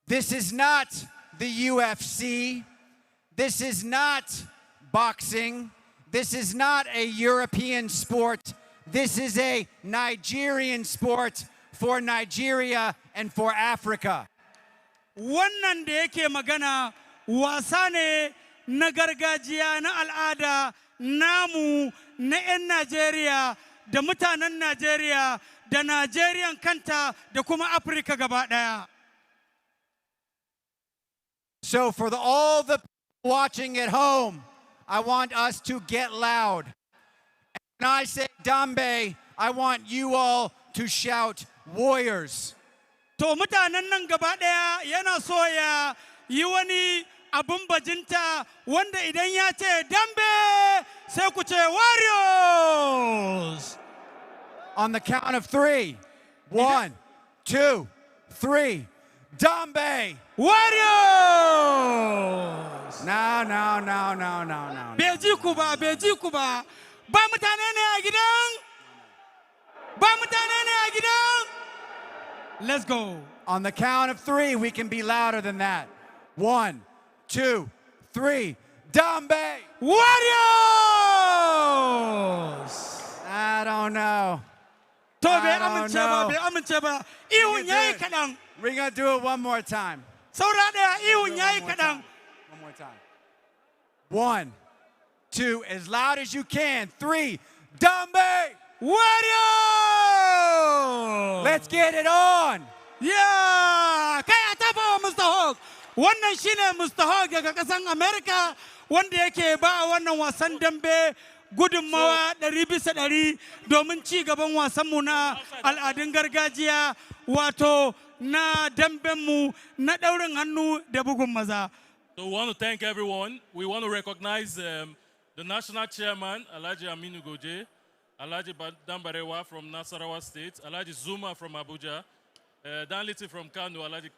This is not the UFC. This is not boxing. This is not a European sport. This is a Nigerian sport for Nigeria and for Africa. Wannan da yake magana wasa ne na gargajiya na al'ada namu na 'yan Najeriya da mutanen Najeriya da Najeriyan kanta da kuma Afrika gaba ɗaya. So for all the people watching at home, I want us to get loud. And when I say Dambe, I want you all to shout warriors. To mutanen nan gaba ɗaya yana so ya yi wani abun bajinta wanda idan ya ce Dambe sai ku ce warriors. On the count of 3. 1, 2, 3. Dambe. Warriors. No. Beji ku ba. Ba mutane ne a gidan? Ba mutane ne a gidan? Let's go. On the count of 3, we can be louder than that. 1, 2, 3. Dambe. Warriors. I don't know. To bai amince ba. Ihun yayi kaɗan. We're going to do it one more time. Saura ɗaya ihun yayi kaɗan. One more time. 1, 2, as loud as you can. 3, Dambe. Warriors. Let's get it on. Yeah. Kai a tafa wa Mr. Hawk. Wannan shine Mr. Hawk daga ƙasan America wanda yake ba wannan wasan dambe gudunmawa 100% domin ci gaban wasanmu na al'adun gargajiya wato na dambenmu na ɗaurin hannu da bugun maza. So we want to thank everyone. We want to recognize the national chairman, Alhaji Aminu Goje, Alhaji Dambarewa from Nasarawa State, Alhaji Zuma from Abuja, Dan Liti from Kano, Alhaji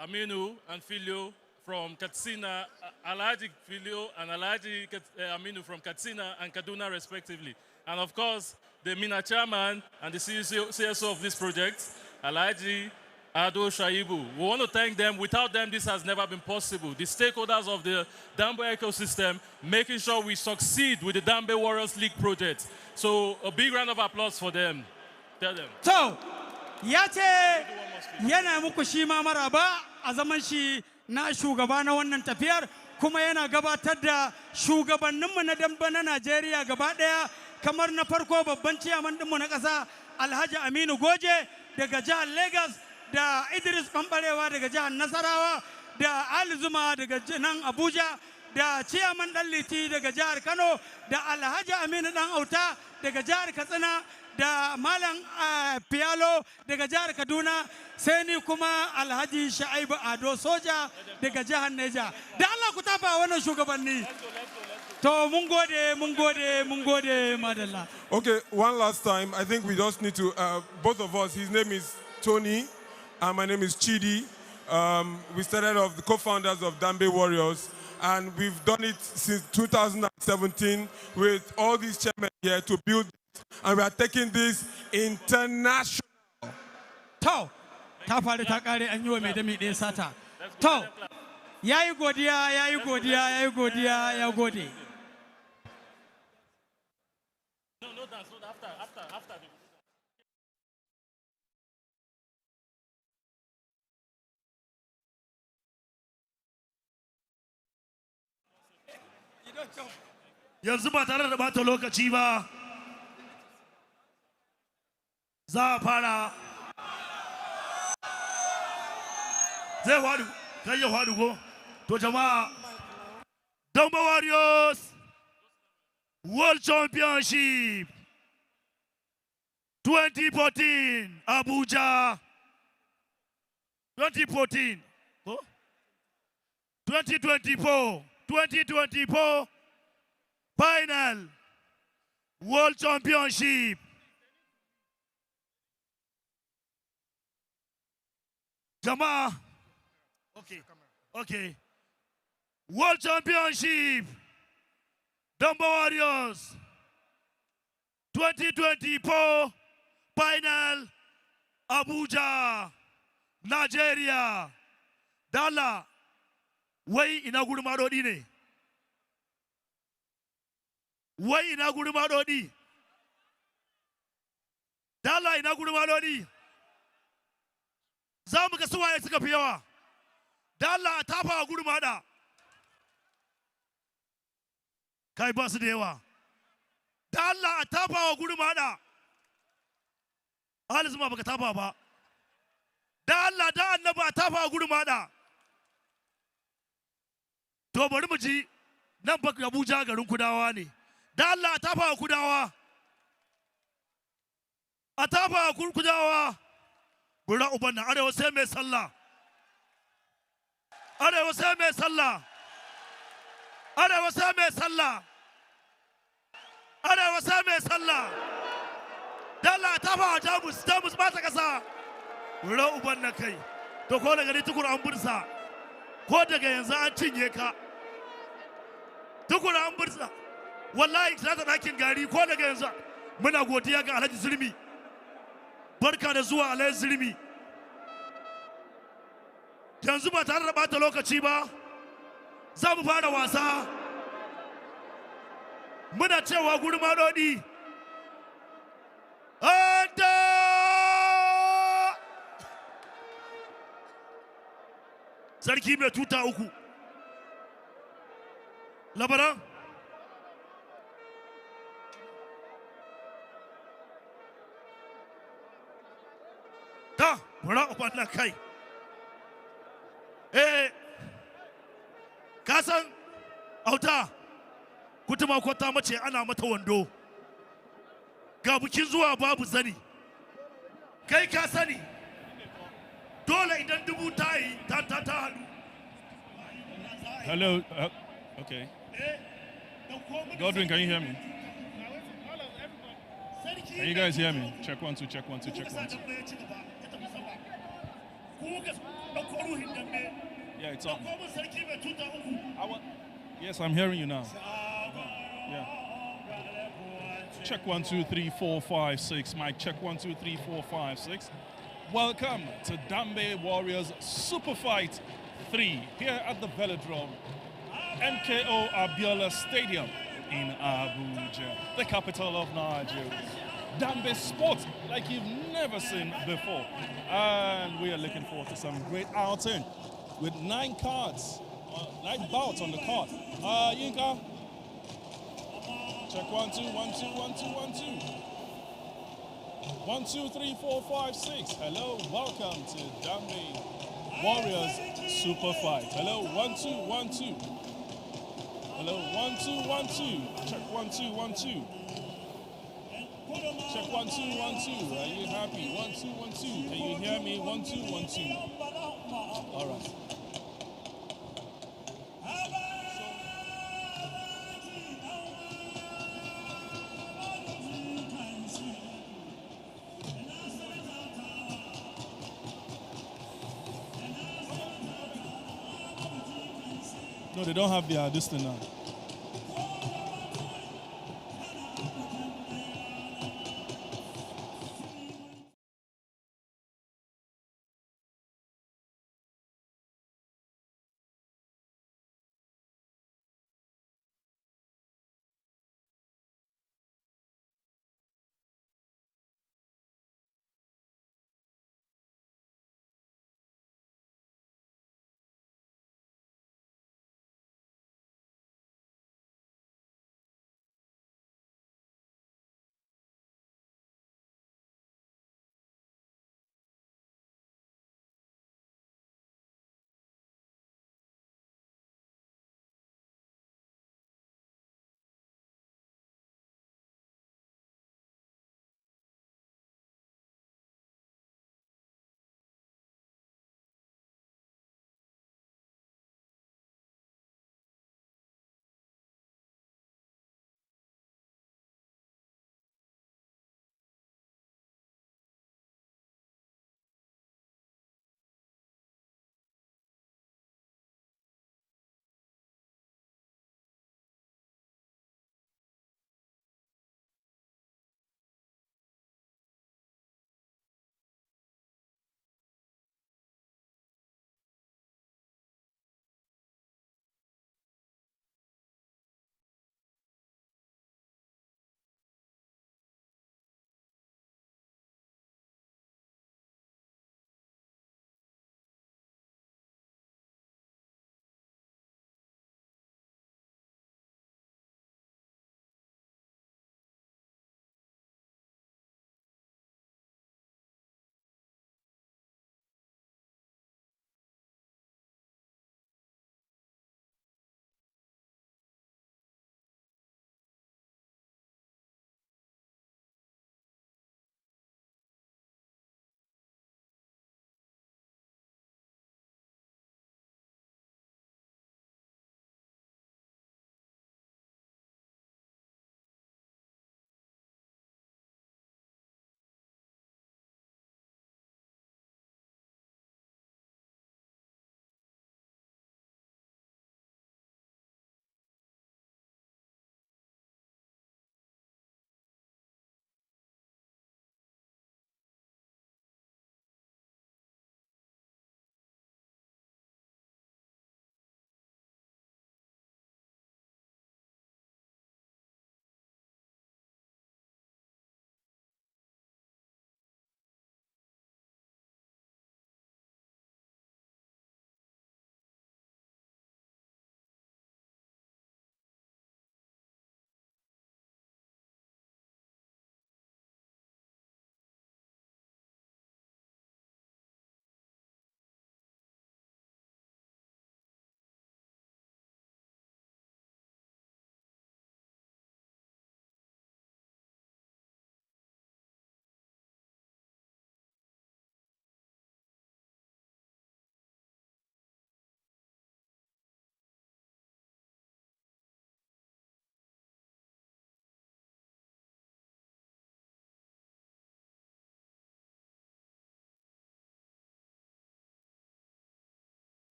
Aminu and Filio from Katsina, Alhaji Filio and Alhaji Aminu from Katsina and Kaduna respectively. And of course, the Mina chairman and the CSO of this project, Alhaji Ado Shaibu. We want to thank them. Without them, this has never been possible. The stakeholders of the Dambe ecosystem, making sure we succeed with the Dambe Warriors League project. So a big round of applause for them. Tell them. So, ya ce yana muku shi ma maraba a zaman shi na shugaba na wannan tafiyar kuma yana gabatar da shugabanninmu na dambe na Najeriya gaba ɗaya kamar na farko babban ciyaman ɗinmu na ƙasa Alhaji Aminu Goje daga jihar Lagos da Idris Bambarewa daga jihar Nasarawa da Ali Zuma daga nan Abuja da ciyaman Dan Liti daga jihar Kano da Alhaji Aminu Dan Auta daga jihar Katsina da Malam Pialo daga jihar Kaduna sai ni kuma Alhaji Shaibu Ado Soja daga jihar Neja da Allah ku tafa wannan shugabanni. To mun gode madalla. Okay, one last time. I think we just need to, both of us, his name is Tony, and my name is Chidi. We started off the co-founders of Dambe Warriors, and we've done it since 2017 with all these chairmen here to build it, and we are taking this international. To, ta faru ta kare an yi wa mai da mai ɗaya sata. To, ya yi godiya, ya gode. No, dance, not after. Yanzu ba tare da bata lokaci ba, za a fara. Zai faru, kai ya faru ko? To jama'a, Dambe Warriors World Championship 2014 Abuja 2014 2024 final World Championship. Jama'a, okay. World Championship Dambe Warriors 2024 final Abuja, Nigeria. Dala, wai ina gudu maɗoɗi ne? Wai ina gudu maɗoɗi? Dala ina gudu maɗoɗi? Za mu ga suwaye suka fi yawa. Dala a tafa wa gudu maɗa. Kai ba su da yawa. Dala a tafa wa gudu maɗa. Ali zuma baka tafa ba. Dala da annaba a tafa wa gudu maɗa. To bari mu ji nan ba Abuja garin Kudawa ne. Da Allah a tafa wa Kudawa. A tafa wa Kudawa. Bura uban nan arewa sai mai sallah. Arewa sai mai sallah. Arewa sai mai sallah. Arewa sai mai sallah. Da Allah a tafa wa Jamus. Jamus ba ta kasa. Bura uban nan kai. To ko daga ni tukur an bursa. Ko daga yanzu an cinye ka. Tukura an bursa. Wallahi ta ɗakin gari ko daga yanzu muna godiya ga Alhaji Zurmi. Barka da zuwa Alhaji Zurmi. Yanzu ba tare da ɓata lokaci ba, za mu fara wasa. Muna cewa gurmaɗoɗi. Sarki mai tuta uku. Labaran. Ta, bura ubanna kai. Ka san auta kutuma kwata mace ana mata wando. Ga bukin zuwa babu zani. Kai ka sani. Dole idan dubu ta yi ta haɗu. Hello. Okay. Godwin, can you hear me? Can you guys hear me? Check 1 2, check 1 2, check 1 2. Yeah, it's on. Yes, I'm hearing you now. Yeah. Check 1 2 3 4 5 6. Mike, check 1 2 3 4 5 6. Welcome to Dambe Warriors Superfight 3 here at the Velodrome, MKO Abiola Stadium in Abuja, the capital of Nigeria. Dambe sport like you've never seen before. And we are looking forward to some great outing with 9 cards, 9 bouts on the card. Yinka, check 1 2 1 2 1 2 1 2. 1 2 3 4 5 6. Hello, welcome to Dambe Warriors Super Fight. Hello, 1 2 1 2. Hello, 1 2 1 2. Check 1 2 1 2. Check 1 2 1 2. Are you happy? 1 2 1 2. Can you hear me? 1 2 1 2. All right. No, they don't have this thing now.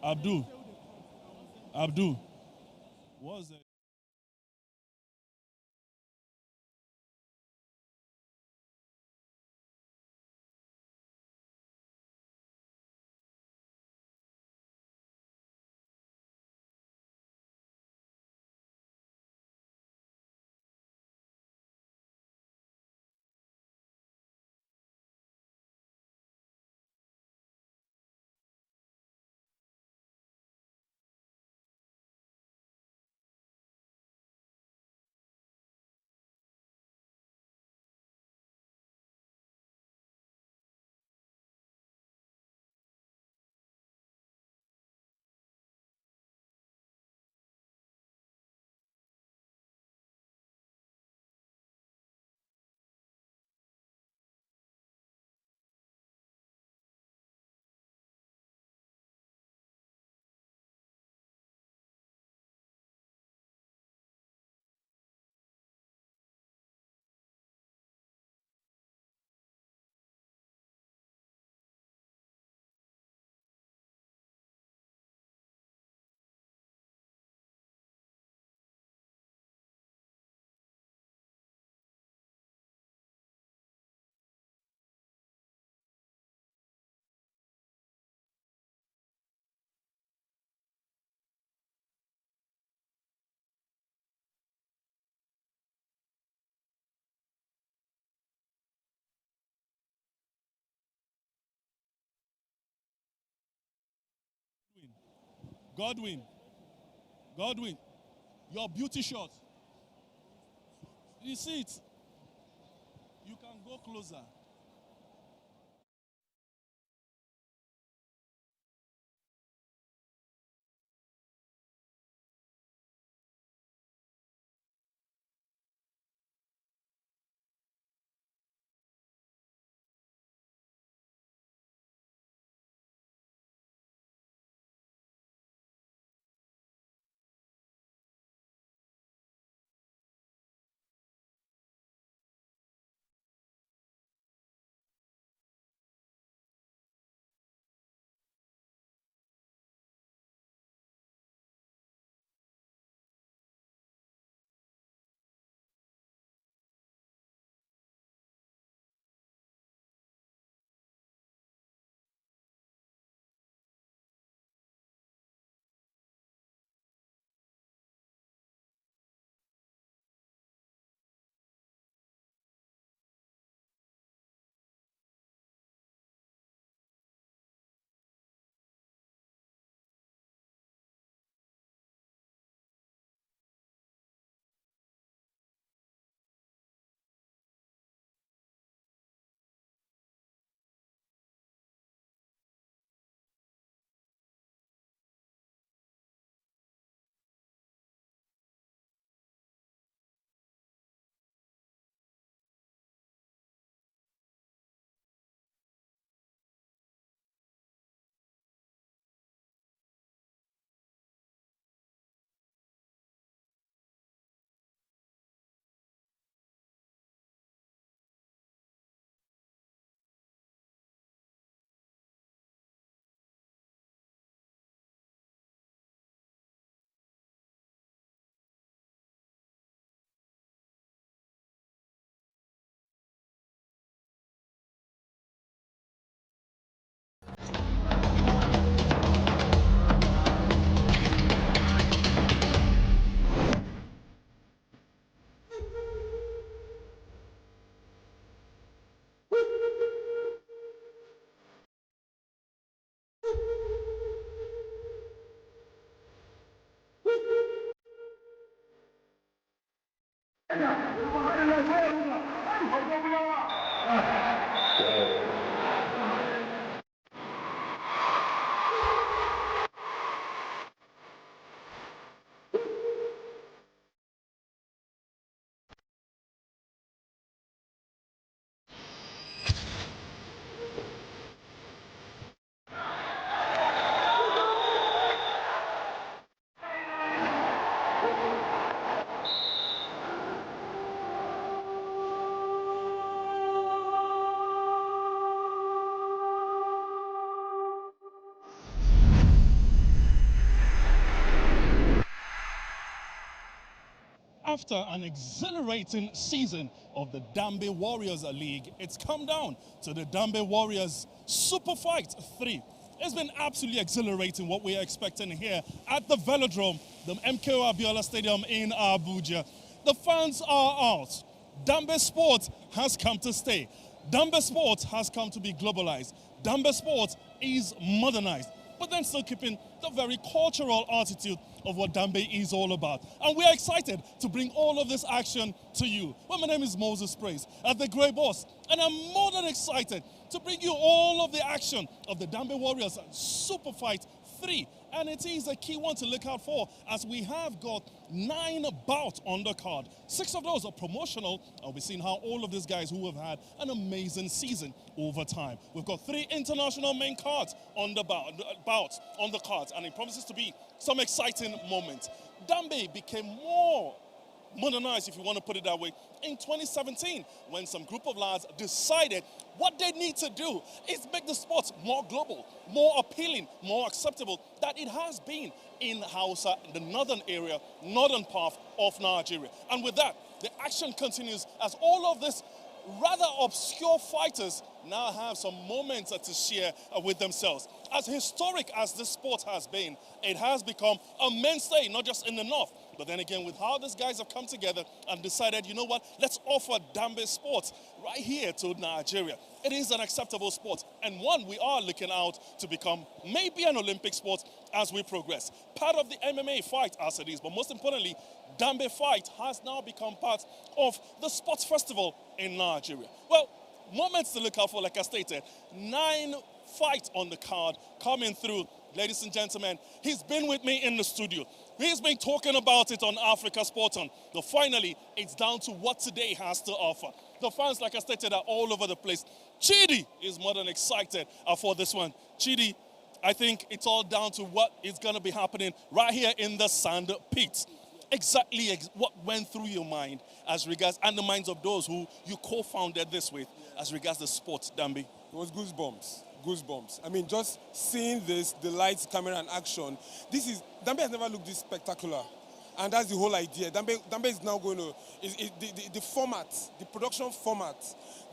Abdul. Abdul. What's that? Godwin. Godwin. Your beauty shot. You see it? You can go closer. After an exhilarating season of the Dambe Warriors League, it's come down to the Dambe Warriors Superfight 3. It's been absolutely exhilarating what we are expecting here at the Velodrome, the MKO Abiola Stadium in Abuja. The fans are out. Dambe sport has come to stay. Dambe sport has come to be globalized. Dambe sport is modernized, but then still keeping the very cultural attitude of what Dambe is all about. And we are excited to bring all of this action to you. Well, my name is Moses Praise at the Grey Boss, and I'm more than excited to bring you all of the action of the Dambe Warriors Superfight 3. And it is a key one to look out for, as we have got 9 bouts on the card. 6 of those are promotional, and we've seen how all of these guys who have had an amazing season over time. We've got 3 international main cards on the bouts on the cards, and it promises to be some exciting moments. Dambe became more modernized, if you want to put it that way, in 2017, when some group of lads decided what they need to do is make the sport more global, more appealing, more acceptable than it has been in Hausa, the northern area, northern part of Nigeria. And with that, the action continues as all of this rather obscure fighters now have some moments to share with themselves. As historic as this sport has been, it has become a mainstay, not just in the north, but then again, with how these guys have come together and decided, you know what, let's offer Dambe sports right here to Nigeria. It is an acceptable sport, and one we are looking out to become maybe an Olympic sport as we progress. Part of the MMA fight as it is, but most importantly, Dambe fight has now become part of the sports festival in Nigeria. Well, moments to look out for, like I stated, 9 fights on the card coming through. Ladies and gentlemen, he's been with me in the studio. He's been talking about it on Africa Sport On. But finally, it's down to what today has to offer. The fans, like I stated, are all over the place. Chidi is more than excited for this one. Chidi, I think it's all down to what is going to be happening right here in the sand pit. Exactly what went through your mind as regards, and the minds of those who you co-founded this with, as regards the sport, Dambe? It was goosebumps. Goosebumps. I mean, just seeing this, the lights, camera, and action. Dambe has never looked this spectacular. And that's the whole idea. Dambe is now going to, the format, the production format,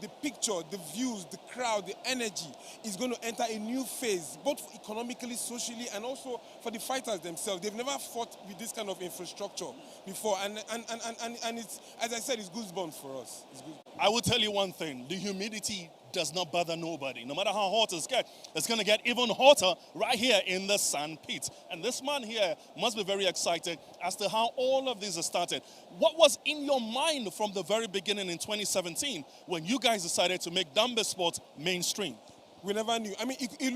the picture, the views, the crowd, the energy is going to enter a new phase, both economically, socially, and also for the fighters themselves. They've never fought with this kind of infrastructure before. And it's, as I said, it's goosebumps for us. It's goosebumps. I will tell you one thing, the humidity does not bother nobody. No matter how hot it's going to get even hotter right here in the sand pit. And this man here must be very excited as to how all of this has started. What was in your mind from the very beginning in 2017 when you guys decided to make Dambe sport mainstream? We never knew. I mean, it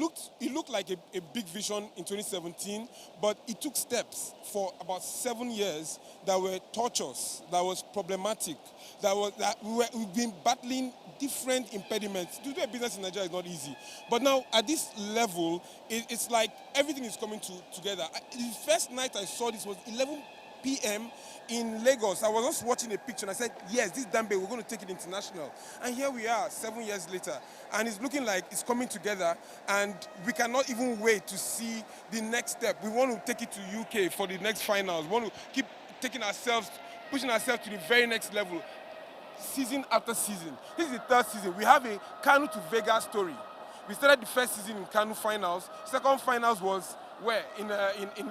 looked like a big vision in 2017, but it took steps for about 7 years that were torturous, that was problematic, we've been battling different impediments. To do a business in Nigeria is not easy. But now, at this level, it's like everything is coming together. The first night I saw this was 11 p.m. in Lagos. I was just watching a picture and I said, yes, this Dambe, we're going to take it international. And here we are, 7 years later. And it's looking like it's coming together, and we cannot even wait to see the next step. We want to take it to UK for the next finals. We want to keep pushing ourselves to the very next level, season after season. This is the 3rd season. We have a Kanu to Vegas story. We started the first season in Kanu finals. Second finals was where? In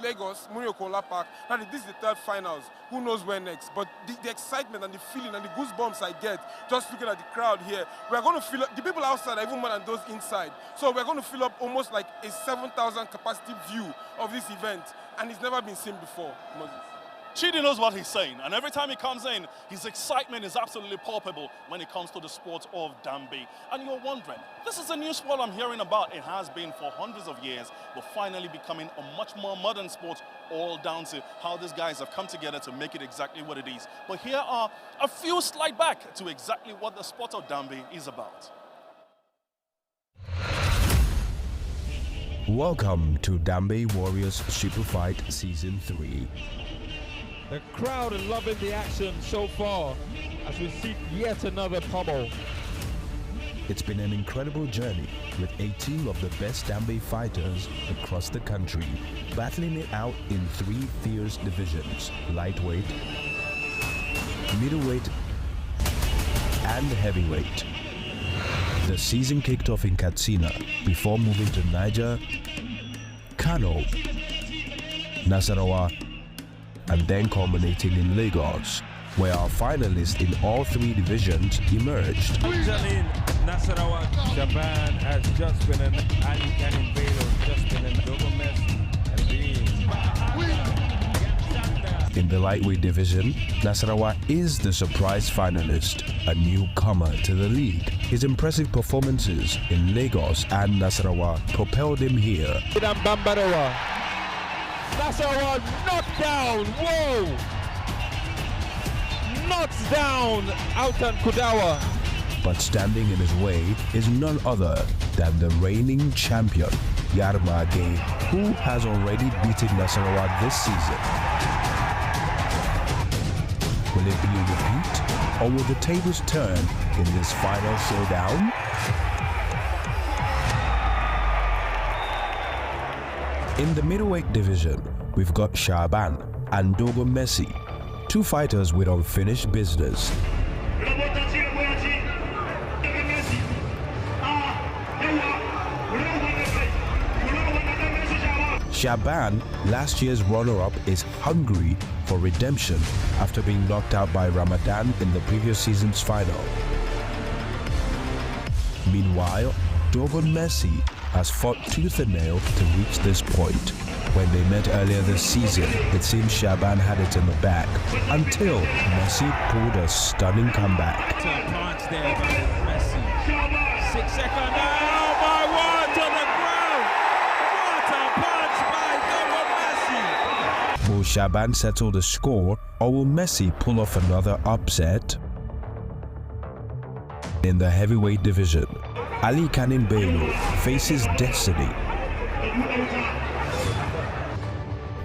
Lagos, Muniokola Park. Now this is the 3rd finals. Who knows where next? But the excitement and the feeling and the goosebumps I get just looking at the crowd here, we're going to fill up, the people outside are even more than those inside. So we're going to fill up almost like a 7,000 capacity view of this event, and it's never been seen before, Moses. Chidi knows what he's saying, and every time he comes in, his excitement is absolutely palpable when it comes to the sport of Dambe. And you're wondering, this is a new sport I'm hearing about. It has been for hundreds of years, but finally becoming a much more modern sport, all down to how these guys have come together to make it exactly what it is. But here are a few slides back to exactly what the sport of Dambe is about. Welcome to Dambe Warriors Superfight Season 3. The crowd are loving the action so far as we see yet another pummel. It's been an incredible journey with 18 of the best Dambe fighters across the country, battling it out in 3 fierce divisions: lightweight, middleweight, and heavyweight. The season kicked off in Katsina before moving to Niger, Kano, Nasarawa, and then culminating in Lagos, where our finalists in all three divisions emerged. Jalil Nasarawa, Japan has just been an Ali Kanin Bello, just been an Dogomes and In the lightweight division, Nasarawa is the surprise finalist, a newcomer to the league. His impressive performances in Lagos and Nasarawa propelled him here. Nasarawa knocked down, whoa! Knocks down Altan Kudawa. But standing in his way is none other than the reigning champion, Yarma Gay, who has already beaten Nasarawa this season. Will it be a repeat, or will the tables turn in this final showdown? In the middleweight division, we've got Shaban and Dogo Messi, two fighters with unfinished business. Shaban, last year's runner-up, is hungry for redemption after being knocked out by Ramadan in the previous season's final. Meanwhile, Dogo Messi has fought tooth and nail to reach this point. When they met earlier this season, it seemed Shaban had it in the bag, until Messi pulled a stunning comeback. Punch there by Messi. 6 seconds. Oh my word, to the ground. What a punch by Dogo Messi. Will Shaban settle the score, or will Messi pull off another upset? In the heavyweight division, Ali Kanin Bello faces destiny.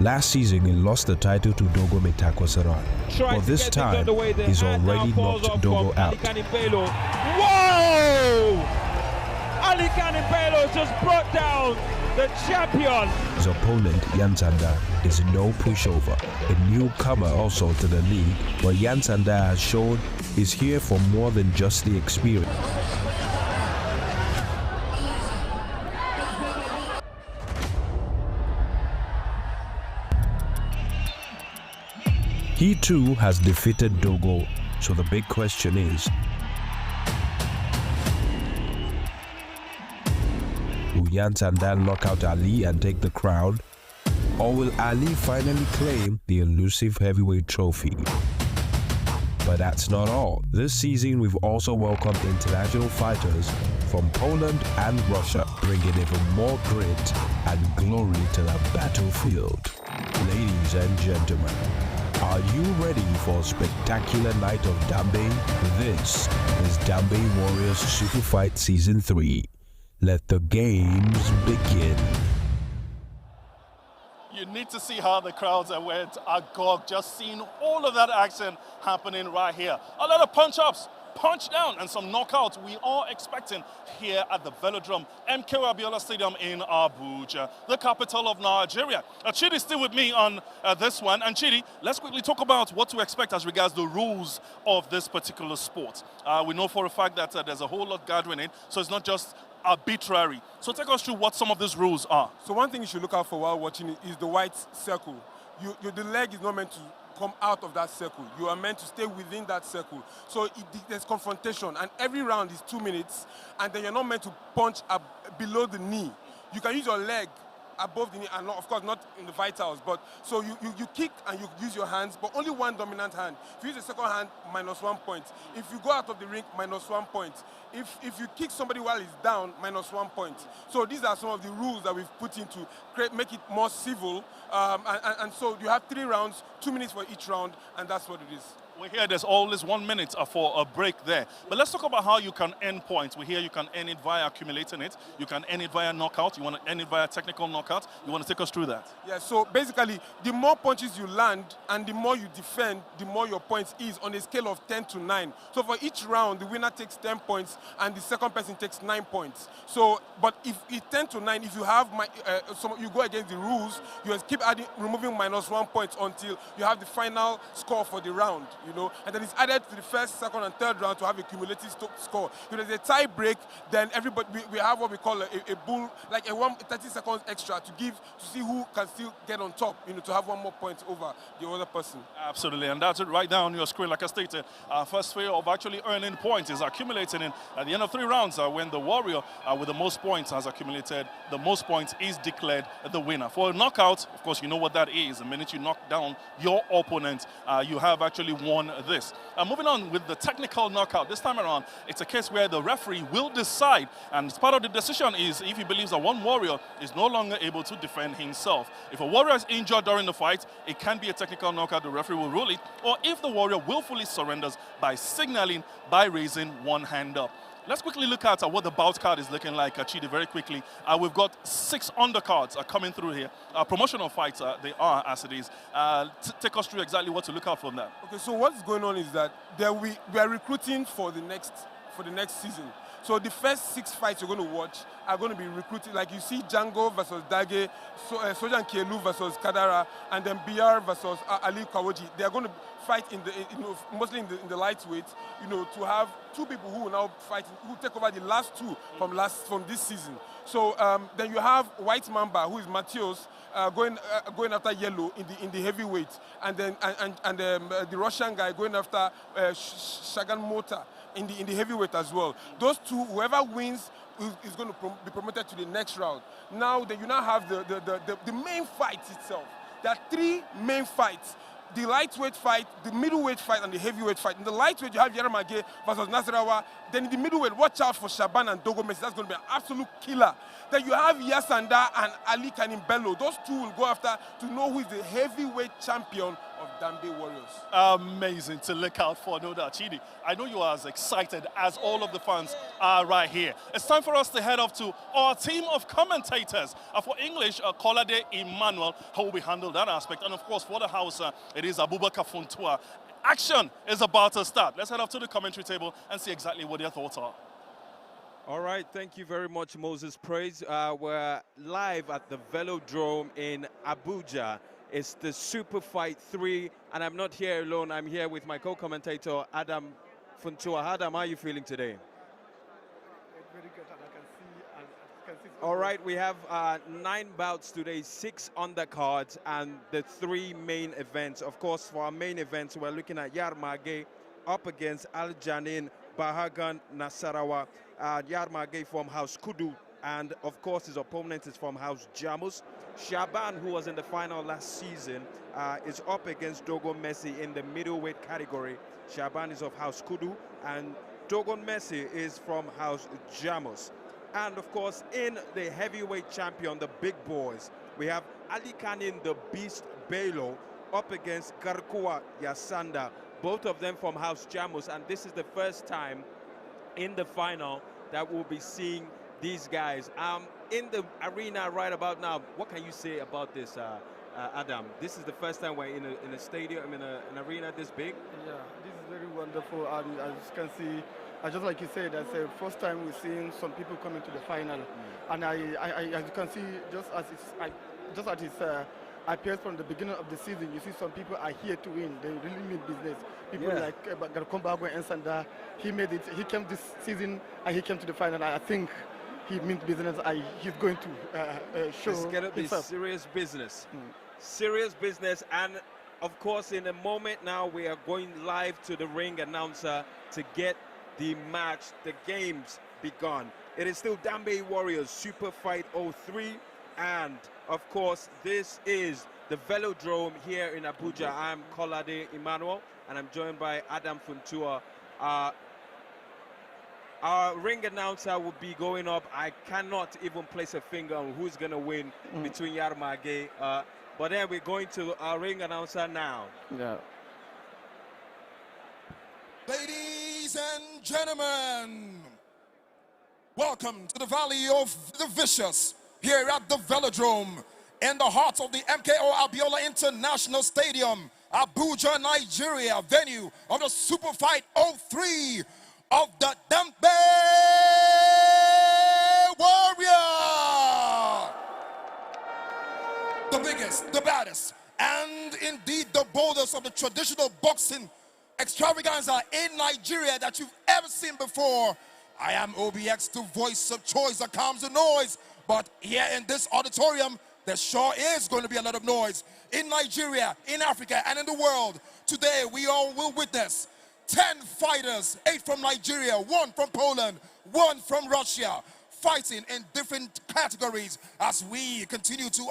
Last season, he lost the title to Dogo Metakwasara, but this time, he's already knocked Dogo out. Whoa! Ali Kanin Bello just brought down the champion. His opponent, Yansanda, is no pushover, a newcomer also to the league, but Yansanda has shown he's here for more than just the experience. He too has defeated Dogo, so the big question is, will Yansanda knock out Ali and take the crown, or will Ali finally claim the elusive heavyweight trophy? But that's not all. This season we've also welcomed international fighters from Poland and Russia, bringing even more grit and glory to the battlefield. Ladies and gentlemen, are you ready for a spectacular night of Dambe? This is Dambe Warriors Superfight Season 3. Let the games begin. You need to see how the crowds went agog, just seeing all of that action happening right here. A lot of punch-ups, punch-down, and some knockouts we are expecting here at the Velodrome, MK Abiola Stadium in Abuja, the capital of Nigeria. Chidi's still with me on this one. And Chidi, let's quickly talk about what to expect as regards the rules of this particular sport. We know for a fact that there's a whole lot gathering in, so it's not just arbitrary. So take us through what some of these rules are. So one thing you should look out for while watching it is the white circle. The leg is not meant to come out of that circle. You are meant to stay within that circle. So there's confrontation, and every round is 2 minutes, and then you're not meant to punch below the knee. You can use your leg above the knee, and of course not in the vitals, but so you kick and you use your hands, but only one dominant hand. If you use the second hand, -1 point. If you go out of the ring, -1 point. If you kick somebody while he's down, -1 point. So these are some of the rules that we've put in to make it more civil, and so you have 3 rounds, 2 minutes for each round, and that's what it is. We hear there's always 1 minute for a break there. But let's talk about how you can earn points. We hear you can earn it via accumulating it. You can earn it via knockout. You want to earn it via technical knockout. You want to take us through that? Yeah, so basically, the more punches you land and the more you defend, the more your points is on a scale of 10 to 9. So for each round, the winner takes 10 points and the second person takes 9 points. So, but if it's 10 to 9, if you have you go against the rules, you keep removing -1 points until you have the final score for the round. you know, and then it's added to the first, second, and third round to have a cumulative score. If there's a tie break, then everybody we have what we call a bull, like a 30 seconds extra to see who can still get on top, you know, to have one more point over the other person. Absolutely, and that's it right there on your screen. Like I stated, first way of actually earning points is accumulating in at the end of 3 rounds. When the warrior with the most points has accumulated the most points is declared the winner. For a knockout, of course, you know what that is. The minute you knock down your opponent, you have actually won this. Moving on with the technical knockout, this time around, it's a case where the referee will decide, and part of the decision is if he believes that one warrior is no longer able to defend himself. If a warrior is injured during the fight, it can be a technical knockout, the referee will rule it, or if the warrior willfully surrenders by signaling by raising one hand up. Let's quickly look at what the bout card is looking like, Chidi, very quickly. We've got 6 undercards coming through here. Promotional fights, they are as it is. Take us through exactly what to look out from that. Okay, so what's going on is that we are recruiting for the next season. So the first 6 fights you're going to watch are going to be recruited. Like you see Django versus Dage, Sojan Kielu versus Kadara, and then BR versus Ali Kawoji. They are going to fight mostly in the lightweight, you know, to have 2 people who will now fight, who take over the last 2 from this season. So then you have White Mamba, who is Matheus, going after Yellow in the heavyweight, and then the Russian guy going after Shagan Mota in the heavyweight as well. Those 2, whoever wins is going to be promoted to the next round. Now you now have the main fight itself. There are 3 main fights. The lightweight fight, the middleweight fight, and the heavyweight fight. In the lightweight, you have Yaramage versus Nasarawa. Then in the middleweight, watch out for Shaban and Dogo Messi. That's going to be an absolute killer. Then you have Yasanda and Ali Kanimbello. Those 2 will go after to know who is the heavyweight champion of Dambe Warriors. Amazing to look out for, no doubt. Chidi, I know you are as excited as all of the fans are right here. It's time for us to head off to our team of commentators. For English, Kolade Emmanuel, who will be handling that aspect. And of course, for the house, it is Abubakar Funtua. Action is about to start. Let's head off to the commentary table and see exactly what their thoughts are. All right, thank you very much, Moses Praise. We're live at the Velodrome in Abuja. It's the Superfight 3, and I'm not here alone. I'm here with my co-commentator, Adam Funtua. Adam, how are you feeling today? Very good, and I can see. All right, we have 9 bouts today, 6 undercards, and the 3 main events. Of course, for our main events, we're looking at Yarmage up against Al Janin Bahagan Nasarawa. Yarmage from House Kudu, and of course his opponent is from House Jamus. Shaban, who was in the final last season, is up against Dogon Messi in the middleweight category. Shaban is of House Kudu, and Dogon Messi is from House Jamus. And of course, in the heavyweight champion, the big boys, we have Ali Kanin, the Beast Belo, up against Garkuwa Yasanda, both of them from House Jamus, and this is the first time in the final that we'll be seeing these guys. In the arena right about now, what can you say about this, Adam? This is the first time we're in a stadium, in an arena this big? Yeah, this is very wonderful, and as you can see, just like you said, that's the first time we're seeing some people coming to the final. And as you can see, just as it appears from the beginning of the season, you see some people are here to win. They really mean business. People like Garkombago and Sanda, he made it. He came this season and he came to the final. I think he means business. He's going to show It's going to be serious business. Serious business. And of course, in a moment now, we are going live to the ring announcer to get the match, the games begun. It is still Dambe Warriors Super Fight 03, and of course this is the Velodrome here in Abuja. I'm Kolade Emmanuel, and I'm joined by Adam Funtua. Our ring announcer will be going up. I cannot even place a finger on who's going to win between Yarmage, but then we're going to our ring announcer now. Yeah. Ladies and gentlemen, welcome to the Valley of the Vicious here at the Velodrome in the heart of the MKO Abiola International Stadium, Abuja, Nigeria, venue of the Super Fight 03 of the Dambe Warrior. The biggest, the baddest, and indeed the boldest of the traditional boxing extravaganza in Nigeria that you've ever seen before. I am OBX, the voice of choice that calms the noise. But here in this auditorium, there sure is going to be a lot of noise. In Nigeria, in Africa, and in the world, today we all will witness 10 fighters, 8 from Nigeria, 1 from Poland, 1 from Russia, fighting in different categories as we continue to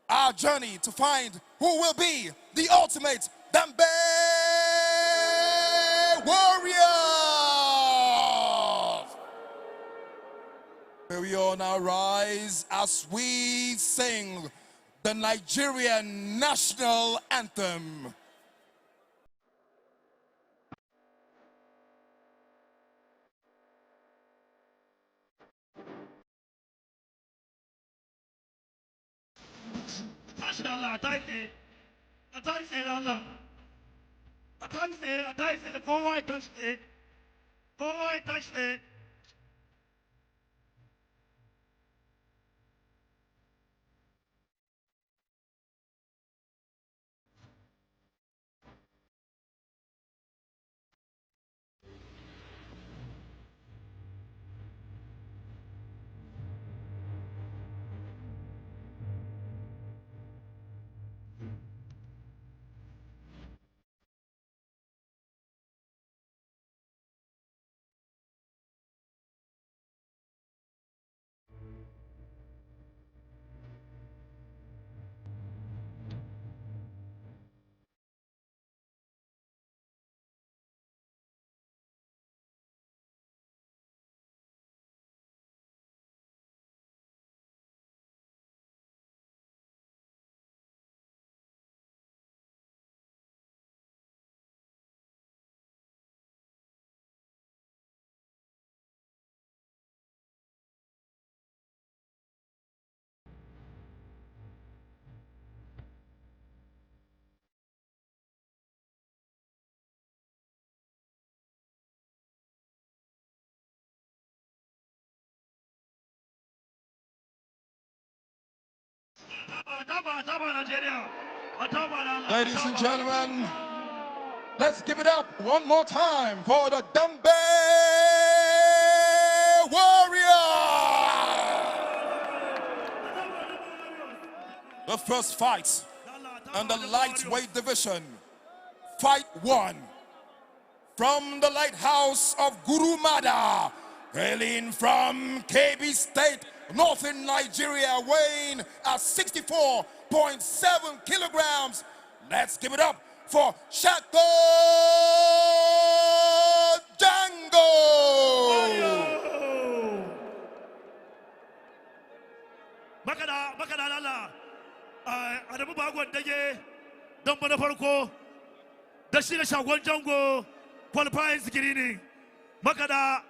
our journey to find who will be the ultimate Dambe Warriors. May we all now rise as we sing the Nigerian national anthem. Ladies and gentlemen, let's give it up one more time for the Dambe Warriors. The first fight in the lightweight division. Fight 1 from the lighthouse of Gurumada, hailing from KB State, northern Nigeria, weighing at 64.7 kilograms. Let's give it up for Shako Django. Makada lala. Adamu bagwan dage don bana farko da shi da shagon jango qualifying screening. Makada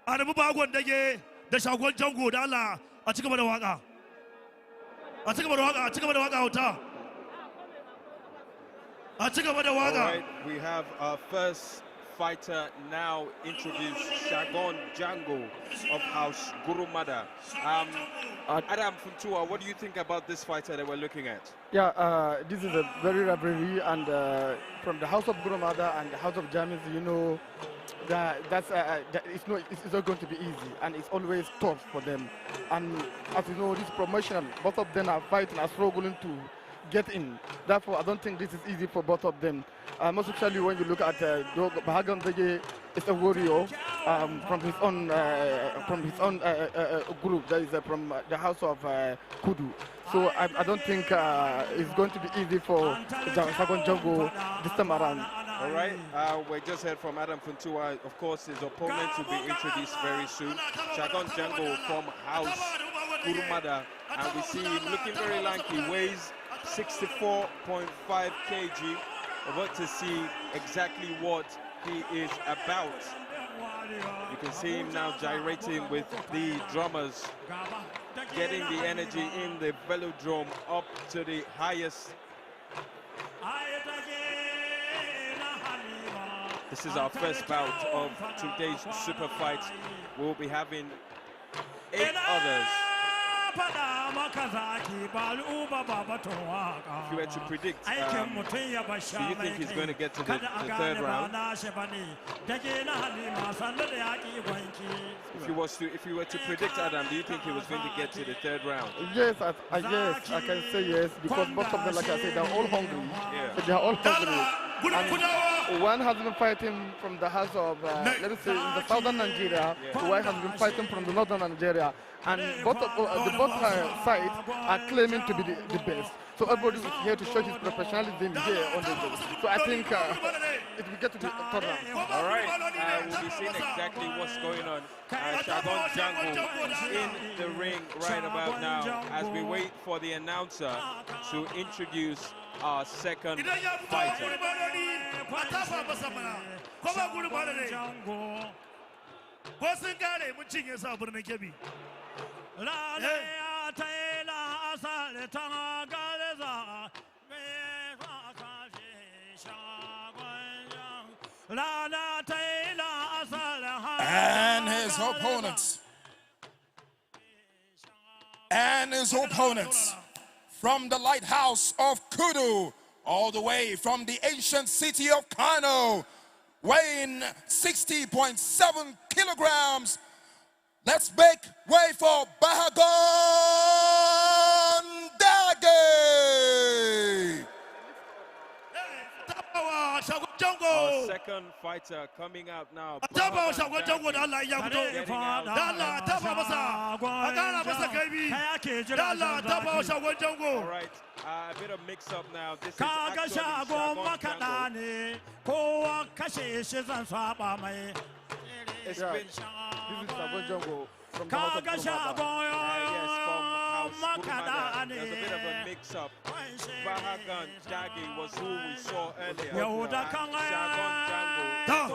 Adamu bagwan dage da shagon jango da Allah a cigaba da waka. A cigaba da waka, a cigaba da waka hauta. A cigaba da waka. All right, we have our first fighter now introduced, Shagon Django of House Gurumada. Adam Funtua, what do you think about this fighter that we're looking at? Yeah, this is a very rivalry, and from the House of Gurumada and the House of Jamis, you know, it's not going to be easy, and it's always tough for them. And as you know, this promotional, both of them are fighting, are struggling to get in. Therefore, I don't think this is easy for both of them. Most especially when you look at Bahagan Dege is a warrior from his own group, that is from the house of Kudu. So I don't think it's going to be easy for Shagon Django this time around. All right, we just heard from Adam Funtua. Of course, his opponent will be introduced very soon. Shagon Django from House Gurumada, and we see him looking very lanky, weighs 64.5 kg. We're about to see exactly what he is about. You can see him now gyrating with the drummers, getting the energy in the velodrome up to the highest. This is our first bout of today's super fight. We'll be having 8 others. If you were to predict, do you think he's going to get to the third round? If you were to predict, Adam, do you think he was going to get to the third round? Yes, I can say yes, because both of them, like I said, they're all hungry. Yeah. They're all hungry. And one has been fighting from the house of, let us say, in the southern Nigeria. One has been fighting from the northern Nigeria. And both sides are claiming to be the best. So everybody is here to show his professionalism here on the day. So I think it will get to the third round. All right, we'll be seeing exactly what's going on. Shagon Django in the ring right about now as we wait for the announcer to introduce our second fighter. And his opponents. And his opponents from the lighthouse of Kudu, all the way from the ancient city of Kano, weighing 60.7 kilograms. Let's make way for Bahagon Dage. Our second fighter coming out now. All right, a bit of mix-up now. This is actually Shagon Django. It's been... This is Shagon Django from the Yes, house of from House Kurumada. There's a bit of a mix-up. Bahagon Dage was who we saw earlier. Shagon Django, the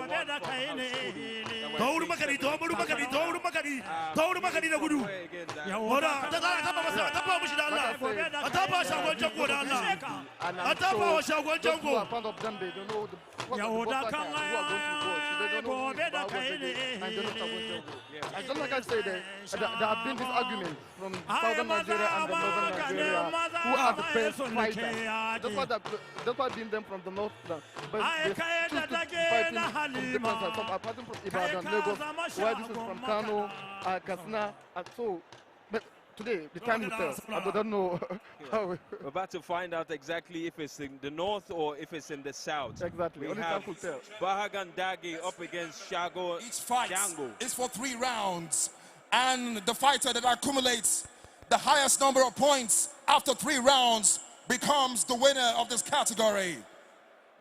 one from House I just like I said, there have been this argument from southern Nigeria and the northern Nigeria who are the best fighters. That's why been them from the north. But they choose to fight from different sides. Some are fighting from Ibadan, Lagos, while this is from Kano, Katsina, and so. But today, the time will tell. I don't know how. We're about to find out exactly if it's in the north or if it's in the south. Exactly. We Only have time will tell. Bahagon Dage up against Shagon Each fight Django. is for 3 rounds. And the fighter that accumulates the highest number of points after 3 rounds becomes the winner of this category.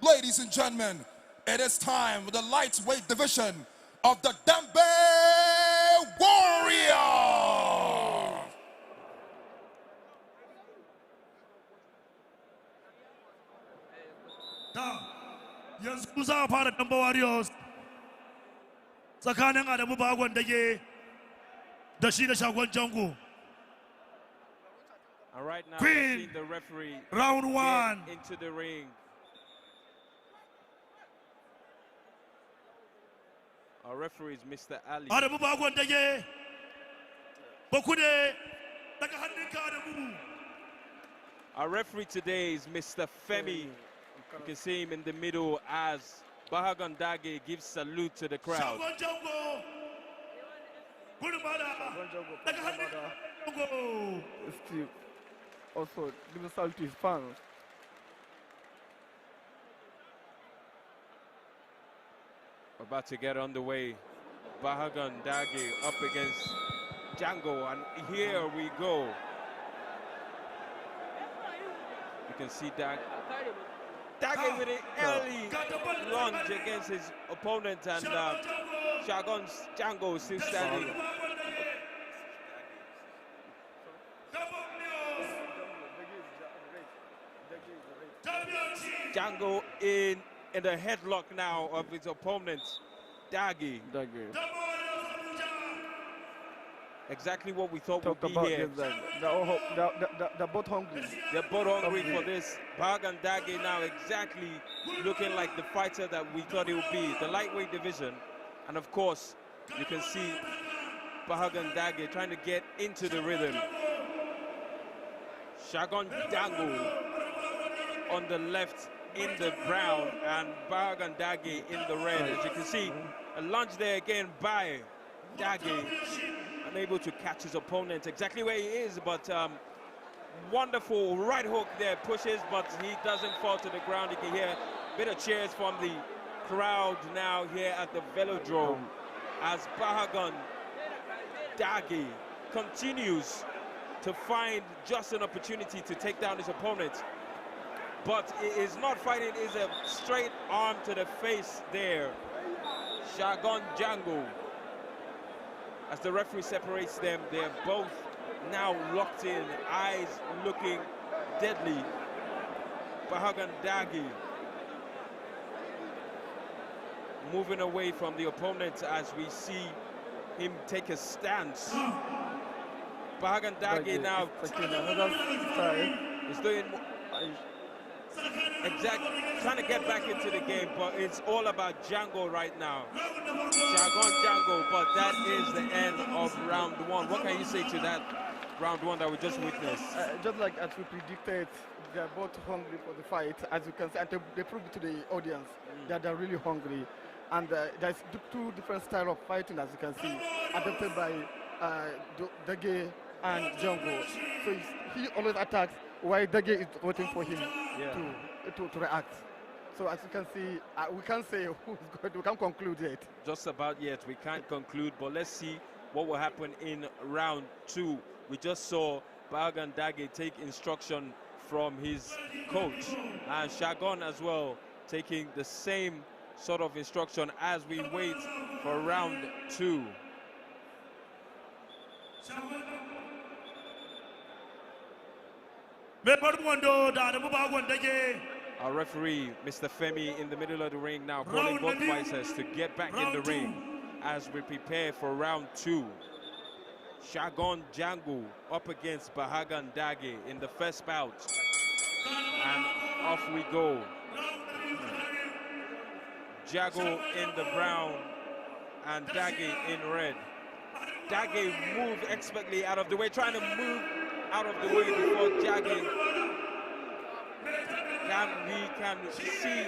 Ladies and gentlemen, it is time for the lightweight division of the Dambe Warrior. Yanzu za a fara Dambe Warriors tsakanin Adamu Bahagon Dage da shi da Shagon Django. And right now, Queen, we're seeing the referee round 1 get into the ring. Our referee is Mr. Ali. Adamu Bahagon Dage Bakude daga hannunka Adamu. Our referee today is Mr. Femi. You can see him in the middle as Bahagon Dage gives salute to the crowd. Shagon Django Kurumada daga hannunka Django. Steve, also, give a salute to his fans. We're about to get underway. Bahagon Dage up against Django, and here we go. You can see Dage with an early lunge against his opponent, and Shagon Django still standing. Django in the headlock now of his opponent, Dage. Exactly what we thought would be here. They're both hungry. They're both hungry for this. Bahagon Dage now exactly looking like the fighter that we thought he would be, the lightweight division. And of course, you can see Bahagon Dage trying to get into the rhythm. Shagon Dango on the left in the brown and Bahagan Dagi in the red. As you can see, a lunge there again by Dagi, unable to catch his opponent exactly where he is, but wonderful right hook there, pushes, but he doesn't fall to the ground. You can hear a bit of cheers from the crowd now here at the Velodrome as Bahagan Dagi continues to find just an opportunity to take down his opponent. But it is not fighting, it is a straight arm to the face there. Shagon Django. As the referee separates them, they're both now locked in, eyes looking deadly. Bahagan Dagi moving away from the opponent as we see him take a stance. Bahagan Dagi now is doing trying to get back into the game, but it's all about Django right now. Shagon Django, but that is the end of round one. What can you say to that round one that we just witnessed? Just like as we predicted, they're both hungry for the fight, as you can see, and they proved to the audience that they're really hungry. And there's two different styles of fighting, as you can see, adopted by Dage and Django. So he always attacks while Dage is waiting for him to react. So as you can see, we can't say who's good, we can't conclude yet. Just about yet, we can't conclude, but let's see what will happen in round two. We just saw Bahagan Dagi take instruction from his coach, and Shagon as well taking the same sort of instruction as we wait for round two. Our referee, Mr. Femi, in the middle of the ring now, calling both fighters to get back in the ring as we prepare for round two. Shagon Django up against Bahagan Dagi in the first bout. And off we go. Django in the brown and Dagi in red. Dagi moved expertly out of the way, trying to move out of the way before Dagi. We can see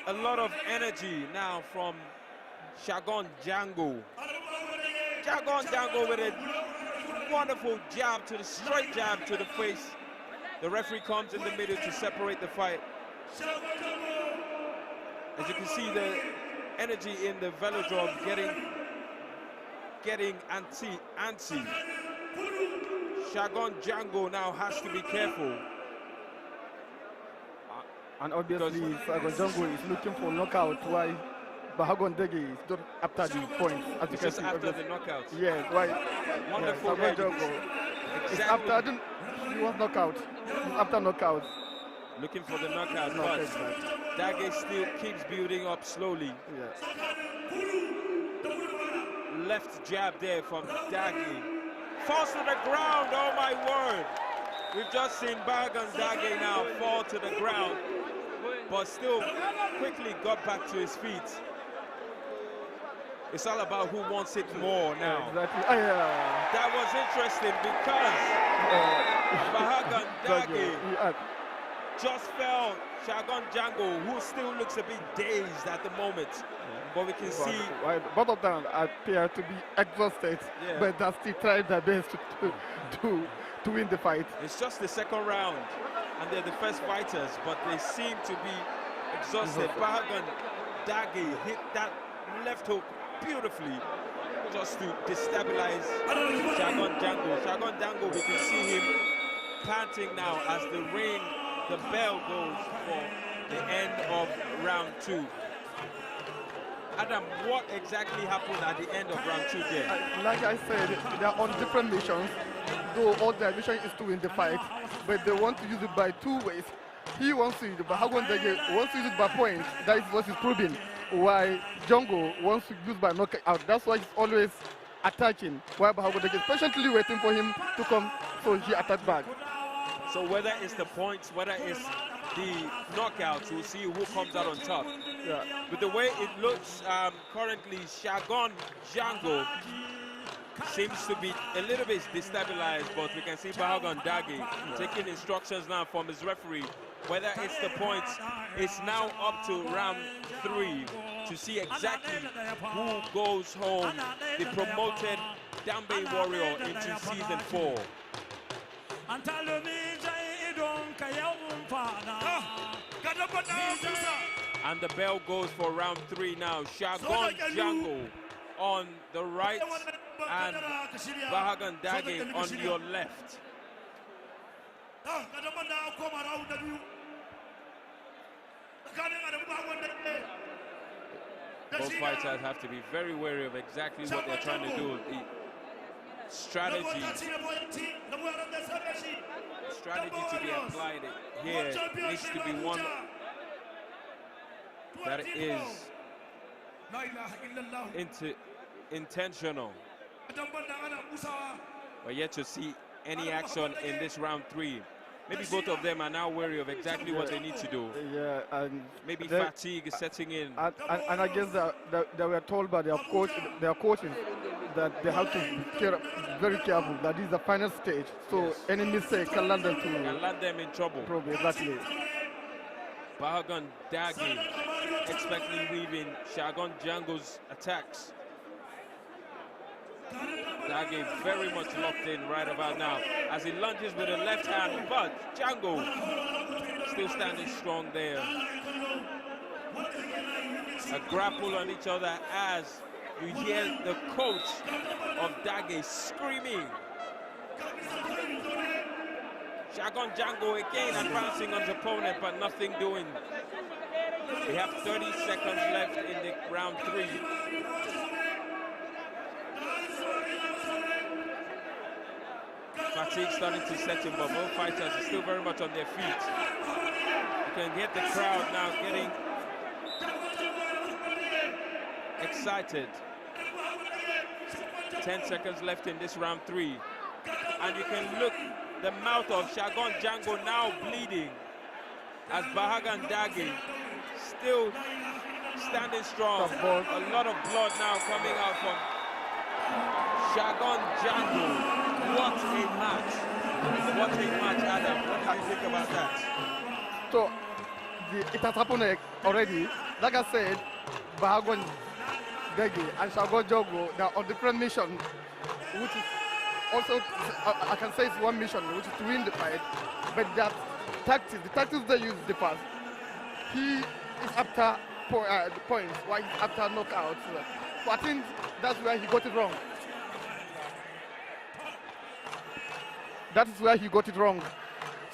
a lot of energy now from Shagon Django. Shagon Django with a wonderful jab to the straight jab to the face. The referee comes in the middle to separate the fight. As you can see, the energy in the Velodrome getting antsy. Shagon Django now has to be careful. And obviously, Shagon Django is looking for knockout, while Bahagan Dagi is just after the points. As you can see, after the knockout. Yes, why? Wonderful. Shagon Django. Exactly. After he was knockout. After knockout. Looking for the knockout, but Dagi still keeps building up slowly. Left jab there from Dagi. Falls to the ground, oh my word. We've just seen Bahagan Dagi now fall to the ground, but still quickly got back to his feet. It's all about who wants it more now. Exactly. That was interesting because Bahagan Dagi just fell. Shagon Django, who still looks a bit dazed at the moment, but we can see both of them appear to be exhausted, but they still try their best to win the fight. It's just the second round, and they're the first fighters, but they seem to be exhausted. Bahagan Dagi hit that left hook beautifully, just to destabilize Shagon Django. Shagon Django, we can see him panting now as the bell goes for the end of round two. Adam, what exactly happened at the end of round two there? Like I said, they are on different missions, though all their mission is to win the fight, but they want to use it by two ways. He wants to use it by Bahagan Dagi wants to use it by points. That is what he's proving. While Django wants to use by knockout. That's why he's always attacking. While Bahagan Dagi is patiently waiting for him to come, so he attacks back. So whether it's the points, whether it's the knockouts, we'll see who comes out on top. But the way it looks currently, Shagon Django seems to be a little bit destabilized, but we can see Bahagan Dagi taking instructions now from his referee. Whether it's the points, it's now up to round 3 to see exactly who goes home, the promoted Dambe Warrior into season 4. And the bell goes for round 3 now. Shagon Django on the right and Bahagan Dagi on your left. Both fighters have to be very wary of exactly what they're trying to do. The strategy to be applied here needs to be one that is intentional. But yet to see any action in this round 3. Maybe both of them are now wary of exactly what they need to do. Yeah, and maybe fatigue is setting in. And I guess they were told by their coaches that they have to be very careful. That is the final stage. So yes, any mistake can land them in trouble. Probably, exactly. Bahagan Dagi expectantly weaving Shagon Django's attacks. Dagi very much locked in right about now as he lunges with the left hand, but Django still standing strong there. A grapple on each other as you hear the coach of Dagi screaming. Shagon Django again advancing on his opponent, but nothing doing. We have 30 seconds left in the round 3. Fatigue starting to set in, but both fighters are still very much on their feet. You can get the crowd now getting excited. 10 seconds left in this round 3. And you can look the mouth of Shagon Django now bleeding as Bahagan Dagi still standing strong. A lot of blood now coming out from Shagon Django. What a match. What a match, Adam. What do you think about that? So, it has happened already. Like I said, Bahagan Dagi and Shagon Django, they are on different missions, which is also, I can say it's one mission, which is to win the fight. But that the tactics they use differs. He is after the points, while he's after knockouts. So I think that's where he got it wrong. That is where he got it wrong.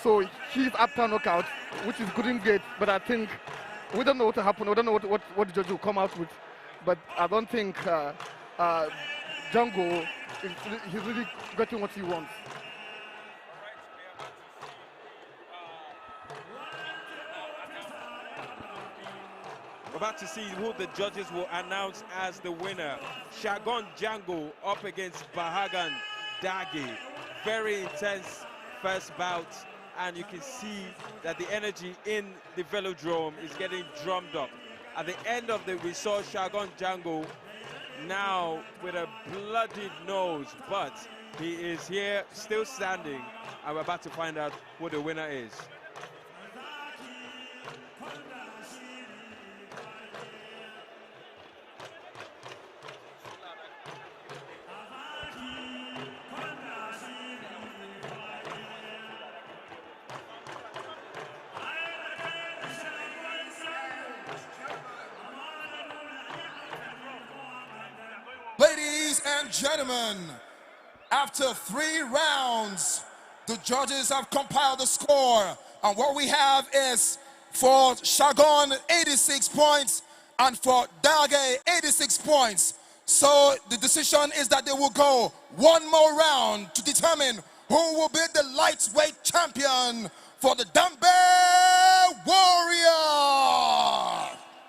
So he's after knockout, which is good in gate, but I think we don't know what will happen. We don't know what the judge will come out with. But I don't think Django, he's really getting what he wants. We're about to see who the judges will announce as the winner. Shagon Django up against Bahagan Dagi. Very intense first bout, and you can see that the energy in the velodrome is getting drummed up. At the end of we saw Shagon Django now with a bloodied nose, but he is here still standing, and we're about to find out who the winner is. Ladies and gentlemen, after 3 rounds, the judges have compiled the score. And what we have is for Shagon, 86 points, and for Dagi, 86 points. So the decision is that they will go one more round to determine who will be the lightweight champion for the Dambe Warrior.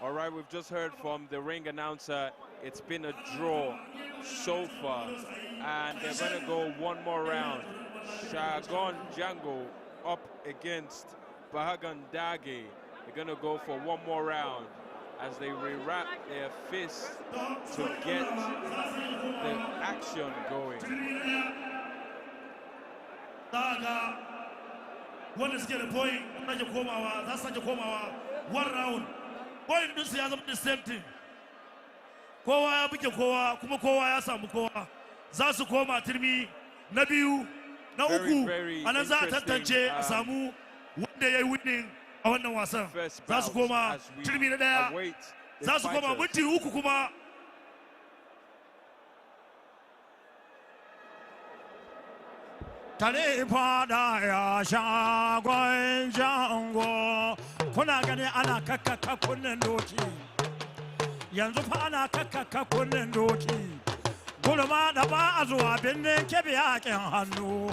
All right, we've just heard from the ring announcer. It's been a draw so far, and they're going to go one more round. Shagon Django up against Bahagan Dagi. They're going to go for one more round. as they rewrap their fists to get the action going. Wanda suke da point sake komawa za su sake komawa one round point din su ya zama the same thing kowa ya buge kowa kuma kowa ya samu kowa za su koma turmi na biyu na uku anan za a tantance a samu wanda ya yi winning a wannan wasan za su koma turmi na daya za su koma minti uku kuma tare fada ya shagon jango kuna gani ana kakkaka kunnen doki yanzu fa ana kakkaka kunnen doki gulma da ba a zuwa birnin kebe yakin hannu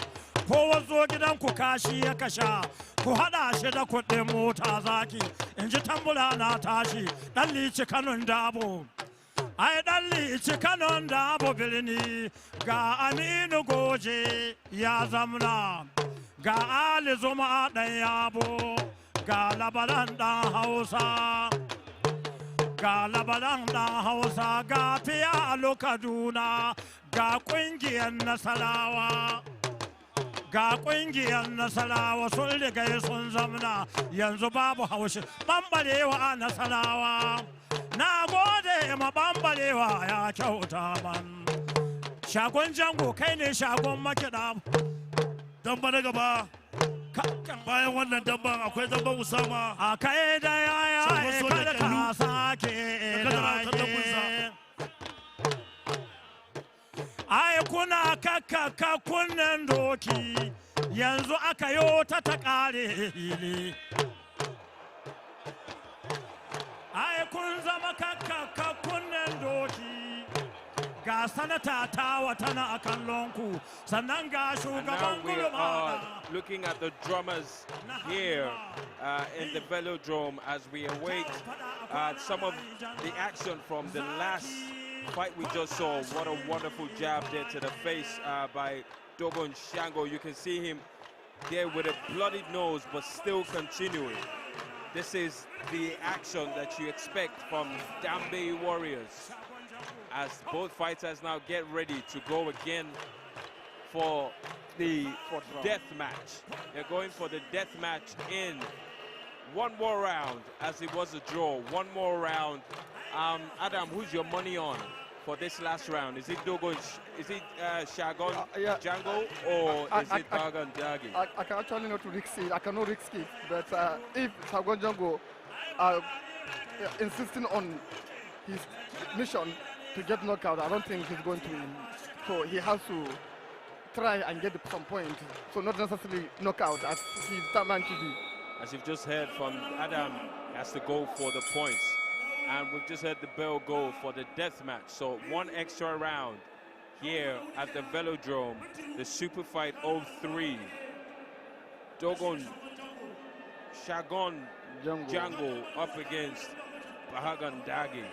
ko wazo gidan ku kashi ya kasha ku hada shi da kuɗin mota zaki in ji tambula na tashi dan lici kanun dabo ai dan lici kanon dabo birni ga Aminu Goje ya zamna ga Ali Zuma dan yabo ga labaran dan Hausa ga labaran dan Hausa ga fiya Kaduna ga kungiyar Nasarawa ga kungiyar Nasarawa sun riga sun zamna yanzu babu haushi bambarewa a Nasarawa na gode ma bambarewa ya kyauta man shagon jango kai ne shagon makiɗa damba na gaba bayan wannan damban akwai damban Usama a kai da yaya kada ka sake ai kuna kakkaka kunnen doki yanzu aka yo ta kare hili ai kun zama kakkaka kunnen doki ga sanata tawa tana a kallonku sannan ga shugaban gulma looking at the drummers here in the velodrome as we await some of the action from the last fight we just saw. What a wonderful jab there to the face by Dogon Shango. You can see him there with a bloodied nose but still continuing. This is the action that you expect from Dambe Warriors as both fighters now get ready to go again for the death match. They're going for the death match in one more round, as it was a draw. One more round. Adam, who's your money on for this last round? Is it Dogon? Is it Shagon Django or is it Bagan Dagi? I can actually not risk it. I cannot risk it. But if Shagon Django insisting on his mission to get knocked out, I don't think he's going to win. So he has to try and get some point. So not necessarily knockout as he's determined to do. As you've just heard from Adam, he has to go for the points. And we've just heard the bell go for the death match. So one extra round here at the Velodrome, the Superfight 03. Dogon Shagon Django up against Bahagan Dagi.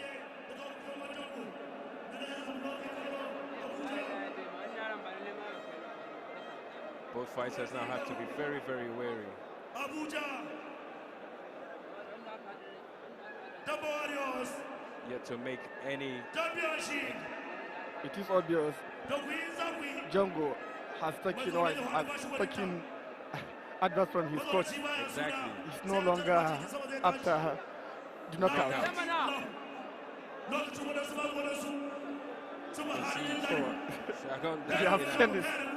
Both fighters now have to be very, very wary. Yet to make any... It is obvious Django has taken advice from his coach. Exactly. He's no longer after the knockout.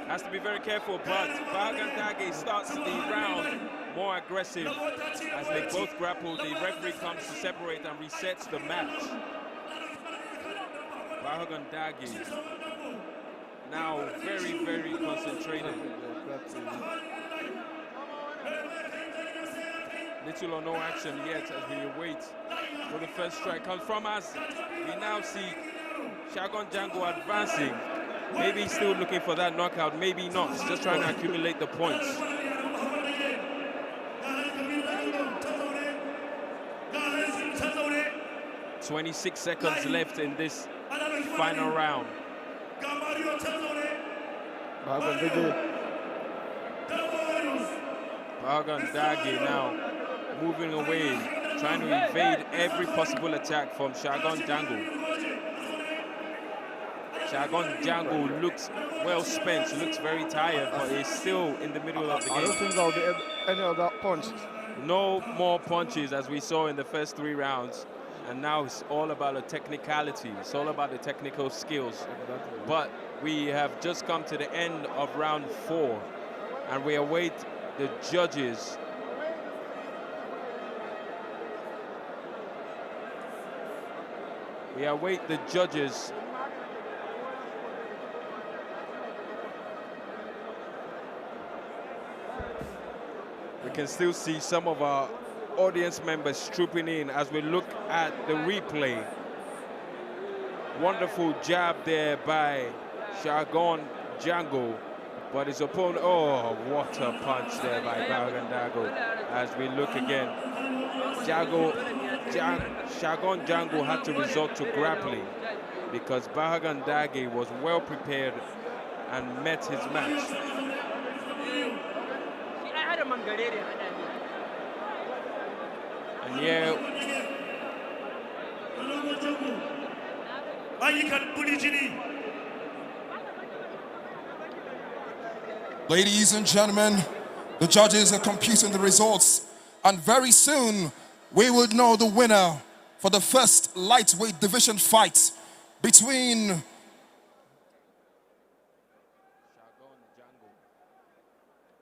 Has to be very careful, but Bahagan Dagi starts the round more aggressive as they both grapple. The referee comes to separate and resets the match. Bahagan Dagi now very, very concentrated. Little or no action yet as we await for the first strike comes from us. We now see Shagon Django advancing. Maybe he's still looking for that knockout, maybe not. He's just trying to accumulate the points. "26 seconds left in this final round. Bahagan Dagi now moving away, trying to evade every possible attack from Shagon Django. Shagon Django looks well spent, looks very tired, but he's still in the middle of the game. I don't think there'll be any other punch. No more punches as we saw in the first 3 rounds. And now it's all about the technicality. It's all about the technical skills. But we have just come to the end of round 4, and we await the judges. We await the judges. We can still see some of our audience members trooping in as we look at the replay. Wonderful jab there by Shagon Django, but his opponent, oh, what a punch there by Shagon Django. As we look again, Shagon Django had to resort to grappling because Bahagan Dage was well prepared and met his match. And yeah, Ladies and gentlemen, the judges are computing the results, and very soon we will know the winner for the first lightweight division fight between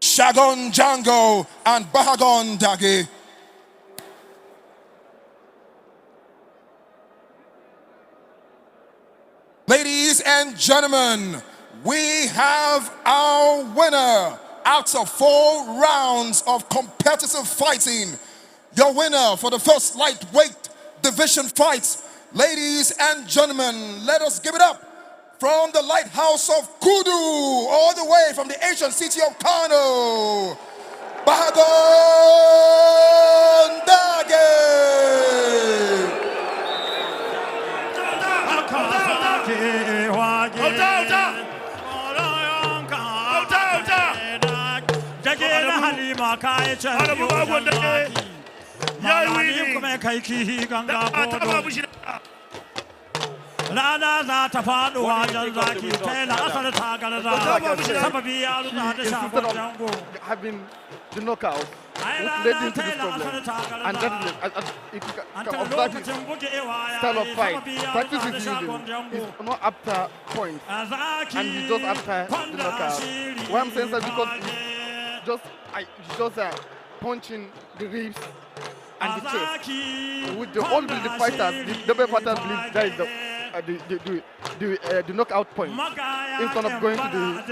Shagon Django and Bahagon Dage. Ladies and gentlemen, we have our winner out of 4 rounds of competitive fighting. Your winner for the first lightweight division fight. Ladies and gentlemen, let us give it up from the lighthouse of Kudu, all the way from the ancient city of Kano, Bahagon Dage. Rana za ta faɗo wajen zaki ta yana asar ta garza sababi ya rutsa da Shagon Django. Having the knockout, which led into this problem. And that is if you can observe his style of fight, practice is using is not after points, and he's just after the knockout. Why I'm saying that because he's just punching the ribs and the chest. With the all the fighters, the double fighters believe that is the knockout point instead of going to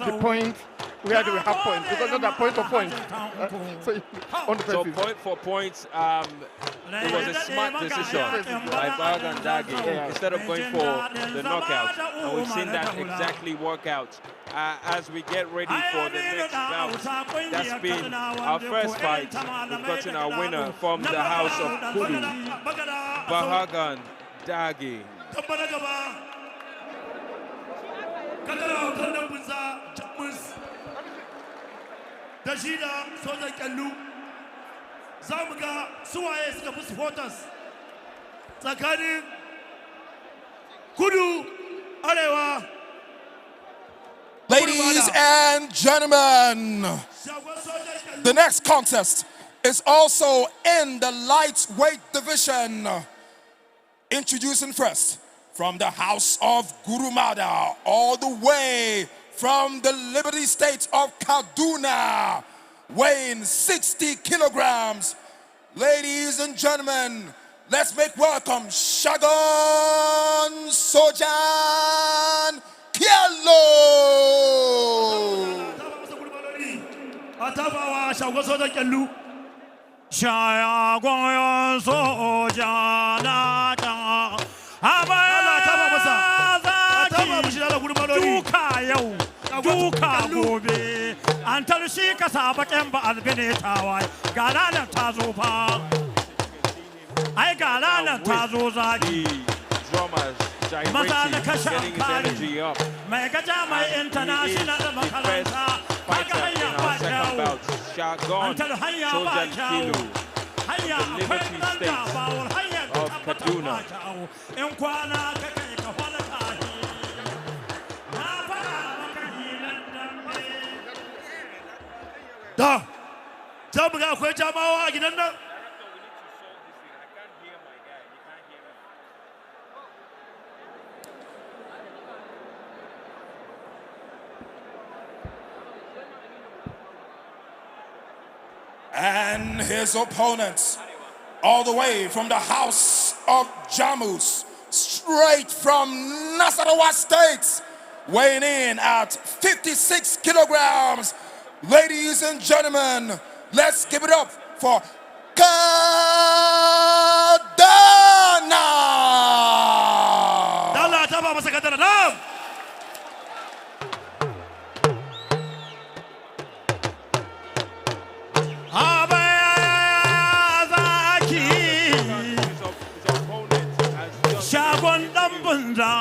the point where they will have points, because not that point for point. So point for points, it was a smart decision by Bahagan Dage instead of going for the knockout, and we've seen that exactly work out. As we get ready for the next bout, that's been our first fight. We've gotten our winner from the house of Kudu, Bahagan Dage. Da shi da sojan kyallu za mu ga suwaye suka fi supporters tsakanin kudu arewa. Ladies and gentlemen, the next contest is also in the lightweight division. Introducing first from the house of Gurumada, all the way from the Liberty State of Kaduna, weighing 60 kilograms. Ladies and gentlemen, let's make welcome Shagon Sojan Kielo. Atabawa Shagon Sojan Kielo. Shagon Sojan duka yau duka gobe an tarshi ka saba kyan ba albine tawaye ga ranar ta zo fa ai ga ranar ta zo zaki maza na kashe kari mai gaja mai international makaranta kaga hanya ba kyawu an tar hanya ba kyawu Liberty State of Kaduna. Da, za mu ga akwai jamawa a gidan nan? And his opponents, all the way from the house of Jamus, straight from Nasarawa State, weighing in at 56 kilograms. Ladies and gentlemen, let's give it up for Kadana! Dala ta ba masa Kadana na! Shagon dan bunza,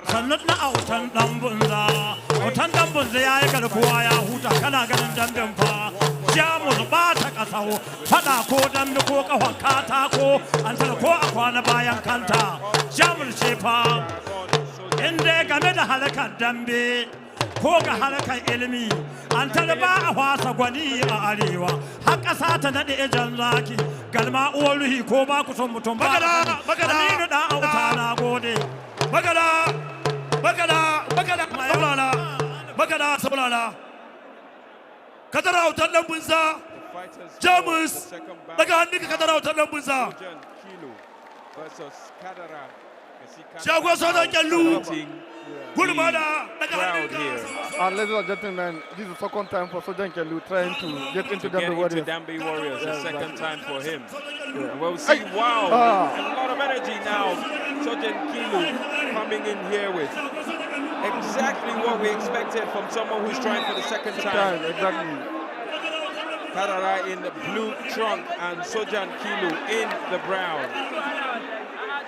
sannan na autan dan bunza. Autan dan bunza ya yi garkuwa ya huta kana ganin damben fa. Jamus ba ta kasau, fada ko dambe ko kafan katako, an tara ko a kwana bayan kanta. Jamus ce fa, inda game da halakar dambe ko ga halakar ilimi, an tara ba a wasa gwani a arewa. Har ƙasa ta naɗe jan zaki, galma uwar ruhi ko ba ku son mutum ba. Aminu da auta na gode. Magana saurara. Kadara autar nan bunza. Jamus daga hannunka kadara autar nan bunza. Shagon sojan kyallu. Gulmada daga hannunka. Ladies and gentlemen, this is the second time for Sojan Kelu trying to get into Dambe Warriors. Dambe Warriors, the second time for him. And we'll see, wow, a lot of energy now. Sojan Kelu coming in here with exactly what we expected from someone who's trying for the second time. Exactly. Kadara in the blue trunk and Sojan Kelu in the brown.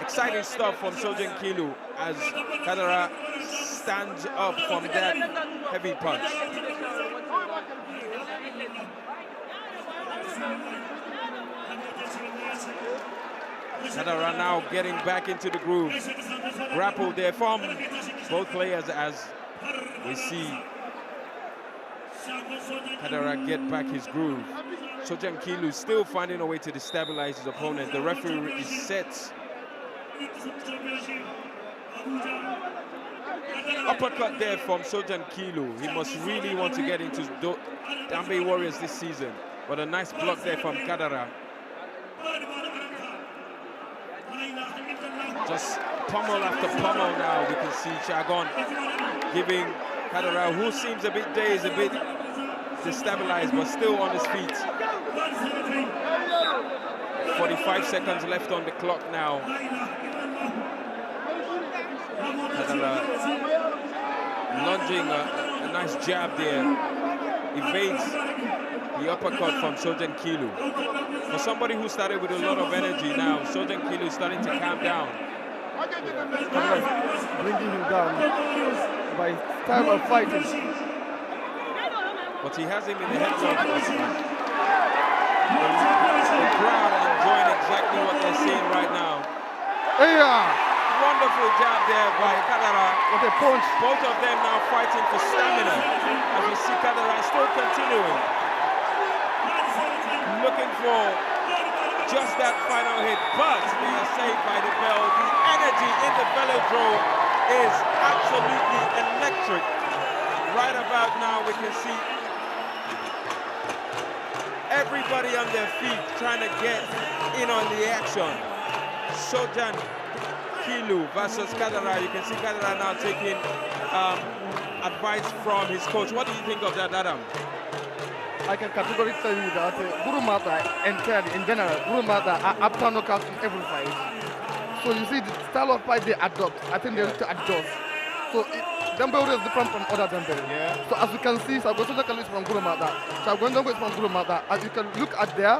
Exciting stuff from Sojan Kelu as Kadara stands up from that heavy punch. Kadara now getting back into the groove. Grapple there from both players as we see Kadara get back his groove. Sojan Kelu still finding a way to destabilize his opponent. The referee is set. Uppercut there from Sojan Kelu. He must really want to get into Dambe Warriors this season. But a nice block there from Kadara. Just pummel after pummel now. We can see Shagon giving Kadara, who seems a bit dazed, a bit destabilized, but still on his feet. 45 seconds left on the clock now. Kadara lunging a nice jab there. Evades the uppercut from Sojan Kelu. For somebody who started with a lot of energy now, Sojan Kelu is starting to calm down. Bringing him down by style of fighting. But he has him in the headlock. The crowd are enjoying exactly what they're seeing right now. Wonderful jab there by Kadara. What a punch. Both of them now fighting for stamina. As we see Kadara still continuing. Looking for just that final hit, but they are saved by the bell. The energy in the velodrome is absolutely electric. Right about now we can see everybody on their feet trying to get in on the action. Sojan Kelu versus Kadara. You can see Kadara now taking advice from his coach. What do you think of that, Adam? I can categorically tell you that Guru Mata entirely, in general, Guru Mata are after knockouts in every fight. So you see the style of fight they adopt, I think they need to adjust. So Dambe is different from other Dambe. Yeah. So as you can see, Sagosoja Kalu is from Guru Mata, Shagwendongo is from Guru Mata. As you can look at their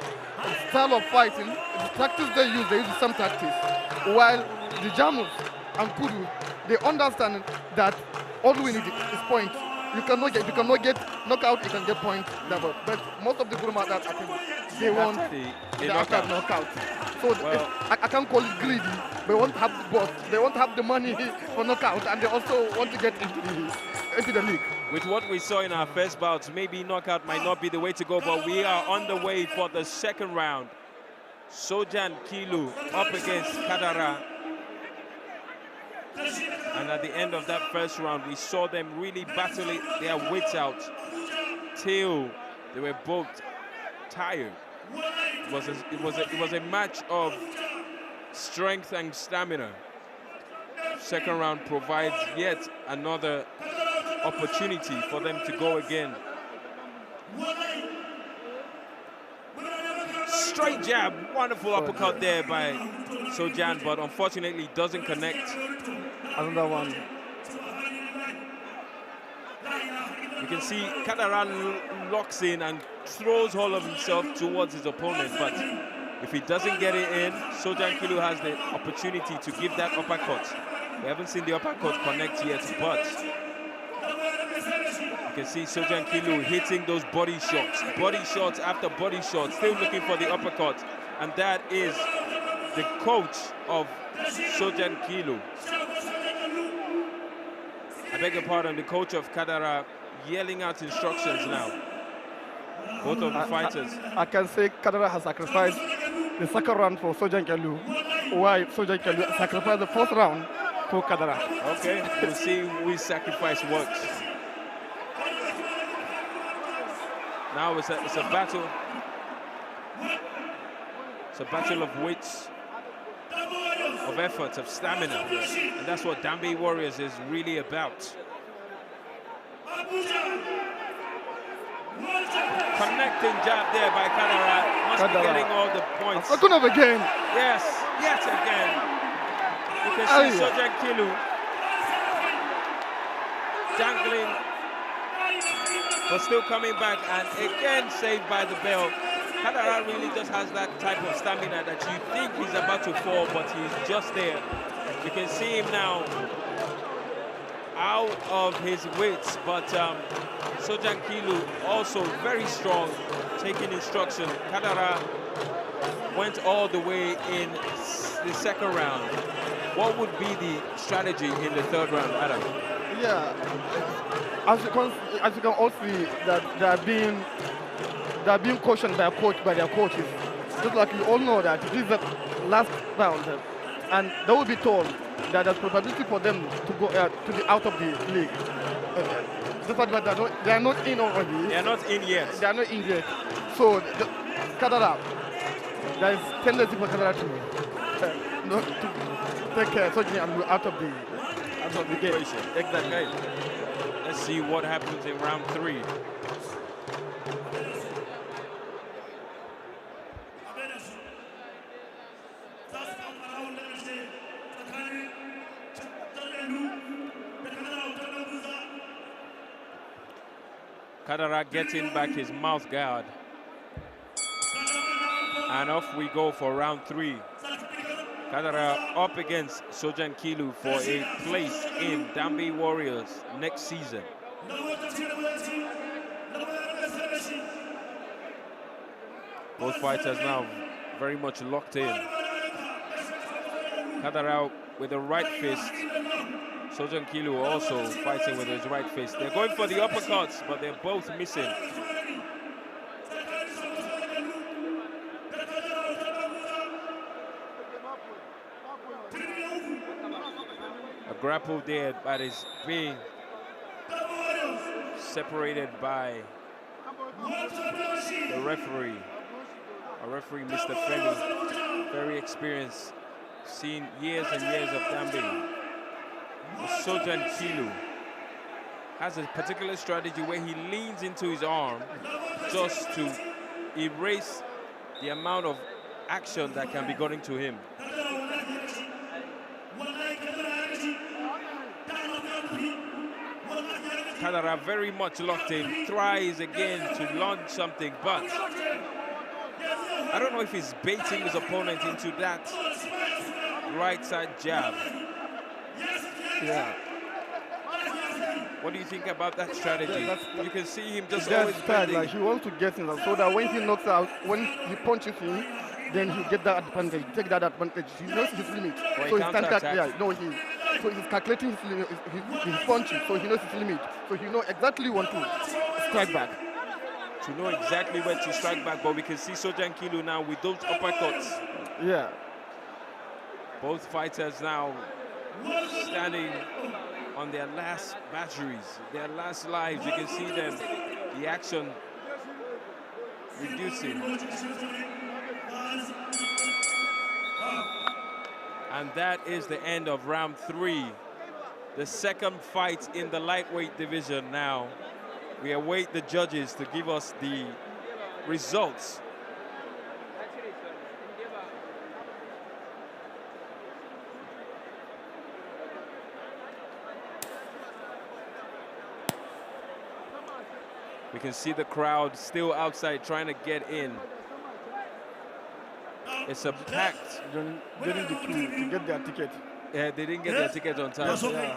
style of fighting, the tactics they use the same tactics. While the Jamus and Kudu, they understand that all we need is point. you cannot get knockout, you can get point double. But most of the Guruma that I think they want the after knockout. So I can't call it greedy. They want to have the boss. They want to have the money for knockout, and they also want to get into the league. With what we saw in our first bouts, maybe knockout might not be the way to go, but we are on the way for the second round. Sojan Kilu up against Kadara. And at the end of that first round, we saw them really battling their wits out till they were both tired. It was a match of strength and stamina. Second round provides yet another opportunity for them to go again. Straight jab, wonderful uppercut there by Sojan, but unfortunately doesn't connect. Another one. You can see Kadara locks in and throws all of himself towards his opponent, but if he doesn't get it in, Sojan Kilu has the opportunity to give that uppercut. We haven't seen the uppercut connect yet, but you can see Sojan Kilu hitting those body shots after body shots, still looking for the uppercut, and that is the coach of Sojan Kilu. I beg your pardon, the coach of Kadara yelling out instructions now. Both of the fighters. I can say Kadara has sacrificed the second round for Sojan Kilu, while Sojan Kilu sacrificed the fourth round for Kadara. Okay, we'll see which sacrifice works. Now it's a battle. It's a battle of wits, of effort, of stamina. And that's what Dambe Warriors is really about. Connecting jab there by Kadara. Must be getting all the points. Second of again. Yes, yet again. You can see Sojan Kilu dangling, but still coming back, and again saved by the bell. Kadara really just has that type of stamina that you think he's about to fall, but he's just there. You can see him now out of his wits, but Sojan Kilu also very strong, taking instruction. Kadara went all the way in the second round. What would be the strategy in the third round, Adam? Yeah, as you can also see that they are being cautioned by their coaches. Just like you all know that this is the last round, and they will be told that there's probability for them to go to be out of the league. The fact that they are not in already. They are not in yet. They are not in yet. So Kadara, there is tendency for Kadara to take Sojan out of the game. Exactly. Let's see what happens in round 3. Kadara getting back his mouth guard. And off we go for round 3. Kadara up against Sojan Kilu for a place in Dambe Warriors next season. Both fighters now very much locked in. Kadara with the right fist. Sojan Kilu also fighting with his right fist. They're going for the uppercuts, but they're both missing. A grapple there, but is being separated by the referee. Our referee, Mr. Femi, very experienced, seen years and years of Dambe. Sojan Kilu has a particular strategy where he leans into his arm just to erase the amount of action that can be going to him. Kadara very much locked in, tries again to launch something, but I don't know if he's baiting his opponent into that right side jab. Yeah. What do you think about that strategy? You can see him just That's always bad. bending. Like he wants to get in, so that when he knocks out, when he punches him, then he'll get that advantage. Take that advantage. He knows his limit. Or So he he's counter-attacks. so he's calculating his limit, his punches. So he knows his limit. So he knows exactly when to strike back. To know exactly when to strike back, but we can see Sojan Kilo now with those uppercuts. Yeah. Both fighters now standing on their last batteries, their last lives. You can see them, the action reducing. And that is the end of round 3. The second fight in the lightweight division now. We await the judges to give us the results. We can see the crowd still outside trying to get in. It's a packed. Getting the queue to get their ticket. Yeah, they didn't get their tickets on time. Yeah.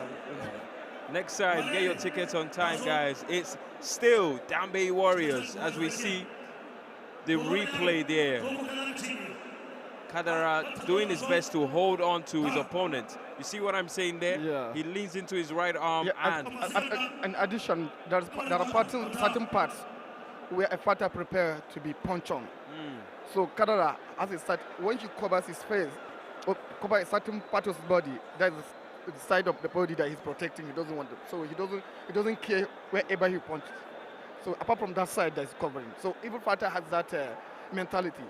Next time, get your tickets on time, guys. It's still Dambe Warriors as we see the replay there. Kadara doing his best to hold on to his opponent. You see what I'm saying there? Yeah. He leans into his right arm and in addition, there are certain parts where a fighter prepared to be punched on. So Kadara, as a start, when he covers his face, or cover a certain part of his body, that's the side of the body that he's protecting. He doesn't want to. So he doesn't care wherever he punches. So apart from that side that he's covering. So every fighter has that mentality.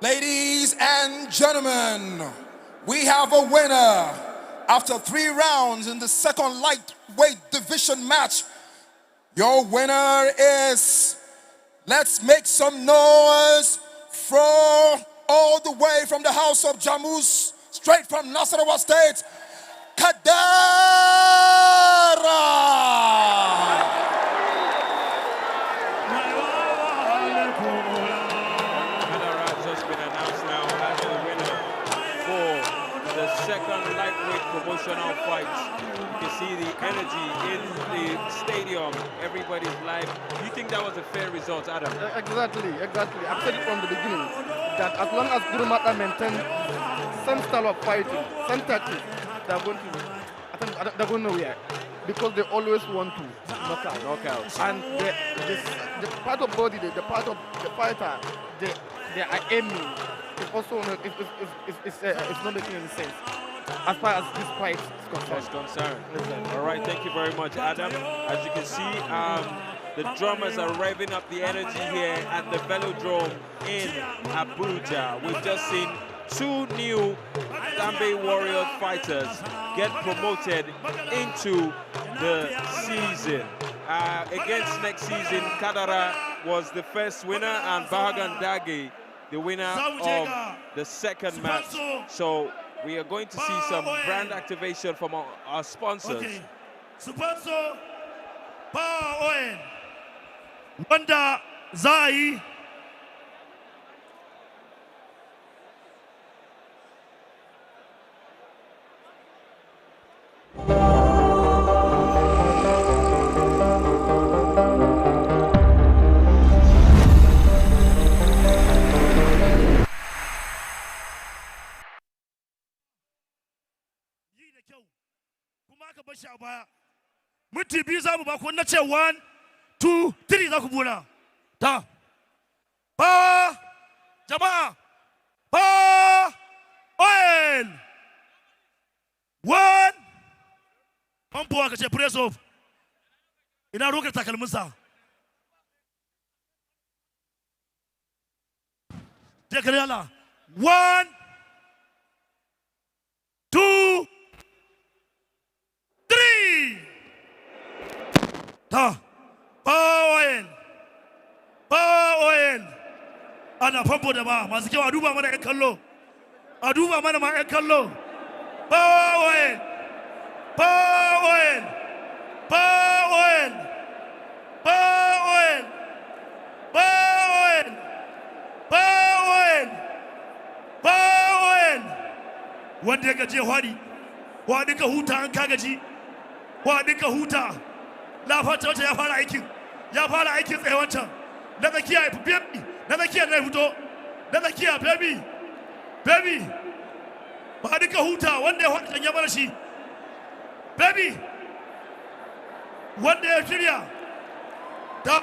Ladies and gentlemen, we have a winner after 3 rounds in the second lightweight division match. Your winner is, let's make some noise from all the way from the house of Jamus, straight from Nasarawa State, Kadara. second lightweight promotional fights. You can see the energy in the stadium. Everybody's live. Do you think that was a fair result, Adam? Exactly. I've said it from the beginning that as long as Gurumata maintains same style of fighting, same tactics, they're going nowhere because they always want to knock out. And the part of body, the part of the fighter, they are aiming. It's also it's not making any sense as far as this fight is concerned. All right, thank you very much, Adam. As you can see, the drummers are revving up the energy here at the Velodrome in Abuja. We've just seen 2 new Dambe Warriors fighters get promoted into the season. Against next season, Kadara was the first winner and Bahagan Dagi the winner of the second match. So we are going to see some brand activation from our sponsors. Okay. Sponsor Power Oil, Wanda Zai, minti biyu za mu ba ku na ce 1, 2, 3 za ku buna ta ba jama'a ba oil 1 famfo aka ce press off ina rokar takalminsa je kare Allah 1, 2, 3 ta Power oil ana famfo da ba masu kyau a duba mana ƴan kallo a duba mana ma ƴan kallo Power oil Power gaji hwadi wa duka huta an ka gaji wa duka huta lafata wata ya fara aikin tsaye wancan na tsakiya ya fi baby na tsakiya na fito na tsakiya baby ba duka huta wanda ya hwadi ya bar shi baby wanda ya shirya da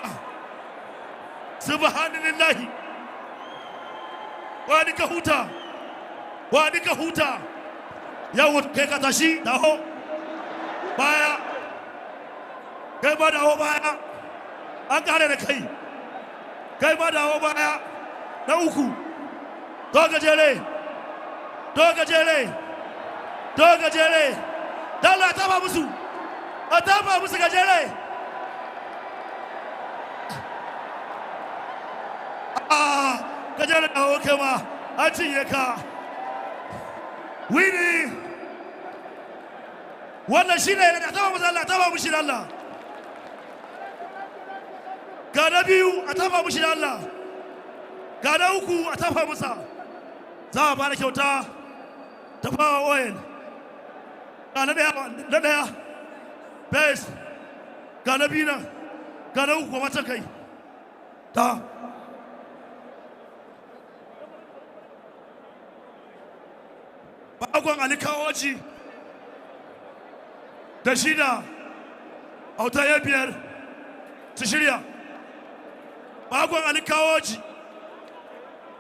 subhanallahi wa duka huta yawo kai ka tashi dawo baya kai ba dawo baya an kare da kai ba dawo baya na uku doga jere dala ta ba musu gajere gajere dawo kai ma an cinye ka wini wannan shi ne da taba musu Allah taba mushi Allah ga na biyu a taba mushi Allah ga na uku a taba musa za a bada kyauta ta fawa oil ga na daya base ga na biyu nan ga na uku kuma ta kai ta bagon alikawoji da shida auta ya biyar su shirya bagon alikawoji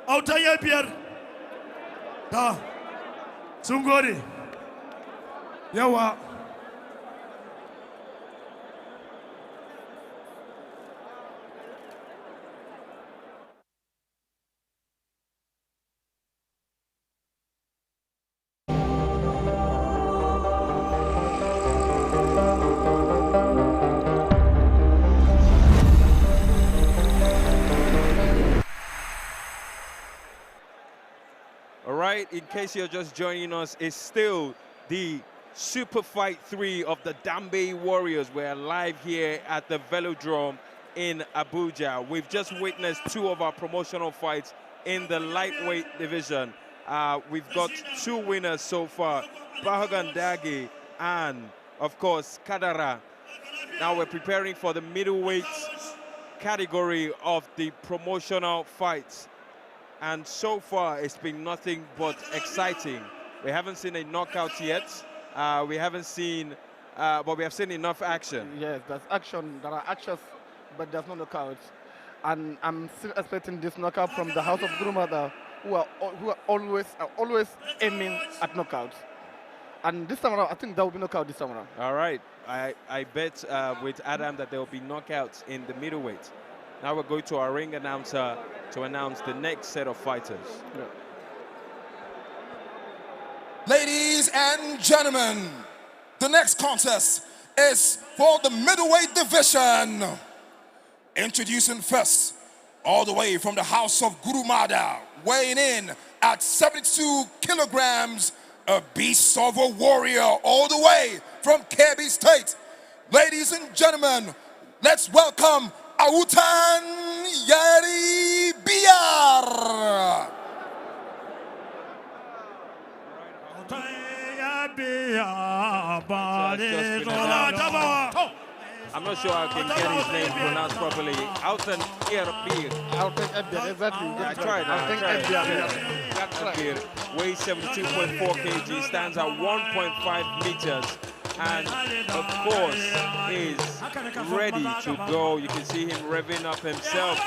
auta ya biyar ta sun gode yawa In case you're just joining us, it's still the Superfight 3 of the Dambe Warriors. We're live here at the Velodrome in Abuja. We've just witnessed two of our promotional fights in the lightweight division. We've got two winners so far, Bahagan Dagi and, of course, Kadara. Now we're preparing for the middleweight category of the promotional fights. And so far, it's been nothing but exciting. We haven't seen a knockout yet. We haven't seen, but we have seen enough action. Yes, there's action. There are actions, but there's no knockouts. And I'm still expecting this knockout from the House of Gurumada, who are always aiming at knockouts. And this time around, I think there will be knockout this time around. All right. I bet with Adam that there will be knockouts in the middleweight. Now we're going to our ring announcer to announce the next set of fighters. Yeah. Ladies and gentlemen, the next contest is for the middleweight division. Introducing first, all the way from the house of Gurumada, weighing in at 72 kilograms, a beast of a warrior, all the way from Kebbi State. Ladies and gentlemen, let's welcome Autan Yari Biar. I'm not sure I can get his name pronounced properly. Autan Yari Biar, exactly. I tried. Biar weighs 72.4 kg, stands at 1.5 meters. And of course is ready to go. You can see him revving up himself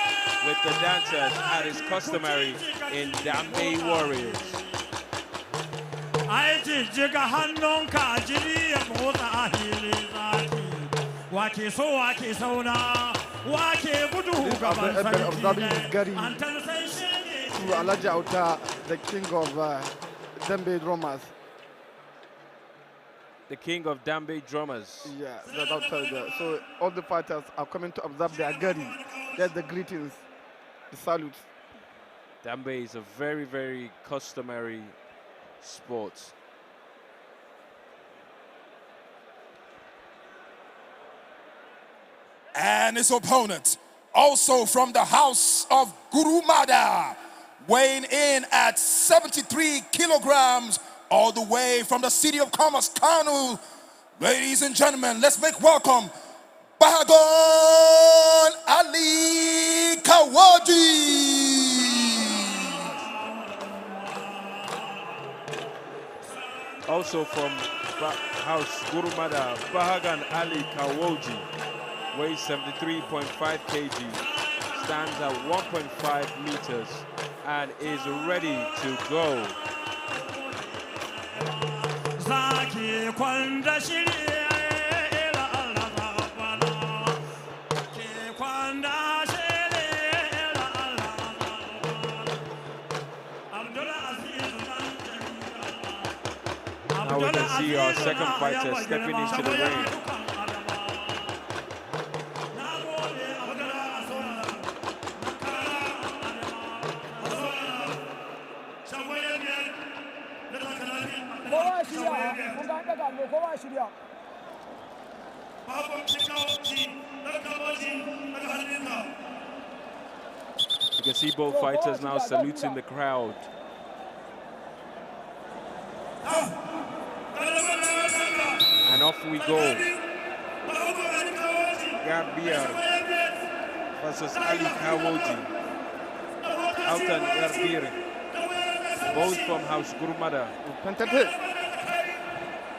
with the dancers as is customary in Dambe Warriors. Alaji Auta, the king of Dambe drummers. The king of Dambe drummers. Yeah, that's outside there. So all the fighters are coming to observe their gari. There's the greetings, the salutes. Dambe is a very, very customary sport. And his opponent, also from the house of Gurumada, weighing in at 73 kilograms, all the way from the city of commerce, Kanu. Ladies and gentlemen, let's make welcome Bahagon Ali Kawaji. Also from House Gurumada, Bahagan Ali Kawoji, weighs 73.5 kg, stands at 1.5 meters, and is ready to go. Now we can see our second fighter stepping into the ring. You can see both fighters now saluting the crowd. And off we go. Yarbir versus Ali Kawoji. Altan Yarbir, both from House Gurumada.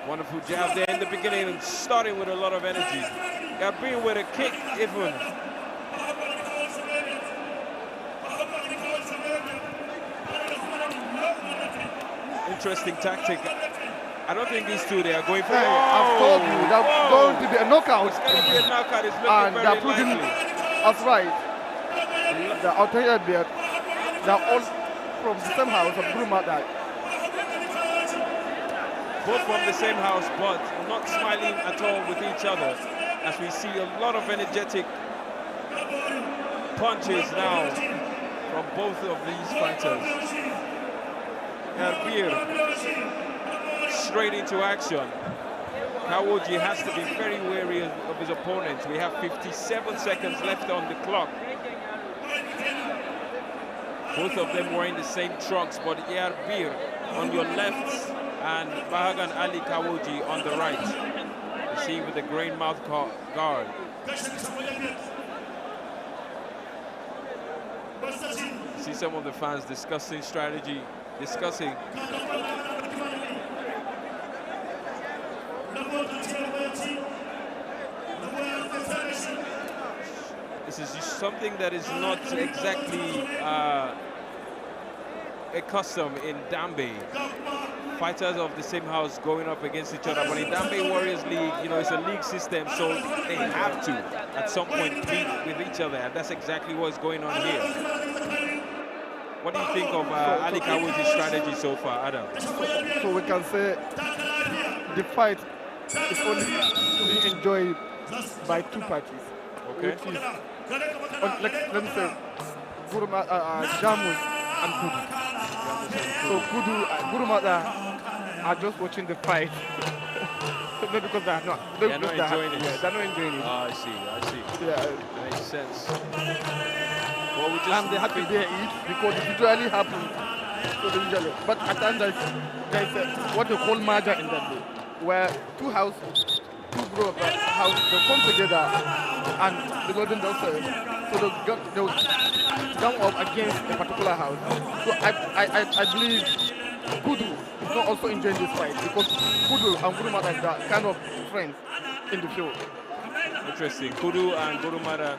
Wonderful jab there in the beginning and starting with a lot of energy. Yarbir with a kick even. Interesting tactic. I don't think these two, they are going for it. I've told you, they're going to be a knockout. It's going to be a knockout. It's looking And very they're proving likely. us right. I'll tell you that they're all from the same house of Gurumada. Both from the same house, but not smiling at all with each other. As we see a lot of energetic punches now from both of these fighters. Yarbir straight into action. Kawoji has to be very wary of his opponent. We have 57 seconds left on the clock. Both of them wearing the same trunks, but Yarbir on your left and Bahagan Ali Kawoji on the right. You see with the grain mouth guard. You see some of the fans discussing strategy, discussing this is just something that is not exactly a custom in Dambe. Fighters of the same house going up against each other, but in Dambe Warriors League, you know, it's a league system, so they have to at some point meet with each other, and that's exactly what's going on here. What do you think of Ali Kawoji's strategy so far, Adam? So we can say the fight is only to be enjoyed by two parties. Okay. Which is, let me say, Jamus and Kudu. So Gurumada are just watching the fight. Not because they're not. They're not enjoying it. Yeah, they're not enjoying it. Oh, I see. Yeah. That makes sense. Well, we just And they have to bear it because it usually happens. So usually, but at times there's what they call merger in that way, where two houses, two groups of houses, they come together and they go themselves. So they'll come up against a particular house. So I believe Kudu is not also enjoying this fight because Kudu and Gurumada are kind of friends in the field. Interesting. Kudu and Gurumada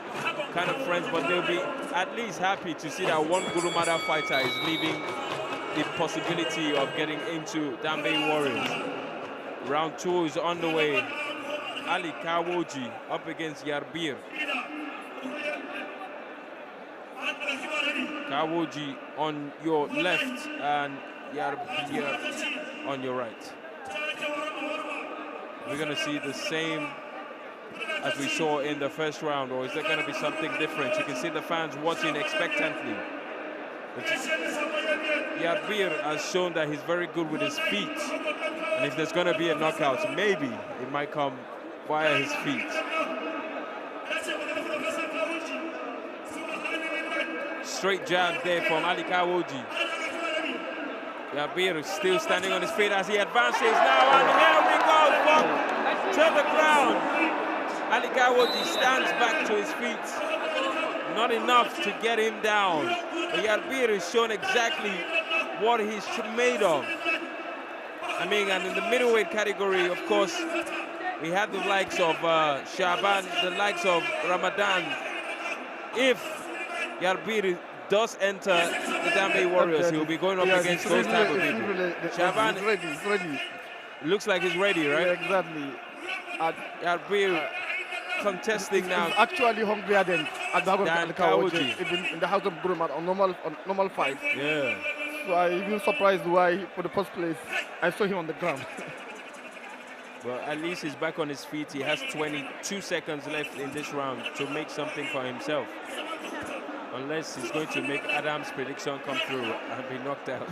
kind of friends, but they'll be at least happy to see that one Gurumada fighter is leaving the possibility of getting into Dambe Warriors. Round 2 is underway. Ali Kawoji up against Yarbir. Kawoji on your left and Yarbir on your right. We're going to see the same as we saw in the first round, or is there going to be something different? You can see the fans watching expectantly. Yarbir has shown that he's very good with his feet, and if there's going to be a knockout, maybe it might come via his feet. Straight jab there from Ali Kawoji. Yabir is still standing on his feet as he advances now, and here we go, Bout to the ground. Ali Kawoji stands back to his feet. Not enough to get him down. But Yabir is shown exactly what he's made of. I mean, and in the middleweight category, of course, we have the likes of Shaban, the likes of Ramadan. If Yabir does enter the Dambe Warriors, he'll be going up against those type of people. Shaban he's ready. Looks like he's ready, right? Yeah, exactly. Yabir contesting now. He's actually hungrier than Kawoji. Even in the house of Gurmat on normal fight. Yeah. So I'm even surprised why, for the first place, I saw him on the ground. Well, at least he's back on his feet. He has 22 seconds left in this round to make something for himself. Unless he's going to make Adam's prediction come through and be knocked out.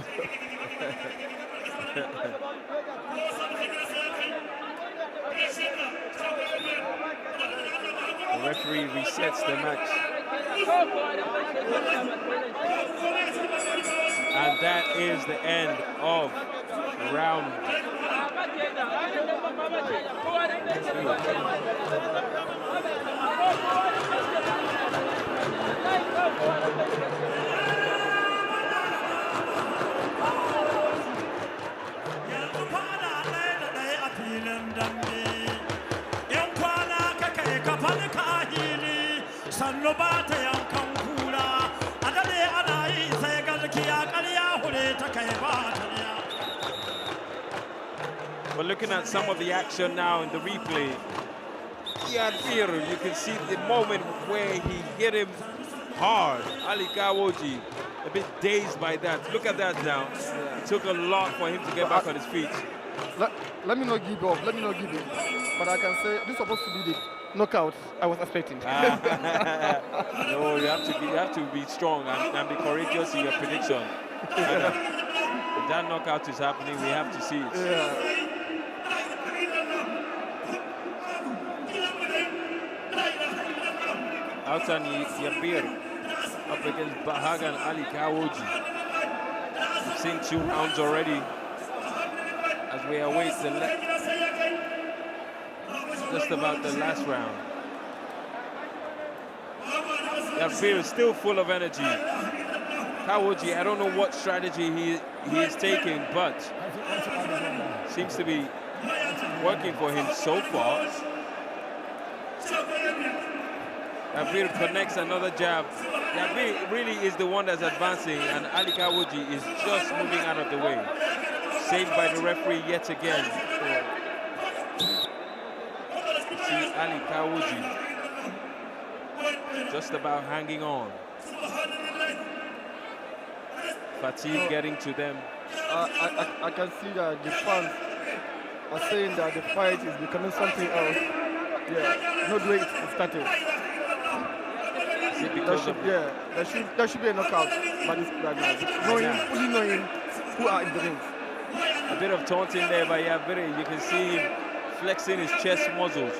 The referee resets the match. And that is the end of round 2. We're looking at some of the action now in the replay. Yabir, you can see the moment where he hit him hard. Ali Kawoji, a bit dazed by that. Look at that now. It took a lot for him to get back on his feet. Let me not give up. Let me not give in. But I can say this is supposed to be the knockout I was expecting. No, you have to be strong and be courageous in your prediction. If that knockout is happening, we have to see it. Yeah. Outan Yabir up against Bahagan Ali Kawoji. We've seen 2 rounds already as we await just about the last round. Yabir is still full of energy. Kawoji, I don't know what strategy he is taking, but seems to be working for him so far. Yabir connects another jab. Yabir really is the one that's advancing, and Ali Kawoji is just moving out of the way. Saved by the referee yet again. See Ali Kawoji just about hanging on. Fatigue getting to them. I can see that the fans are saying that the fight is becoming something else. Yeah, not the way it started. There should be a knockout by this right now. Fully knowing who are in the ring. A bit of taunting there by Yabir. You can see him flexing his chest muscles.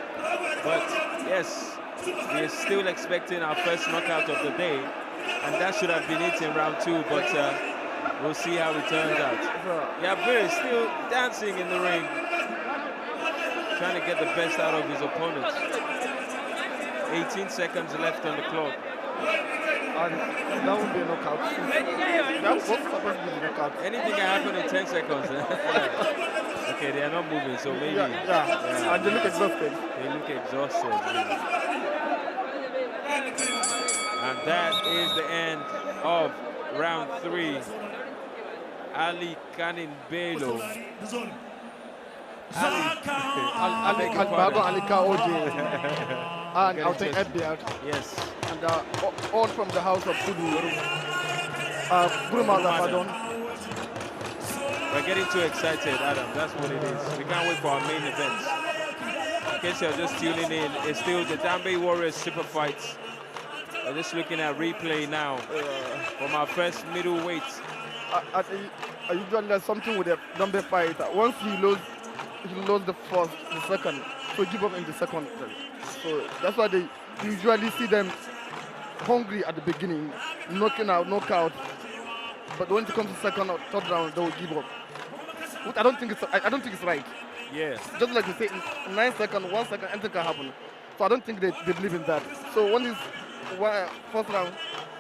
But yes, we are still expecting our first knockout of the day. And that should have been it in round 2, but we'll see how it turns out. Yabir is still dancing in the ring, trying to get the best out of his opponents. 18 seconds left on the clock. And that would be a knockout. That's what's supposed to be the knockout. Anything can happen in 10 seconds. Okay, they are not moving, so maybe. Yeah. And they look exhausted. They look exhausted. Really. And that is the end of round 3. Ali Kanin Belo. Ali Kawoji. And I'll take Edbeard. Yes. And all from the house of Kudu. Pardon. We're getting too excited, Adam. That's what it is. We can't wait for our main events. In case you're just tuning in, it's still the Dambe Warriors Superfights. We're just looking at replay now from our first middleweight. Usually there's something with the Dambe fight. Once he lost the first, the second, so give up in the second. So that's why they usually see them hungry at the beginning, knockout, but when it comes to second or third round, they will give up. Which I don't think it's right. Yes. Just like you say, in 9 seconds, 1 second, anything can happen. So I don't think they believe in that. So when this first round,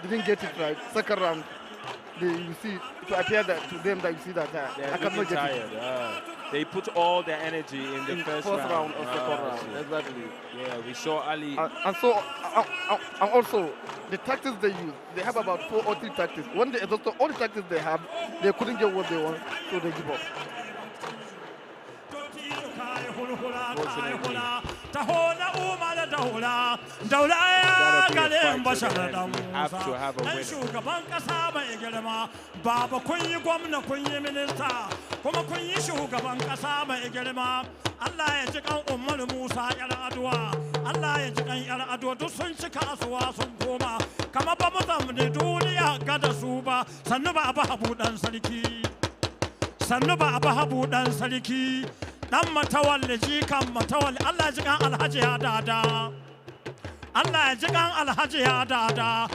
they didn't get it right. Second round, you see, it appear that to them that you see that I cannot get it. They put all their energy in the first round or second round. Exactly. Yeah, we saw Ali. And so, and also, the tactics they use, they have about 4 or 3 tactics. When they exhausted all the tactics they have, they couldn't get what they want, so they give up. Have to have a winner. Allah ya ji kan Umar Musa yar Adwa, Allah ya ji kan yar Adwa duk sun cika asuwa sun koma kamar ba mu zamu da duniya ga da su ba sannu ba abu habu dan sarki sannu ba abu habu dan sarki dan matawalli ji kan matawalli Allah ya ji kan Alhaji ya dada Allah ya ji kan Alhaji ya dada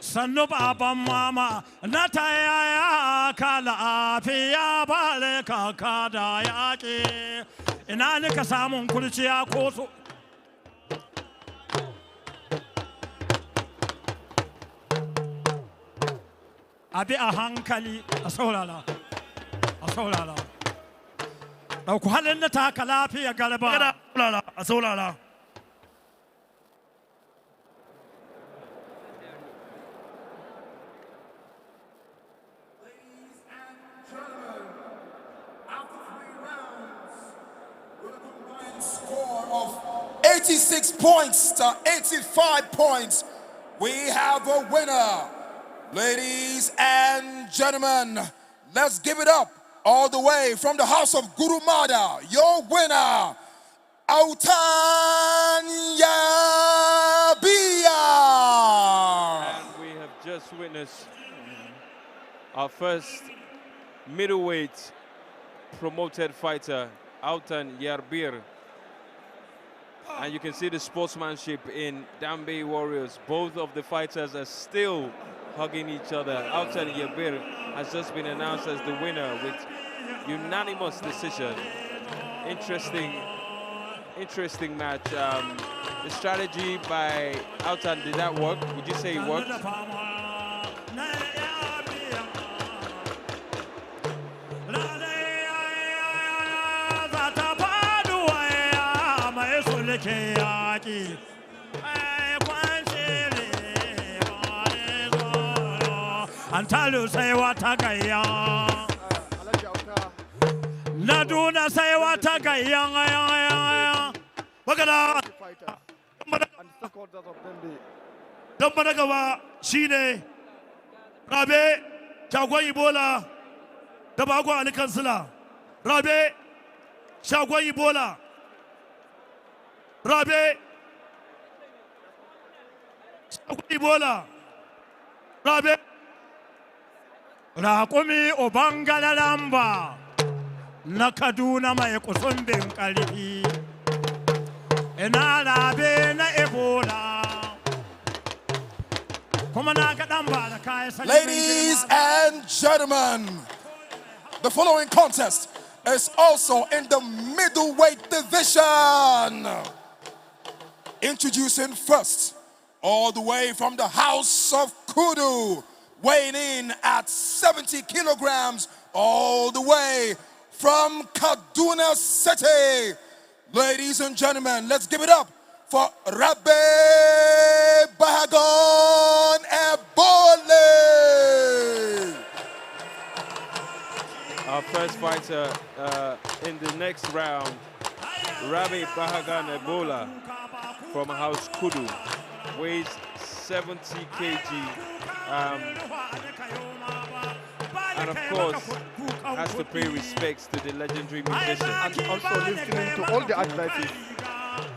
sannu baban mama na ta yaya ka lafiya bale kaka da yaƙi ina ni ka samun kurciya ko so abi a hankali a saurara ɗauku halin na taka lafiya galba a saurara Score of 86 points to 85 points. We have a winner. Ladies and gentlemen, let's give it up all the way from the house of Gurumada. Your winner, Autan Yabia. And we have just witnessed our first middleweight promoted fighter, Autan Yarbir. And you can see the sportsmanship in Dambe Warriors. Both of the fighters are still hugging each other. Autan Yarbir has just been announced as the winner with unanimous decision. Interesting match. The strategy by Autan, did that work? Would you say it worked? Antalu say wata gaya Naduna say wata gaya magana dan bana gaba shine Rabe Shagon Ibola da Bago Ali Kansila Rabe Shagon Ibola Rabe Shagon Ibola Rabe Raƙumi Obangala Lamba na Kaduna mai kusumbin ƙarfi ina Rabe na Ebola kuma na ga ɗan ba da kayan sarki. Ladies and gentlemen, the following contest is also in the middleweight division. Introducing first, all the way from the house of Kudu, weighing in at 70 kilograms, all the way from Kaduna City. Ladies and gentlemen, let's give it up for Rabbe Bahagon Ebole. Our first fighter in the next round, Rabbe Bahagon Ebola from House Kudu, weighs 70 kg. And of course, has to pay respects to the legendary musician. And also listening to all the advices.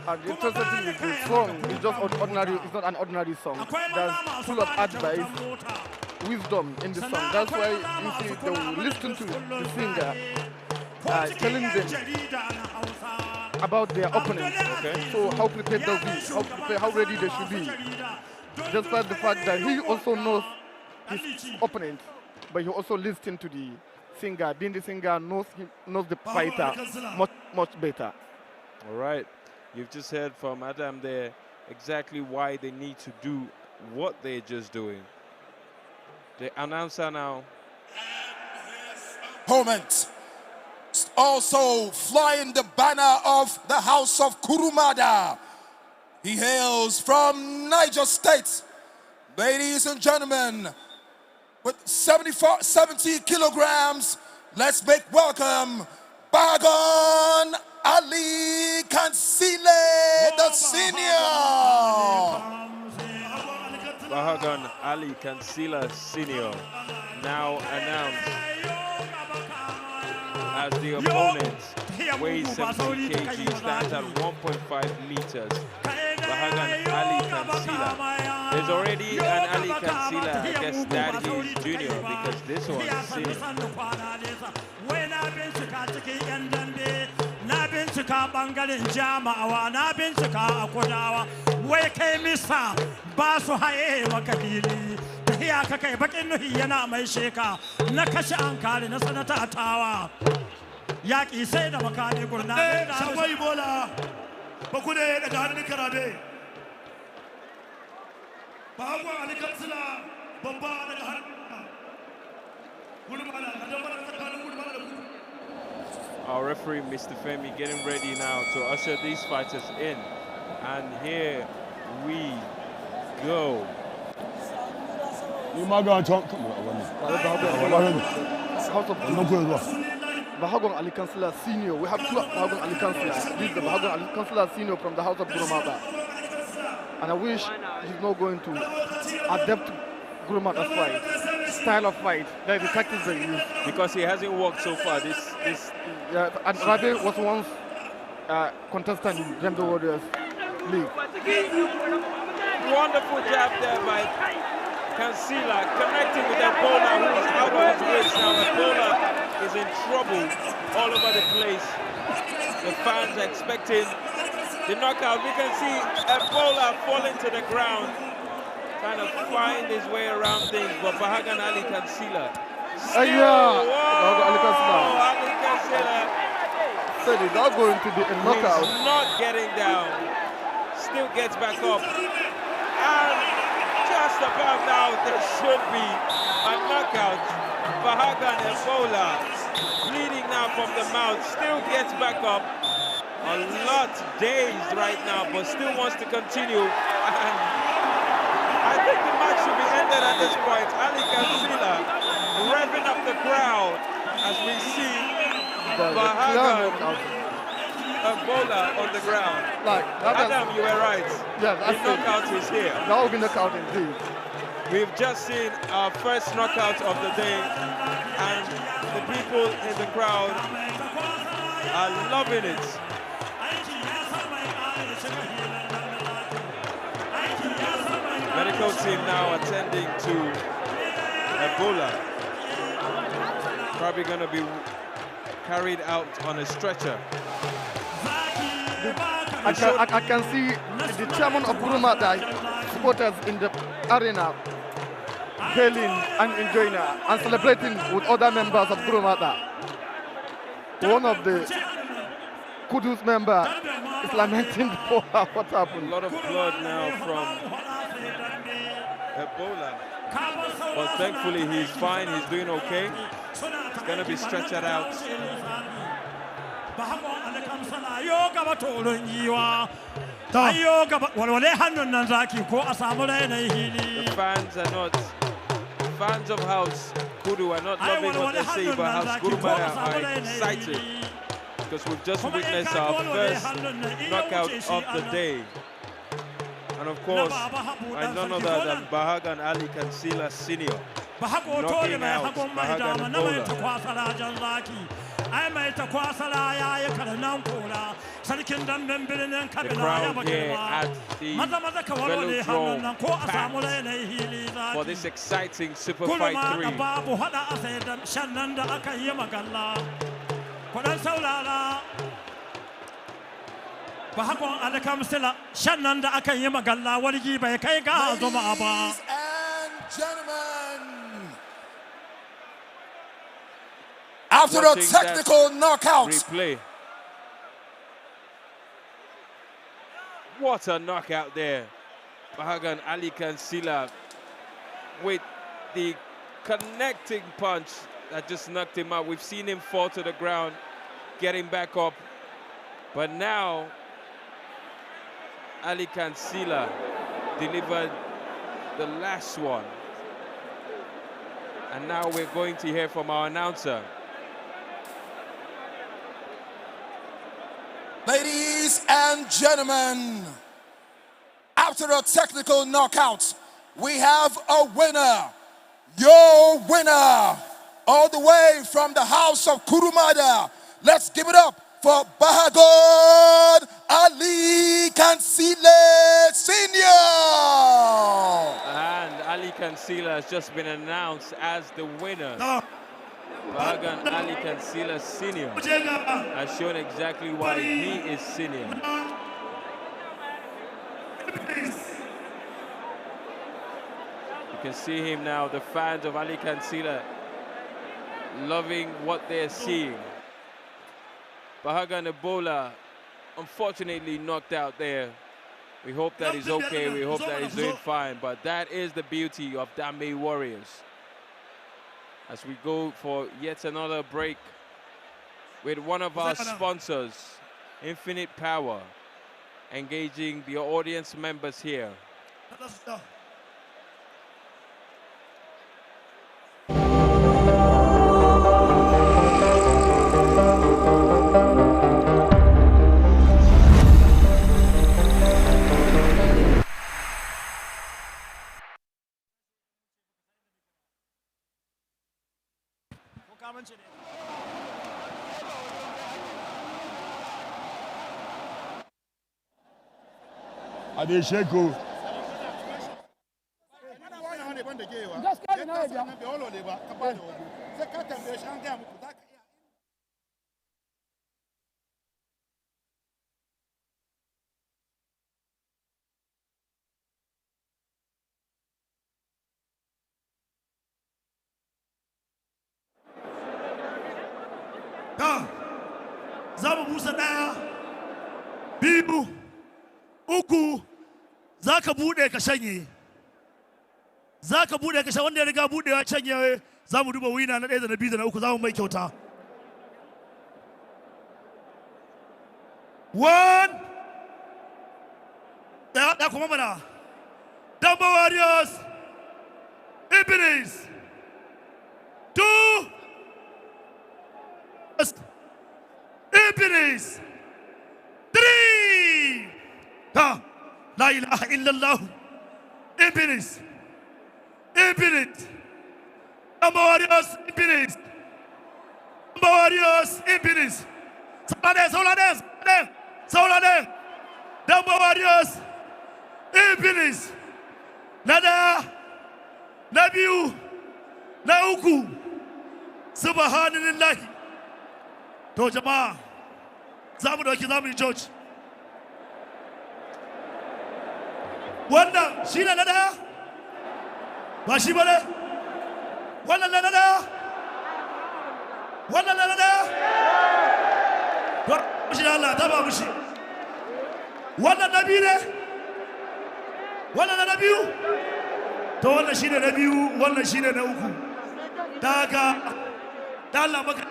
And the interesting thing is the song is just ordinary, it's not an ordinary song. There's full of advice, wisdom in the song. That's why you see they will listen to the singer telling them about their opponents. Okay. So how prepared they'll be, how ready they should be. Despite the fact that he also knows his opponent, but he also listens to the singer. Being the singer knows the fighter much better. All right, you've just heard from Adam there exactly why they need to do what they're just doing. The announcer now. Opponent also flying the banner of the House of Kurumada. He hails from Niger State. Ladies and gentlemen, with 70 kilograms, let's make welcome Bahagan Ali Kansile, the senior. Bahagan Ali Kansila Senior now announced as the opponent. Weighs 70 kg, stands at 1.5 meters. Bahagan Ali Kansila. There's already an Ali Kansila, I guess that is junior, because this one is senior. Yaki sai da makami gurna shagwai bola ba ku ne daga hannun karabe ba hagu alikansila babba daga hannun gurmana a damar tsakanin gurmana da gudu. Our referee, Mr. Femi, getting ready now to usher these fighters in. And here we go. Bahagon Ali Kansila Senior. We have two Bahagon Ali Kansila. This is the Bahagon Ali Kansila Senior from the House of Gurumada. And I wish he's not going to adapt to Gurumada's fight, style of fight, like the tactics they use. Because he hasn't worked so far. This. Yeah, and Rabe was once contestant in Dambe Warriors League. Wonderful job there by Kansila, connecting with Ebola, who is out of his weight now. Ebola is in trouble all over the place. The fans are expecting the knockout. We can see Ebola falling to the ground, trying to find his way around things, but Bahagan Ali Kansila. Ali Kansila. So he's not going to be a knockout. He's not getting down. Still gets back up. And just about now, there should be a knockout. Bahagan Ebola, bleeding now from the mouth, still gets back up. A lot dazed right now, but still wants to continue. And I think the match should be ended at this point. Ali Kansila revving up the crowd as we see Bahagan Ebola on the ground. Adam, you were right. Yeah, the knockout is here. That will be knockout indeed. We've just seen our first knockout of the day, and the people in the crowd are loving it. Medical team now attending to Ebola. Probably going to be carried out on a stretcher. I can see the chairman of Gurumada supporters in the arena hailing and enjoying and celebrating with other members of Gurumada. One of the Kudus members is lamenting for what happened. A lot of blood now from Ebola. But thankfully he's fine, he's doing okay. He's going to be stretched out. The fans are not, fans of House Kudu are not loving what they say, but House Gurumada are excited because we've just witnessed our first knockout of the day. And of course, I none other than Bahagan Ali Kansila Senior knocking out Bahagan Ebola. The crowd here at the Velodrome packed for this exciting Superfight 3. Bahakon Alakamsila, Shananda Akayama Gala, what did you buy? Ladies and gentlemen, After a technical knockout. Replay. What a knockout there. Bahagan Ali Kansila with the connecting punch that just knocked him out. We've seen him fall to the ground, getting back up. But now, Ali Kansila delivered the last one. And now we're going to hear from our announcer. Ladies and gentlemen, after a technical knockout, we have a winner. Your winner, all the way from the house of Kurumada. Let's give it up for Bahagon Ali Kansila Sr. And Ali Kansila has just been announced as the winner. Bahagon Ali Kansila Sr. has shown exactly why he is senior. You can see him now, the fans of Ali Kansila loving what they're seeing. Bahagon Ebola, unfortunately knocked out there. We hope that he's okay, we hope that he's doing fine, but that is the beauty of Dambe Warriors. As we go for yet another break with one of our sponsors, Infinite Power, engaging the audience members here. Adesheko. Zamu busa daya, biyu, uku, zaka bude ka shanye. Zaka bude ka shanye, wanda ya riga budewa shanye, zamu duba wina na ɗaya da na biyu da na uku, zamu mai kyauta. 1. Da kuma mana. Dambe Warriors, Ibris. 2. Ibris. 3. La ilaha illallah. Ibris. Ibris. Dambe Warriors, Ibris. Dambe Warriors, Ibris. Saulade. Dambe Warriors, Ibris. Nada. Na biyu. Na uku. Subhanallahi. To jama'a, za mu dauki za mu yi George. Wannan shi ne na daya? Ba shi ba ne? Wannan ne na daya? Wannan ne na daya? To shi da Allah ta ba mu shi. Wannan na biyu ne? Wannan na biyu? To wannan shi ne na biyu, wannan shi ne na uku. Daga, da Allah maka.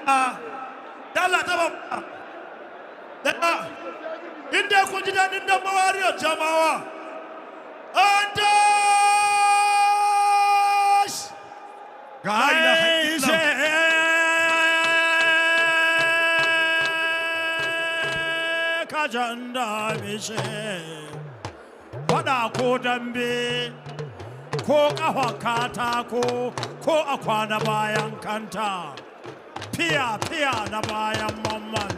Allah ta ba da inda kun ji dadin Dambe Warriors jama'a an tash gaishe ka janda mishe fada ko dambe ko kafa katako ko a kwana bayan kanta fiya na bayan mamman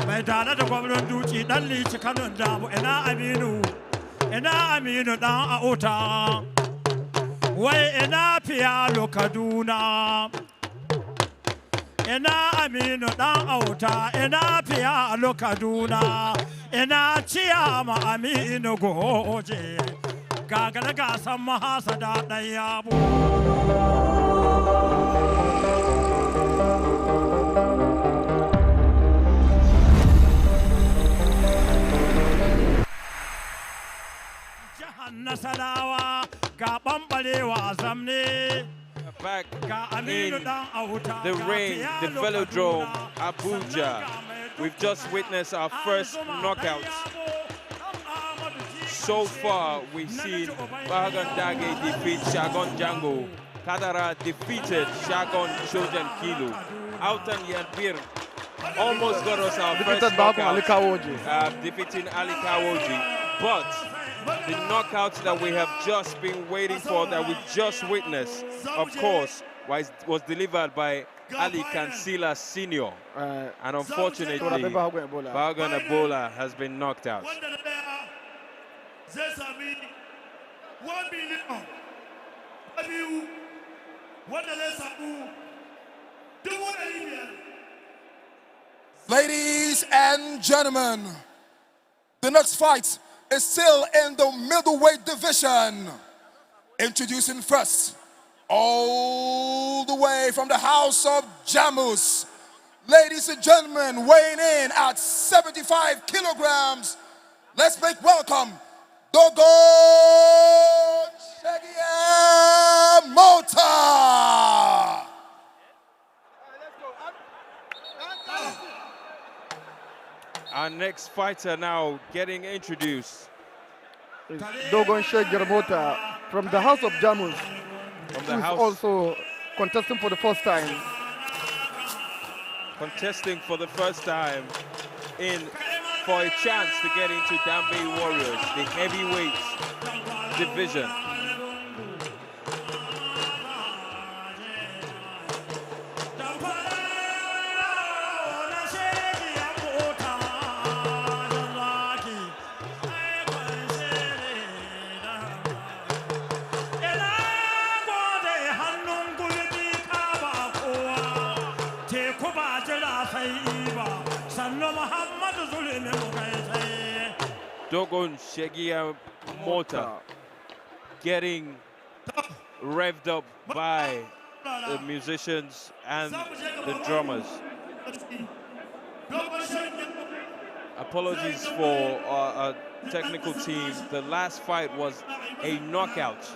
mai tare da gwamnan duci dan lici kanun damu ina aminu dan auta wai ina fiya Kaduna ina aminu dan auta ina fiya Kaduna ina ciyama aminu goje gagara gasan mahasada dan yabo Back in the ring, the Velodrome, Abuja. We've just witnessed our first knockouts. So far, we've seen Bahagan Dage defeat Shagon Django. Kadara defeated Shagon Chojan Kilo. Autan Yanbir almost got us our first knockout, defeating Ali Kawoji. But the knockouts that we have just been waiting for, that we just witnessed, of course, was delivered by Ali Kansila Sr. And unfortunately, Bahagan Ebola has been knocked out. Ladies and gentlemen, the next fight is still in the middleweight division. Introducing first, all the way from the house of Jamus, ladies and gentlemen, weighing in at 75 kilograms, let's make welcome Dogon Shegia Mota. Our next fighter now getting introduced. Dogon Shegia Mota from the house of Jamus. From the house. Also contesting for the first time. Contesting for the first time for a chance to get into Dambe Warriors, the heavyweight division. Dogon Shegia Mota getting revved up by the musicians and the drummers. Apologies for our technical team. The last fight was a knockout.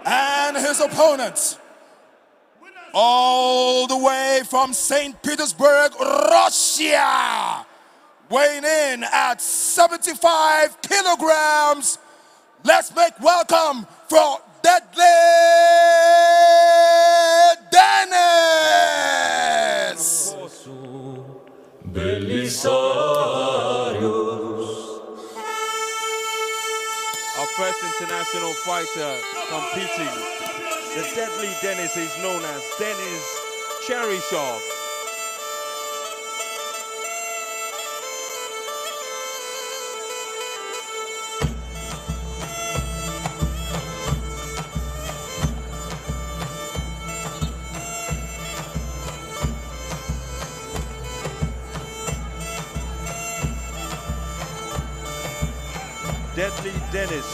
And his opponent, all the way from St. Petersburg, Russia, weighing in at 75 kilograms, let's make welcome for Deadly Dennis. Our first international fighter competing. The Deadly Dennis is known as Dennis Cheryshev. Deadly Dennis.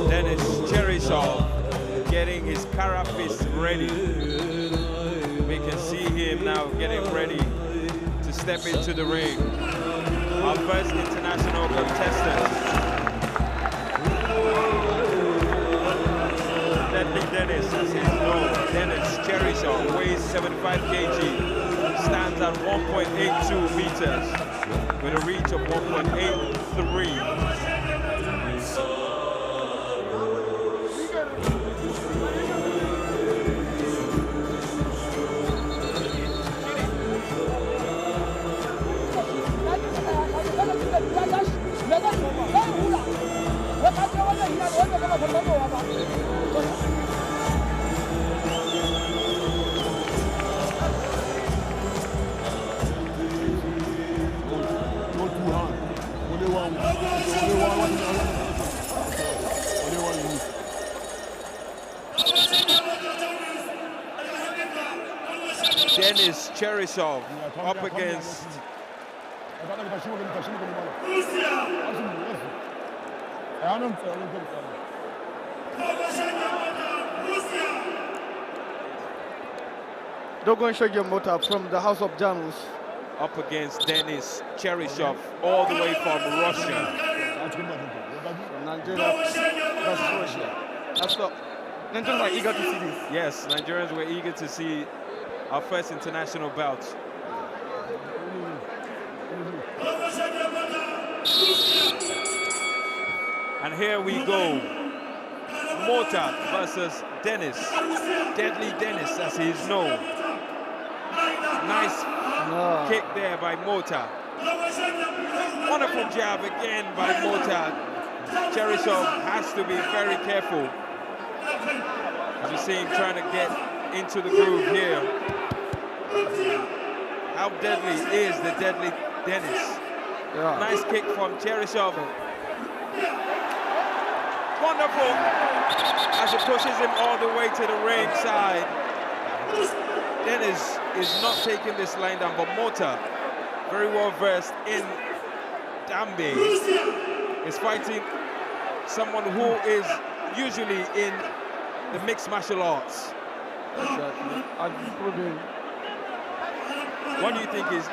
Dennis Cheryshev getting his carapace ready. We can see him now getting ready to step into the ring. Our first international contestant. Deadly Dennis, as he's known. Dennis Cheryshev weighs 75 kg, stands at 1.82 meters with a reach of 1.83. Denis Cheryshev up against Dogon Shegemota from the House of Jamus. Up against Denis Cheryshev, all the way from Russia. Nigeria, that's Russia. Nigerians are eager to see this. Yes, Nigerians were eager to see our first international bout. And here we go. Mota versus Denis. Deadly Denis, as he is known. Nice kick there by Mota. Wonderful jab again by Mota. Cheryshev has to be very careful. As you see him trying to get into the groove here. How deadly is the deadly Denis? Yeah. Nice kick from Cheryshev. Wonderful. As he pushes him all the way to the ring side. Denis is not taking this line down, but Mota, very well versed in Dambe, is fighting someone who is usually in the mixed martial arts. What do you think his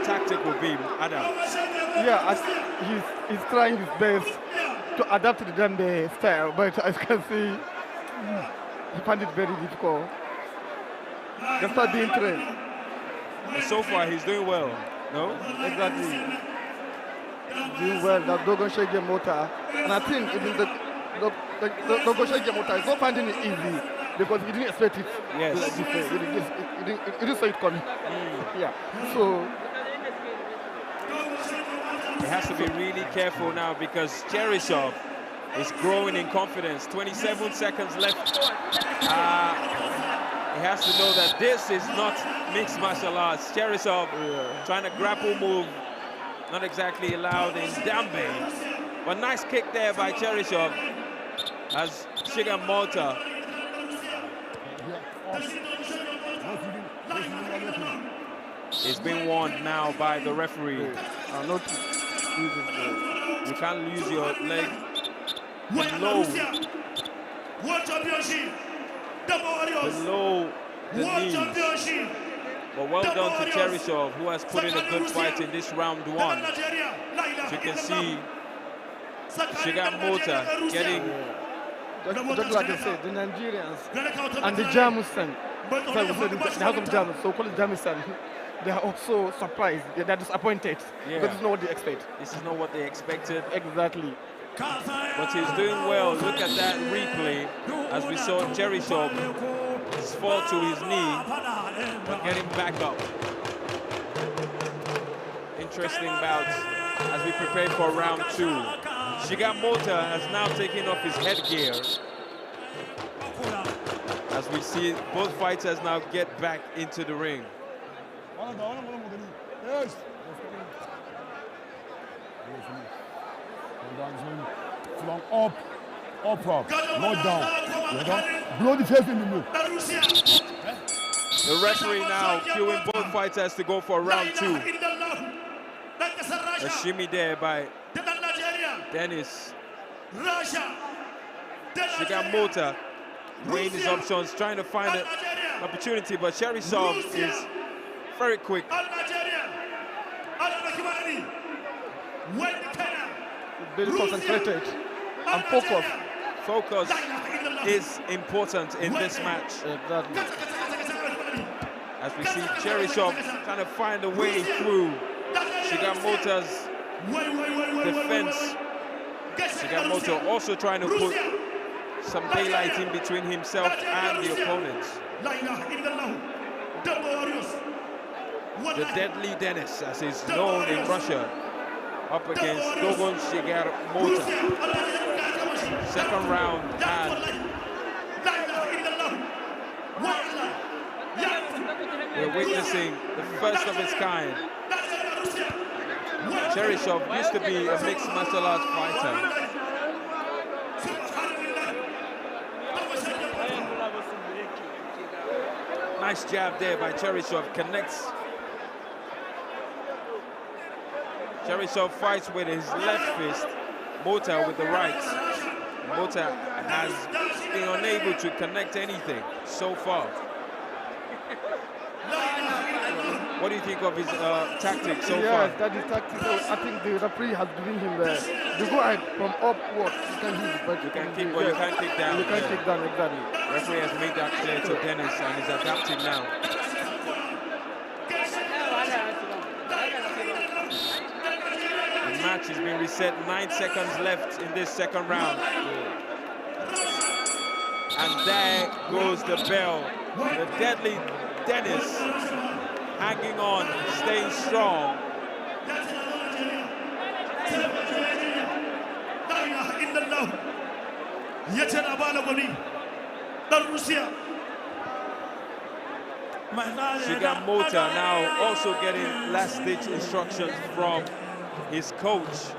tactic will be, Adam? Yeah, he's trying his best to adapt to the Dambe style, but as you can see, he found it very difficult. Just start being trained. And so far, he's doing well. No? Exactly. Doing well. That Dogon Shegemota, and I think even the Dogon Shegemota is not finding it easy because he didn't expect it. Yes. He didn't see it coming. Yeah. So he has to be really careful now because Cheryshev is growing in confidence. 27 seconds left. He has to know that this is not mixed martial arts. Cheryshev trying to grapple move, not exactly allowed in Dambe. But nice kick there by Cheryshev as Shigamota is being warned now by the referee. You can't lose your leg below the knees. But well done to Cheryshev, who has put in a good fight in this round one. As you can see, Shigamota getting... Just like I said, the Nigerians and the Jamusan, the House of Jamus, so-called Jamusan, they are also surprised. They're disappointed. Yeah. Because this is not what they expect. This is not what they expected. Exactly. But he's doing well. Look at that replay. As we saw Cheryshev fall to his knee, but getting back up. Interesting bouts as we prepare for round two. Shigamota has now taken off his headgear. As we see both fighters now get back into the ring. Yes. From up, not down. Blow the face in the middle. The referee now cueing both fighters to go for round two. A shimmy there by Denis. Shigamota weighing his options, trying to find an opportunity, but Cheryshev is very quick. Very concentrated and focused. Focus is important in this match. Exactly. As we see Cheryshev trying to find a way through Shigamota's defense. Shigamota also trying to put some daylight in between himself and the opponents. The deadly Denis, as is known in Russia, up against Dogon Shigamota. Second round, and we're witnessing the first of its kind. Cheryshev used to be a mixed martial arts fighter. Nice jab there by Cheryshev, connects. Cheryshev fights with his left fist, Mota with the right. Mota has been unable to connect anything so far. What do you think of his tactics so far? Yes, that is tactics. I think the referee has given him the go ahead from upward. You can hit, but you can kick, but you can't kick down. You can't kick down, exactly. Referee has made that clear to Dennis and is adapting now. The match has been reset. 9 seconds left in this second round. And there goes the bell. The deadly Dennis hanging on, staying strong. Shiga Mota now also getting last-ditch instructions from his coach.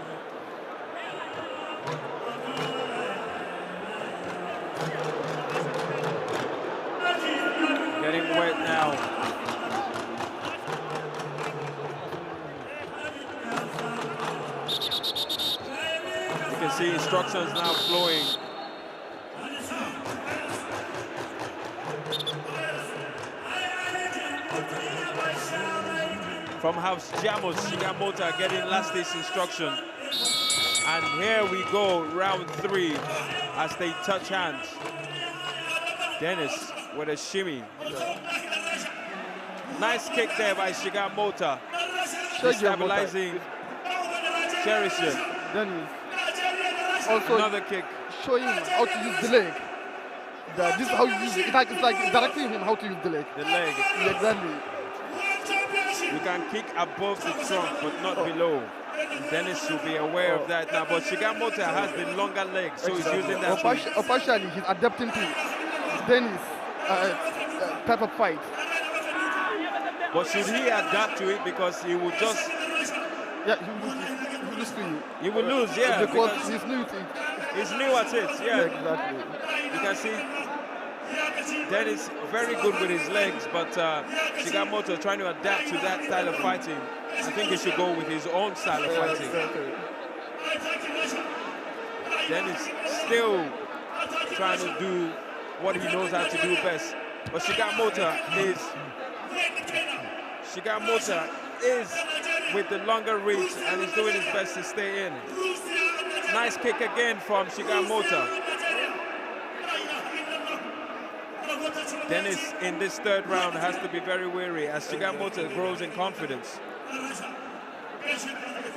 Getting wet now. You can see instructions now flowing. From House Jamos, Shiga Mota getting last-ditch instruction. And here we go, round 3, as they touch hands. Dennis with a shimmy. Nice kick there by Shiga Mota. Stabilizing Cheryshev. Dennis also another kick. Showing him how to use the leg. This is how you use it. It's like directing him how to use the leg. The leg. Exactly. You can kick above the trunk, but not below. Dennis should be aware of that now. But Shiga Mota has the longer legs, so he's using that. Partially, he's adapting to Dennis' type of fight. But should he adapt to it, because he will just... Yeah, he will lose to you. He will lose, yeah. Because he's new to it. He's new at it, yeah. Exactly. You can see Dennis very good with his legs, but Shiga Mota trying to adapt to that style of fighting. I think he should go with his own style of fighting. Exactly. Dennis still trying to do what he knows how to do best. But Shiga Mota is with the longer reach and is doing his best to stay in. Nice kick again from Shiga Mota. Dennis in this third round has to be very wary as Shiga Mota grows in confidence.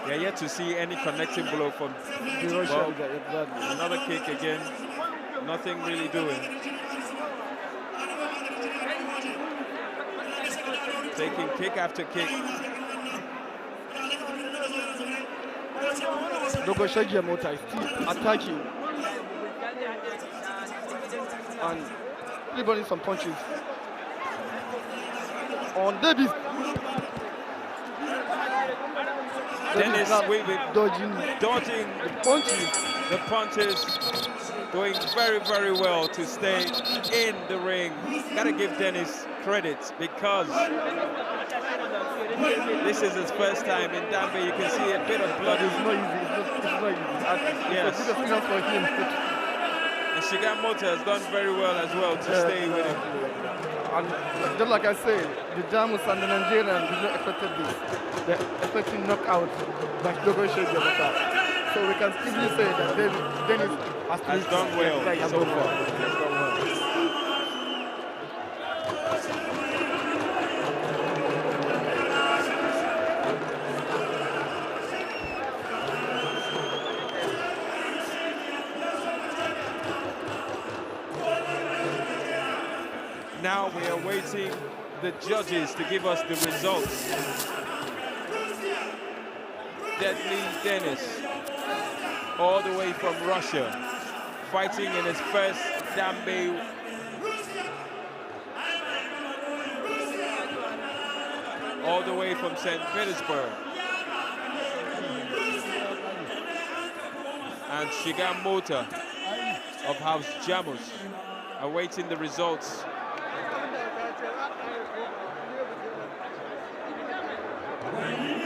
We are yet to see any connecting blow from Well, another kick again. Nothing really doing. Taking kick after kick. Shiga Mota is still attacking. And delivering some punches. On Davis. Dennis dodging the punches, doing very, very well to stay in the ring. Gotta give Dennis credit because this is his first time in Dambe. You can see a bit of blood. It's not easy. Yes. It's a for him. And Shiga Mota has done very well as well to stay with him. And just like I said, the Jamus and the Nigerians did not expect this. They're expecting knockout by Shiga Mota. So we can easily say that Dennis has done well so far. Has done well. Now we are waiting the judges to give us the results. Deadly Dennis, all the way from Russia, fighting in his first Dambe. All the way from St. Petersburg. And Shiga Mota of House Jamus awaiting the results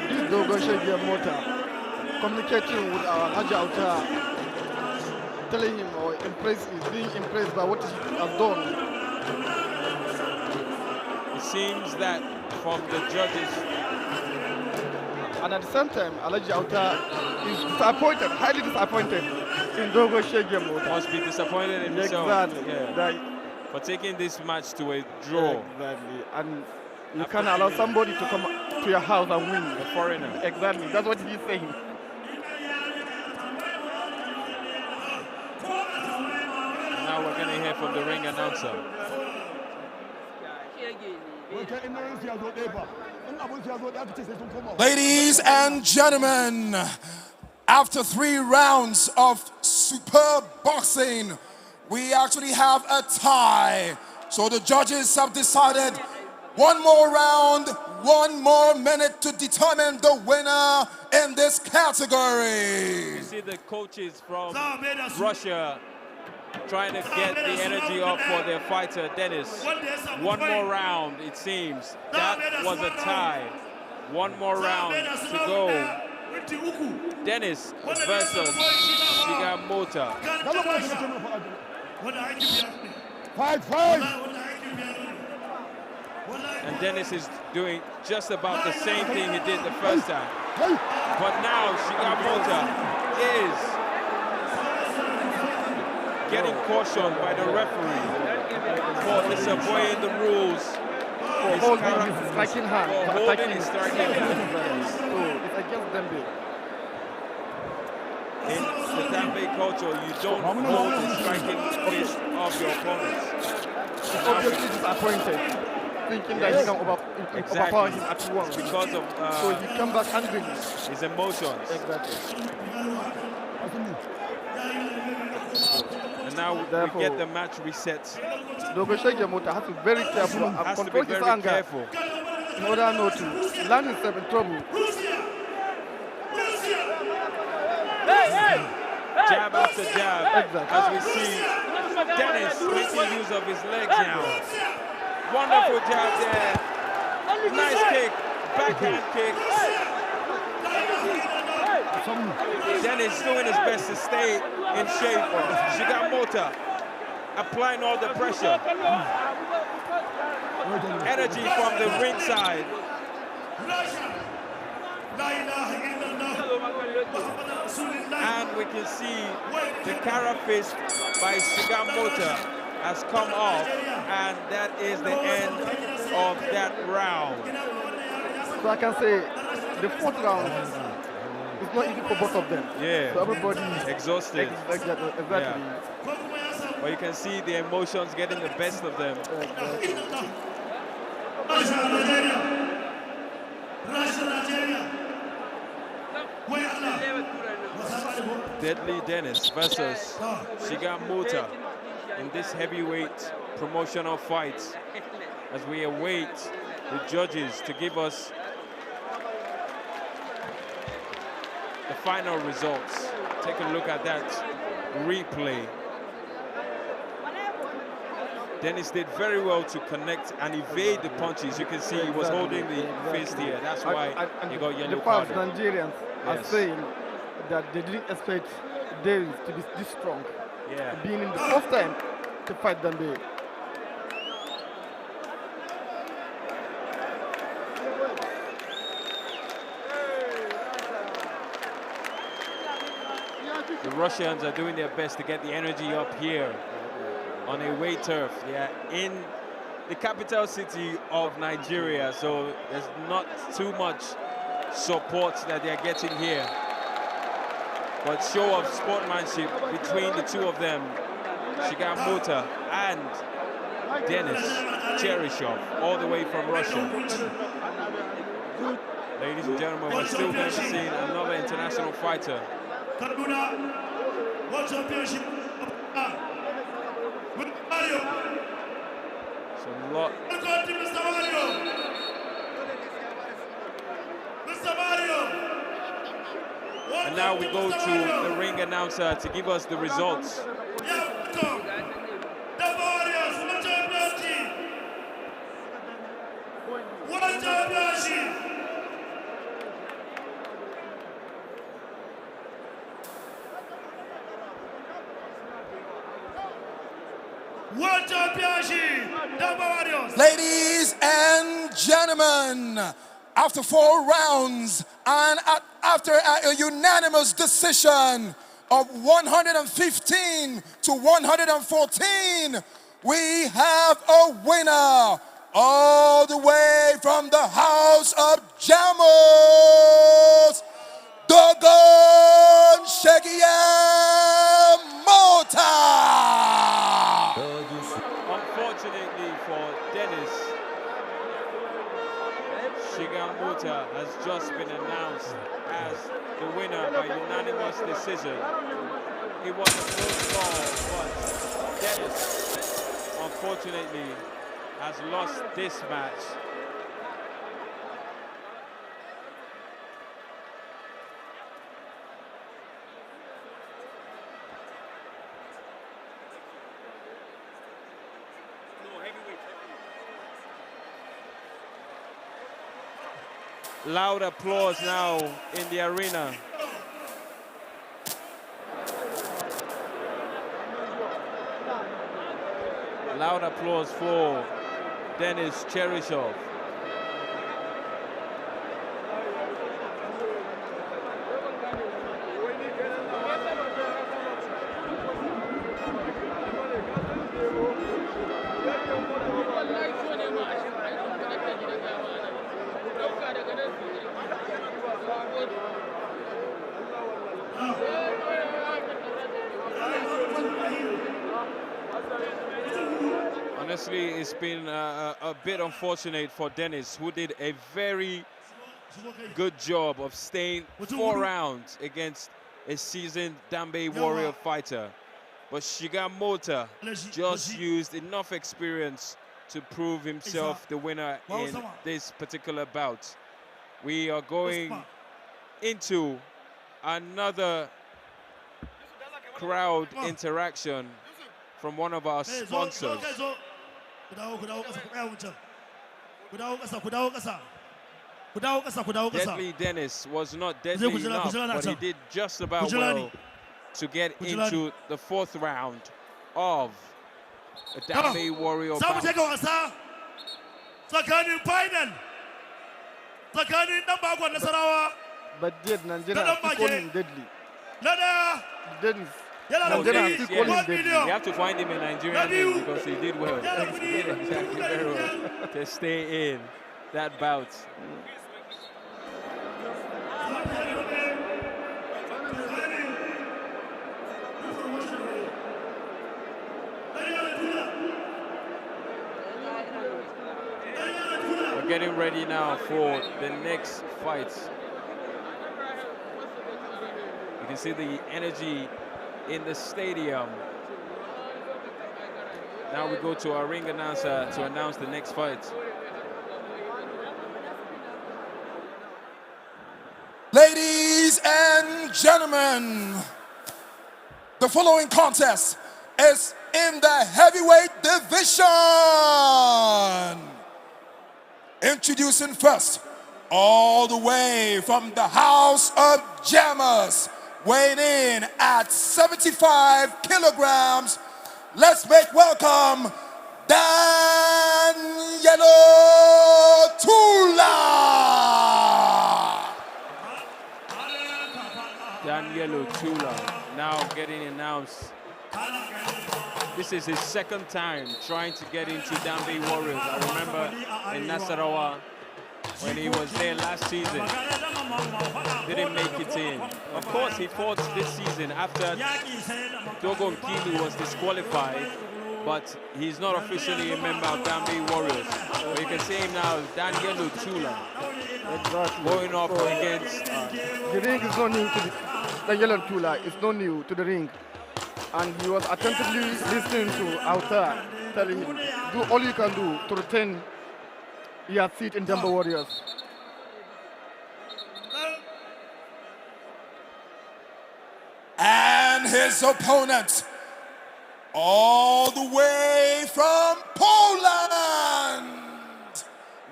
this Dogon Shege Mota communicating with our Ajauta, telling him or being impressed by what he has done. It seems that from the judges, and at the same time, Alaji Auta is disappointed, highly disappointed in Dogon Shege Mota. Must be disappointed in himself. Exactly. Yeah. For taking this match to a draw. Exactly. And you can't allow somebody to come to your house and win. A foreigner. Exactly. That's what he's saying. Now we're going to hear from the ring announcer. Ladies and gentlemen, after 3 rounds of superb boxing, we actually have a tie. So the judges have decided one more round, 1 more minute to determine the winner in this category. You see the coaches from Russia trying to get the energy up for their fighter, Dennis. 1 more round, it seems. That was a tie. 1 more round to go. Dennis versus Shigamota. Fight! And Dennis is doing just about the same thing he did the first time. But now Shigamota is getting cautioned by the referee for disobeying the rules. For holding his striking hand. For holding his striking hand. So it's against Dambe. In the Dambe culture, you don't hold the striking fist of your opponents. He's obviously disappointed, thinking that he can overpower him at once. Because of so he comes back angry. His emotions. Exactly. And now we get the match reset. Dogon Shege Mota has to be very careful and control his anger in order not to land himself in trouble. Jab after jab, Exactly. as we see Dennis making use of his legs now. Wonderful jab there. Nice kick, backhand kick. Dennis doing his best to stay in shape. Shigamota applying all the pressure. Energy from the ringside. And we can see the Kara fist by Shigamota has come off, and that is the end of that round. So I can say the 4th round is not easy for both of them. Yeah. So everybody exhausted. Exactly. Yeah. But you can see the emotions getting the best of them. Deadly Dennis versus Shigamota in this heavyweight promotional fight as we await the judges to give us the final results. Take a look at that replay. Dennis did very well to connect and evade the punches. You can see he was holding the fist here. That's why he got yellow carded. The Nigerians are saying that they didn't expect Davis to be this strong. Yeah. Being in the first time to fight Dambe. The Russians are doing their best to get the energy up here on a away turf. They are in the capital city of Nigeria, so there's not too much support that they're getting here. But show of sportsmanship between the two of them, Shigamota and Denis Cheryshev, all the way from Russia. Ladies and gentlemen, we're still going to be seeing another international fighter. So a lot. And now we go to the ring announcer to give us the results. World Championship, Dambe Warriors. Ladies and gentlemen, after 4 rounds and after a unanimous decision of 115 to 114, we have a winner all the way from the House of Jammers, Dogon Mota. Unfortunately for Dennis, Shigamota has just been announced as the winner by unanimous decision. It was a close call, but Dennis, unfortunately, has lost this match. Loud applause now in the arena. Loud applause for Denis Cheryshev. Honestly, it's been a bit unfortunate for Dennis, who did a very good job of staying 4 rounds against a seasoned Dambe Warrior fighter. But Shigamota just used enough experience to prove himself the winner in this particular bout. We are going into another crowd interaction from one of our sponsors. Deadly Dennis was not deadly enough, but he did just about well to get into the 4th round of the Dambe Warrior bout. But did Nigeria call him deadly? Dennis. No, Dennis, yes. You have to find him in Nigerian name because he did well. He did exactly very well to stay in that bout. We're getting ready now for the next fight. You can see the energy in the stadium. Now we go to our ring announcer to announce the next fight. Ladies and gentlemen, the following contest is in the heavyweight division. Introducing first, all the way from the House of Jammers, weighing in at 75 kilograms, let's make welcome Danielo Tula. Danielo Tula now getting announced. This is his 2nd time trying to get into Dambe Warriors. I remember in Nasarawa when he was there last season. Didn't make it in. Of course, he fought this season after Dogon Kilu was disqualified, but he's not officially a member of Dambe Warriors. But you can see him now, Danielo Tula, going up against... The ring is not new to the Danielo Tula. It's not new to the ring. And he was attentively listening to Alta, telling him, do all you can do to retain your seat in Dambe Warriors. And his opponent, all the way from Poland,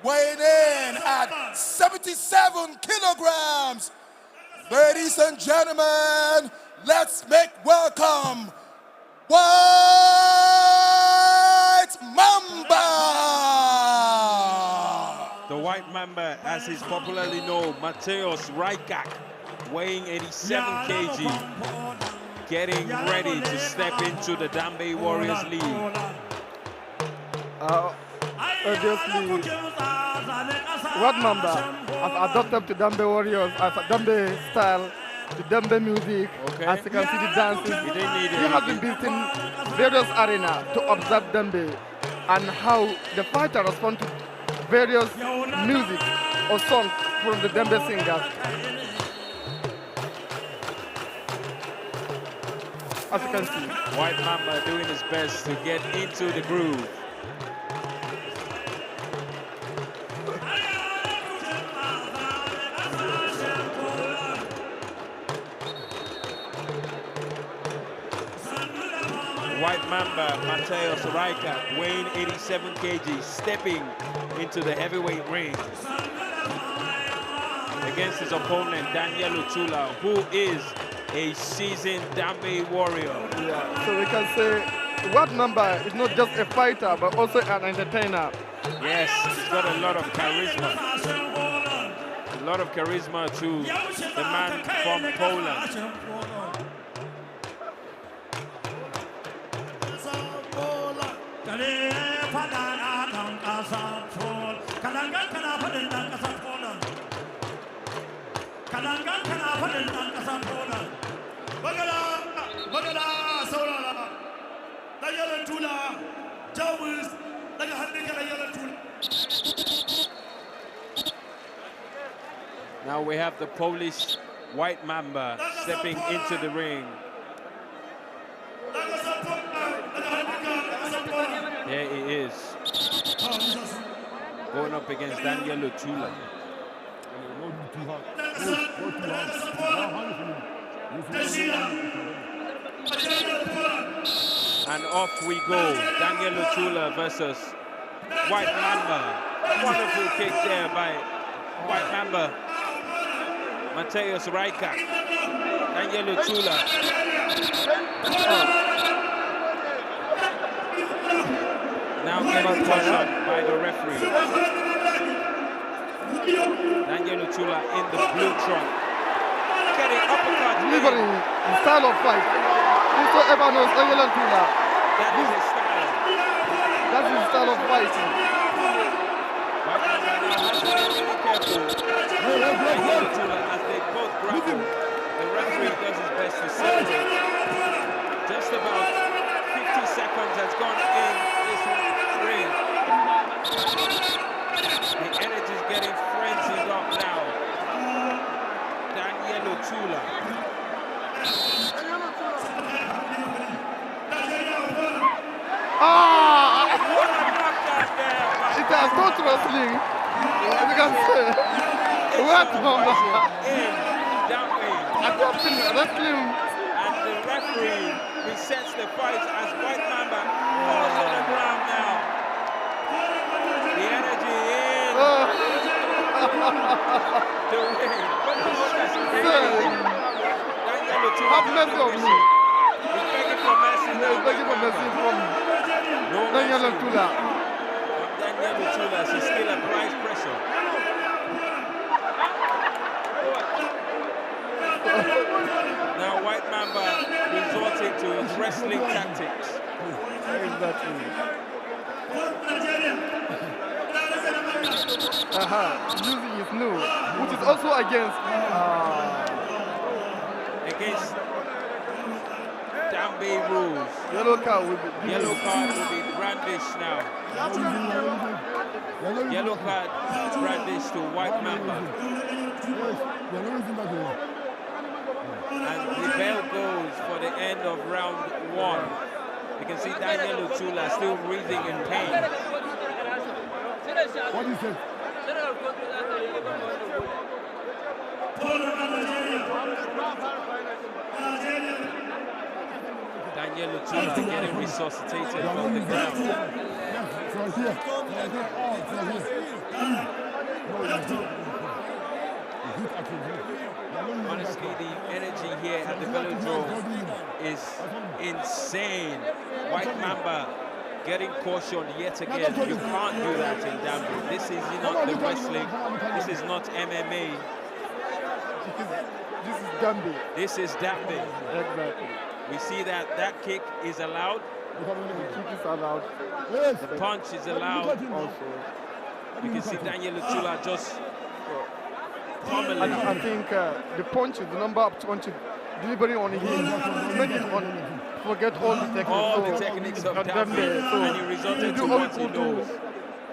weighing in at 77 kilograms. Ladies and gentlemen, let's make welcome White The white mamba, as he's popularly known, Mateusz Rajkak, weighing 87 kg, getting ready to step into the Dambe Warriors League. Obviously, White Mamba has adopted to Dambe Warriors as a Dambe style, the Dambe music, as you can see the dances. He has been visiting various arenas to observe Dambe and how the fighter responds to various music or songs from the Dambe singers. As you can see. White Mamba doing his best to get into the groove. White Mamba, Mateusz Rajkak, weighing 87 kg, stepping into the heavyweight ring against his opponent, Daniel Lutula, who is a seasoned Dambe warrior. Yeah, so we can say White Mamba is not just a fighter, but also an entertainer. Yes, he's got a lot of charisma. A lot of charisma to the man from Poland. Now we have the Polish White Mamba stepping into the ring. There he is, going up against Daniel Lutula. And off we go, Daniel Lutula versus White Mamba. Wonderful kick there by White Mamba. Mateusz Rajkak, Daniel Lutula. Now getting cautioned by the referee. Daniel Lutula in the blue trunk. Getting uppercut. Delivering the style of fight. Whosoever knows Daniel Lutula. That is his style. That's his style of fighting. White Mamba now has to be really careful. Daniel Lutula, as they both grapple, the referee does his best to separate. Just about 50 seconds has gone in this ring. The energy is getting frenzied up now. Daniel Lutula. What a knockout there! It has not wrestling. As you can say, White Mamba adopting wrestling. And the referee resets the fight as White Mamba falls on the ground now. The energy in the ring. But the stress is crazy. Daniel Lutula Have mercy on me. He's begging for mercy now. He's begging for mercy from Daniel Lutula. Daniel Lutula, she's still applies pressure. Now White Mamba resorting to his wrestling tactics. Exactly. Using his new, which is also against Dambe rules. Yellow card will be brandished now. Yellow card brandished to White Mamba. And the bell goes for the end of round one. You can see Daniel Lutula still breathing in pain. What do you say? Daniel Lutula getting resuscitated from the ground. Honestly, the energy here at the Velodrome is insane. White Mamba getting cautioned yet again. You can't do that in Dambe. This is not the wrestling. This is not MMA. This is Dambe. This is Dambe. Exactly. We see that kick is allowed. The kick is allowed. The punch is allowed. Also. You can see Daniel Lutula just pummeling. I think the punch is the number of punches delivery on him. Make it on. Forget all the techniques. All the techniques of Dambe, and he resulted to what he knows.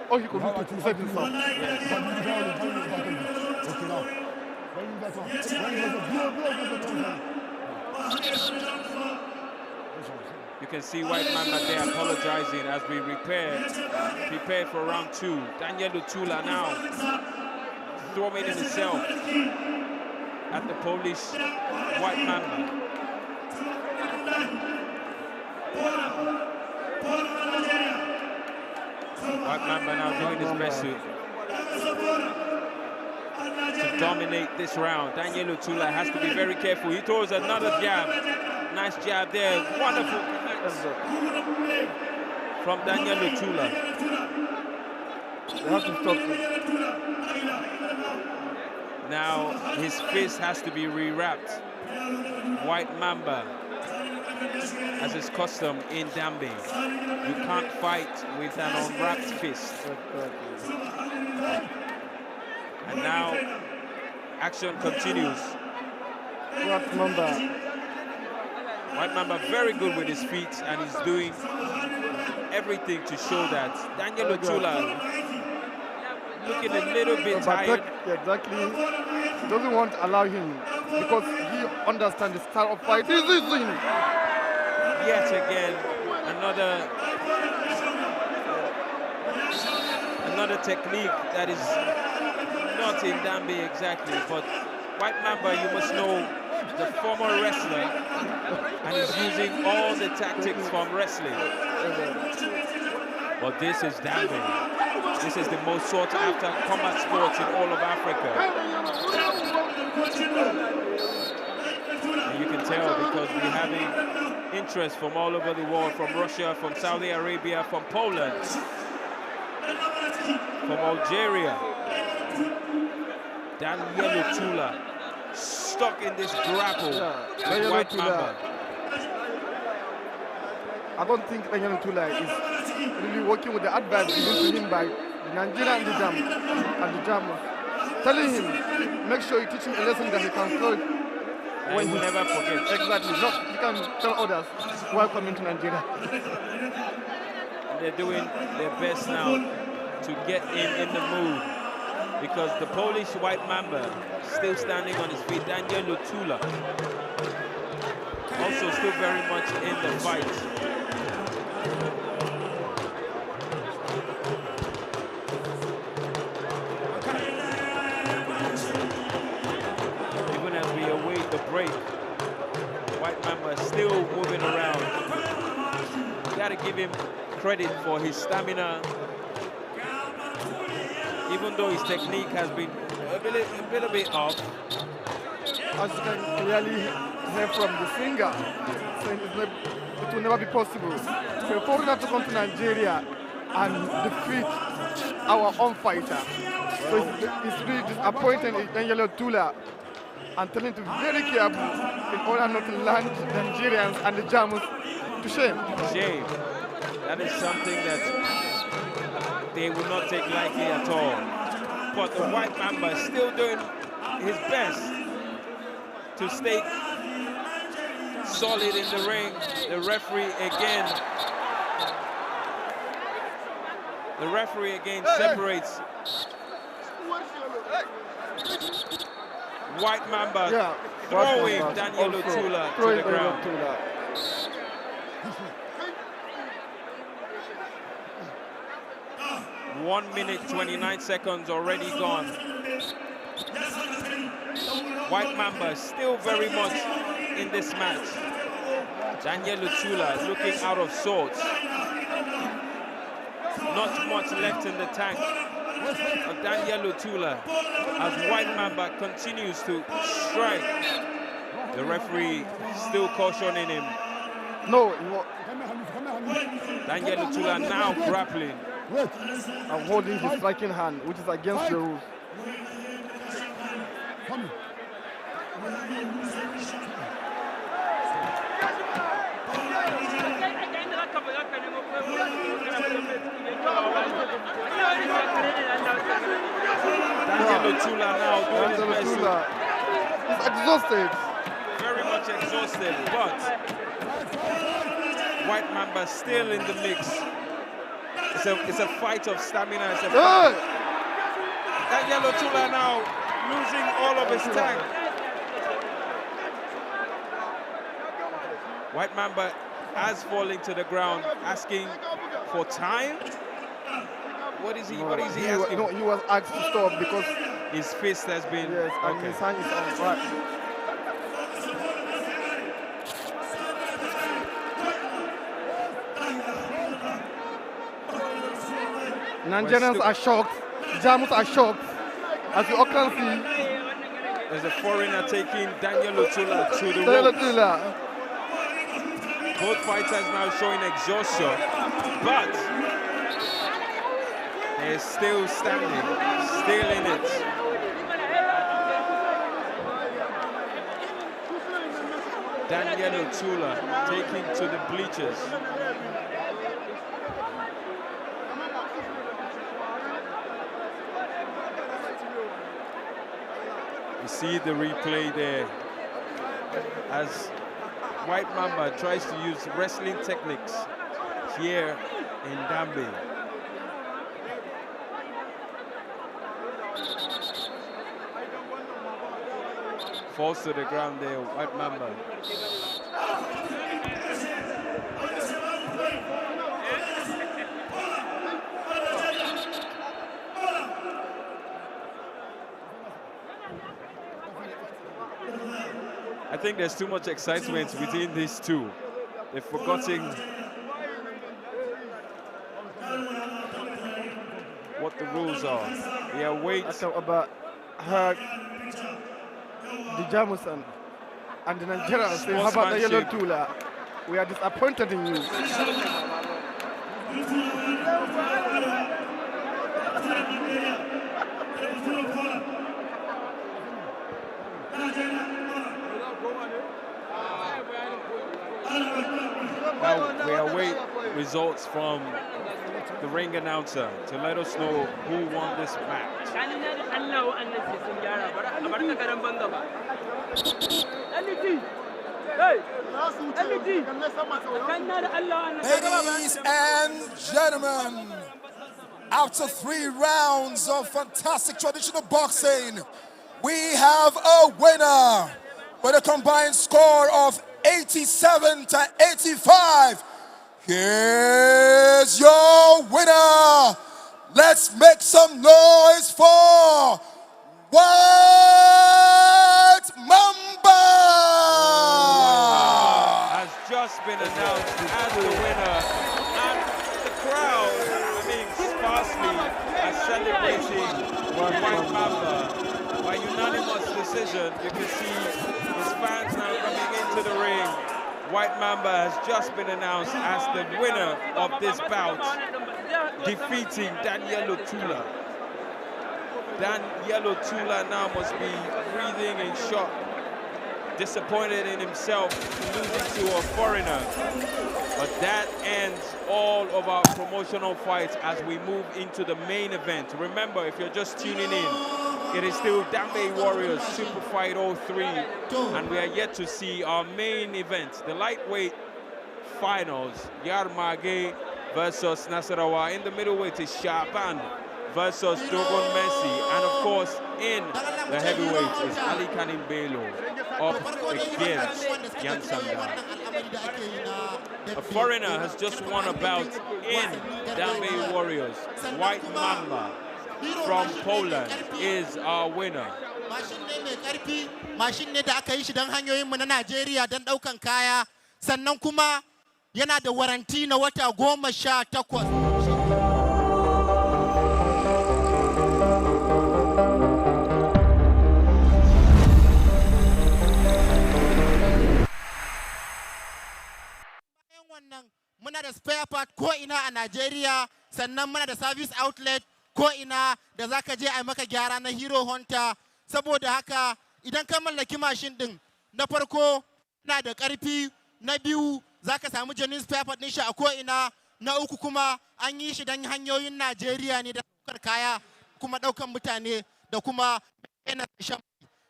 All he could do to save himself. You can see White Mamba there apologizing as we prepare for round 2. Daniel Lutula now throwing himself at the Polish White Mamba. White Mamba now doing his best to dominate this round. Daniel Lutula has to be very careful. He throws another jab. Nice jab there. Wonderful from Daniel Lutula. They have to stop him. Now his fist has to be rewrapped. White Mamba, as is custom in Dambe, you can't fight with an unwrapped fist. And now action continues. White Mamba very good with his feet, and he's doing everything to show that. Daniel Lutula looking a little bit tired. Exactly. He doesn't want to allow him because he understands the style of fight. He's using. Yet again, another technique that is not in Dambe exactly, but White Mamba, you must know, the former wrestler, and he's using all the tactics from wrestling. But this is Dambe. This is the most sought after combat sports in all of Africa. And you can tell because we're having interest from all over the world, from Russia, from Saudi Arabia, from Poland, from Algeria. Daniel Lutula stuck in this grapple with White Mamba. I don't think Daniel Lutula is really working with the advice given to him by Nigeria and the Jam. Telling him, make sure you teach him a lesson that he can throw it when he will never forget. Exactly. Not he can tell others while coming to Nigeria. They're doing their best now to get him in the mood, because the Polish White Mamba still standing on his feet. Daniel Lutula also still very much in the fight. Even as we await the break, White Mamba is still moving around. You gotta give him credit for his stamina. Even though his technique has been a little bit off. As you can clearly hear from the singer, saying it will never be possible for a foreigner to come to Nigeria and defeat our own fighter. So it's really disappointing in Daniel Lutula and telling him to be very careful in order not to land Nigerians and the Jamus to shame. Shame. That is something that they will not take lightly at all. But the White Mamba is still doing his best to stay solid in the ring. The referee again separates White Mamba, throwing Daniel Lutula to the ground. 1 minute, 29 seconds already gone. White Mamba still very much in this match. Daniel Lutula looking out of sorts. Not much left in the tank of Daniel Lutula as White Mamba continues to strike. The referee still cautioning him No, Daniel Lutula now grappling. I'm holding his striking hand, which is against the rules. Daniel Lutula now doing his best. He's exhausted. Very much exhausted, but White Mamba still in the mix. It's a fight of stamina. It's a fight. Daniel Lutula now losing all of his tank. White Mamba has fallen to the ground, asking for time. What is he asking? He was asked to stop because his fist has been... Yes, and his hand is on track. Nigerians are shocked. Jamus are shocked. As you all can see, there's a foreigner taking Daniel Lutula to the ropes. Both fighters now showing exhaustion, but they're still standing, still in it. Daniel Lutula taking to the bleachers. You see the replay there as White Mamba tries to use wrestling techniques here in Dambe. Falls to the ground there, White Mamba. I think there's too much excitement between these two. They've forgotten what the rules are. They await about her, the Jamusan and the Nigerians say, how about the Yellow Tula? We are disappointed in you. Now we await results from the ring announcer to let us know who won this match. Ladies and gentlemen, after 3 rounds of fantastic traditional boxing, we have a winner with a combined score of 87-85. Here's your winner. Let's make some noise for White Mamba. Has just been announced as the winner, and the crowd, I mean, sparsely are celebrating White Mamba by unanimous decision. You can see his fans now coming into the ring. White Mamba has just been announced as the winner of this bout, defeating Daniel Lutula. Daniel Lutula now must be breathing in shock, disappointed in himself, losing to a foreigner. But that ends all of our promotional fights as we move into the main event. Remember, if you're just tuning in, it is still Dambe Warriors Superfight 03, and we are yet to see our main event, the lightweight finals. Yarmage versus Nasarawa. In the middleweight is Shaban versus Dogon Messi, and of course in the heavyweight is Ali Kanim Belo up against Yansanda. A foreigner has just won a bout in Dambe Warriors. White Mamba from Poland is our winner. Mashin ne da aka yi shi don hanyoyinmu na Najeriya don ɗaukan kaya, sannan kuma yana da waranti na wata 18. ko ina a Najeriya, sannan muna da service outlet ko ina da zaka je a maka gyara na Hero Hunter. Saboda haka idan ka mallaki mashin din, na farko na da ƙarfi, na biyu zaka samu genuine spare part din shi a ko ina, na uku kuma an yi shi don hanyoyin Najeriya ne da ɗaukar kaya kuma ɗaukan mutane da kuma yana shan.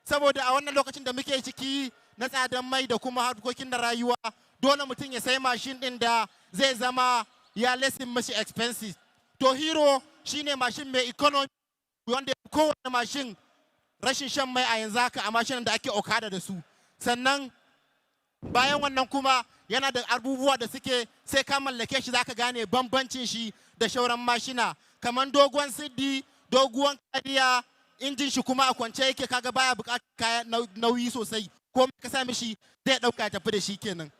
Saboda a wannan lokacin da muke ciki na tsadan mai da kuma harkokin da rayuwa, dole mutum ya sai mashin din da zai zama ya lesin mashi expenses. To Hero shine mashin mai economy wanda kowane mashin rashin shan mai a yanzu haka a mashinan da ake okada da su. Sannan bayan wannan kuma yana da abubuwa da suke sai ka mallake shi zaka gane bambancin shi da shauran mashina, kamar dogon siddi, doguwan kariya, injin shi kuma a kwance yake, kaga baya buƙatar kaya nauyi sosai, ko ka sa mishi zai ɗauka tafi da shi kenan.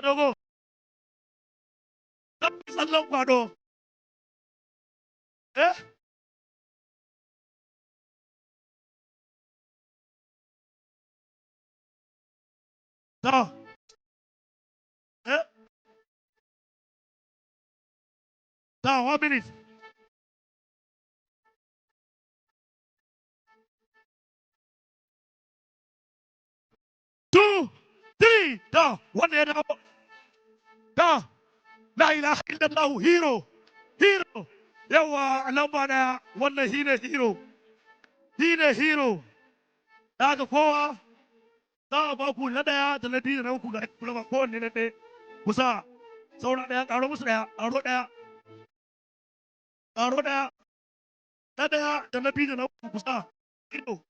Dogo. Sallan kwado. Eh? No. Eh? No, 1 minute. Two, three, down. One head out. Down. La ilaha illallah, hero. Hero. Yawa, lamba da wannan shine hero. Shine hero. Daga kowa za a ba ku na daya da na biyu da na uku ga kuma kowanne na ɗaya. Kusa. Saura ɗaya, ƙaro musu ɗaya, ƙaro ɗaya. Ƙaro ɗaya. Na ɗaya da na biyu da na uku kusa. Hero.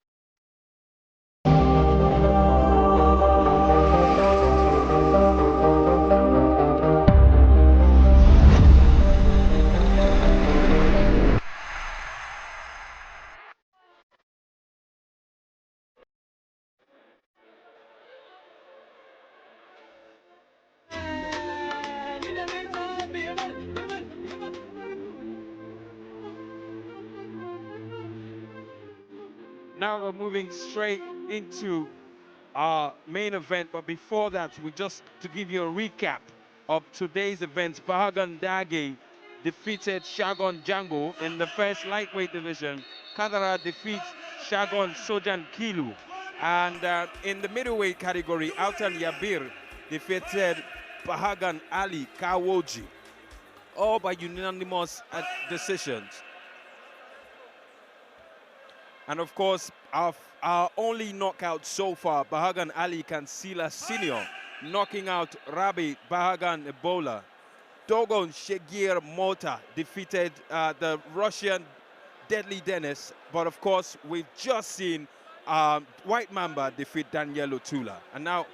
Now we're moving straight into our main event, but before that, just to give you a recap of today's events, Bahagan Dage defeated Shagon Django in the first lightweight division. Kadara defeats Shagon Sojan Kilu. And in the middleweight category, Altan Yabir defeated Bahagan Ali Kawoji, all by unanimous decisions. And of course, our only knockout so far, Bahagan Ali Kansila Senior, knocking out Rabi Bahagan Ebola. Dogon Shegir Mota defeated the Russian Deadly Dennis. But of course, we've just seen White Mamba defeat Daniel Otula. And now,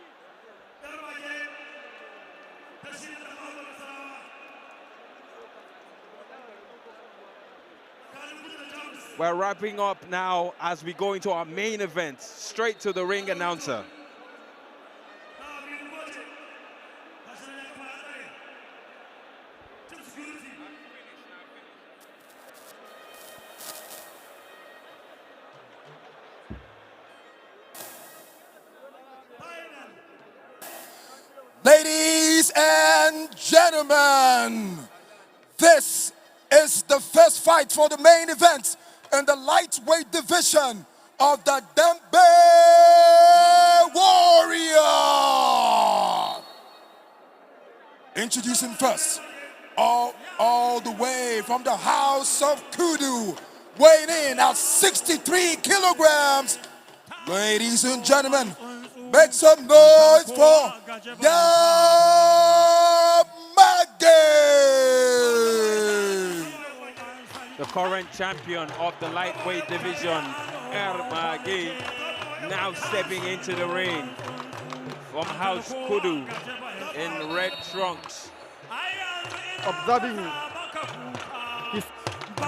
we're wrapping up now as we go into our main event. Straight to the ring announcer. Ladies and gentlemen, this is the first fight for the main event in the lightweight division of the Dambe Warrior. Introducing first, all the way from the house of Kudu, weighing in at 63 kilograms. Ladies and gentlemen, make some noise for Yarmage! The current champion of the lightweight division, Yarmage, now stepping into the ring from House Kudu in red trunks. Observing his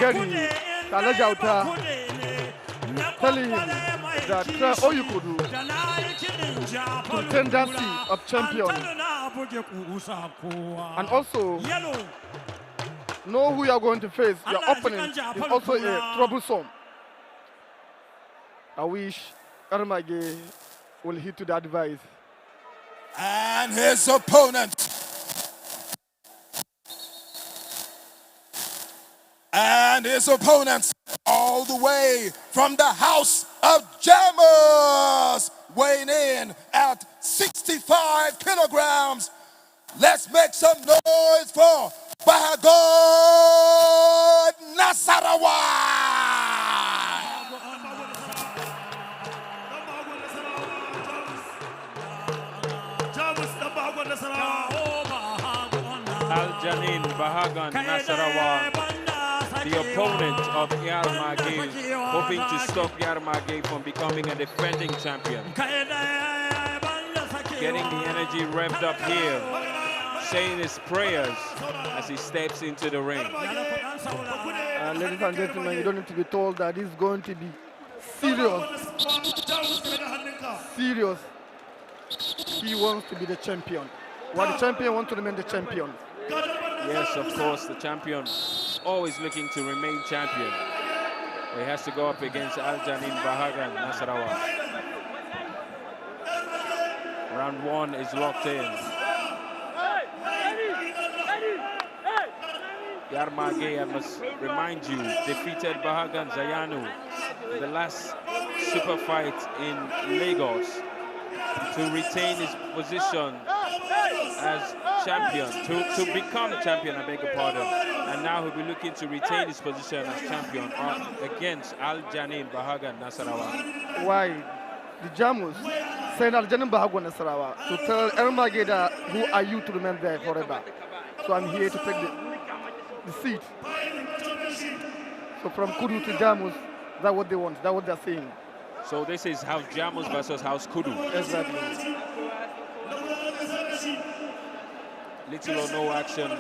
getting Kalajauta, telling him that all you could do, tendency of champion, and also know who you are going to face. Your opponent is also a troublesome. I wish Yarmage will heed to the advice. And his opponent. And his opponents, all the way from the house of Jammers, weighing in at 65 kilograms. Let's make some noise for Bahagod Nasarawa. Al-Janin Bahagan Nasarawa, the opponent of Yarmage, hoping to stop Yarmage from becoming a defending champion. Getting the energy revved up here, saying his prayers as he steps into the ring. Ladies and gentlemen, you don't need to be told that this is going to be serious. Serious. He wants to be the champion. While the champion wants to remain the champion. Yes, of course, the champion always looking to remain champion. He has to go up against Al-Janin Bahagan Nasarawa. Round one is locked in. Yarmage, I must remind you, defeated Bahagan Zayanu in the last super fight in Lagos to retain his position as champion, to become champion, I beg your pardon. And now he'll be looking to retain his position as champion against Al-Janin Bahagan Nasarawa. Why? The Jamus sent Al-Janin Bahagan Nasarawa to tell Yarmage that who are you to remain there forever. So I'm here to take the seat. So from Kudu to Jamus, that's what they want, that's what they're saying. So this is House Jamus versus House Kudu. Exactly. Little or no action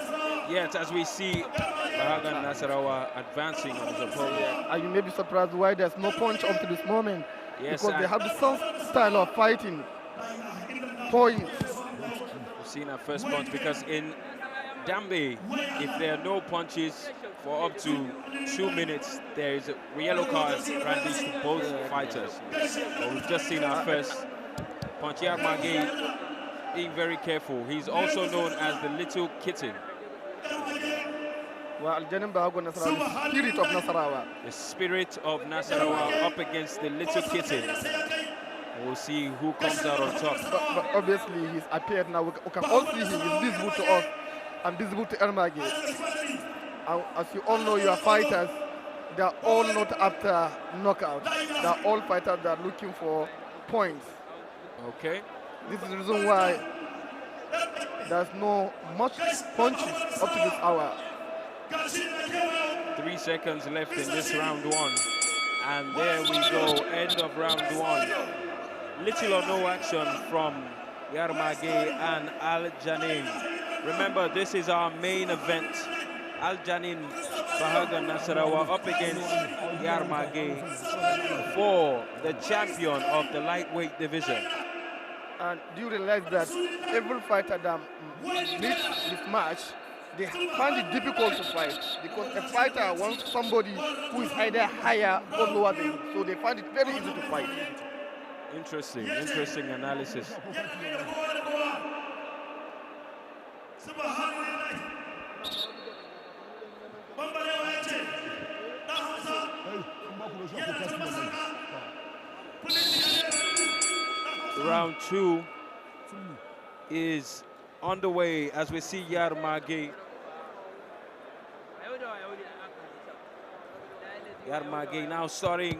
yet as we see Bahagan Nasarawa advancing on his opponent. And you may be surprised why there's no punch up to this moment. Yes, because they have the same style of fighting. Points. We've seen our first punch because in Dambe, if there are no punches for up to 2 minutes, there is a yellow card granted to both fighters. But we've just seen our first punch. Yarmage being very careful. He's also known as the Little Kitten. Well, Al-Janin Bahagan Nasarawa, the spirit of Nasarawa. The spirit of Nasarawa up against the Little Kitten. We'll see who comes out on top. But obviously he's appeared now. We can all see him. He's visible to us and visible to Yarmage. As you all know, your fighters, they are all not after knockout. They are all fighters that are looking for points. Okay. This is the reason why there's no much punches up to this hour. 3 seconds left in this round one. And there we go, end of round one. Little or no action from Yarmage and Al-Janin. Remember, this is our main event. Al-Janin Bahagan Nasarawa up against Yarmage for the champion of the lightweight division. And do you realize that every fighter that meets this match, they find it difficult to fight because a fighter wants somebody who is either higher or lower than him. So they find it very easy to fight. Interesting analysis. round 2 is underway as we see Yarmage. Yarmage now starting.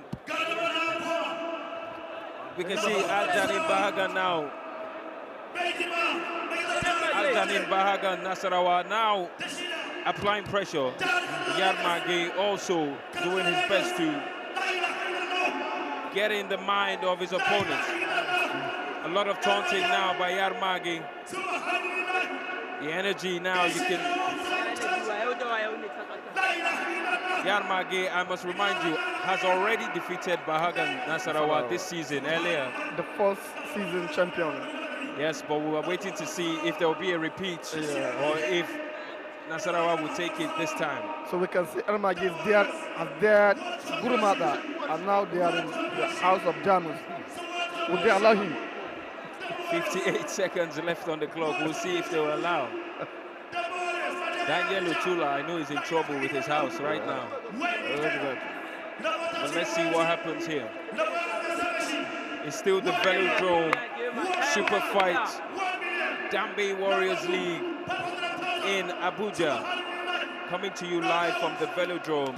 We can see Aljanin Bahaga now. Aljanin Bahaga Nasarawa now applying pressure. Yarmage also doing his best to get in the mind of his opponents. A lot of taunting now by Yarmage. The energy now you can... Yarmage, I must remind you, has already defeated Bahagan Nasarawa this season earlier. The first season champion. Yes, but we were waiting to see if there will be a repeat or if Nasarawa will take it this time. So we can see Yarmage is there as their Guru Mata, and now they are in the house of Janus. Would they allow him? 58 seconds left on the clock. We'll see if they will allow. Daniel Uchula, I know, is in trouble with his house right now. But let's see what happens here. It's still the Velodrome Superfight Dambe Warriors League in Abuja. Coming to you live from the Velodrome.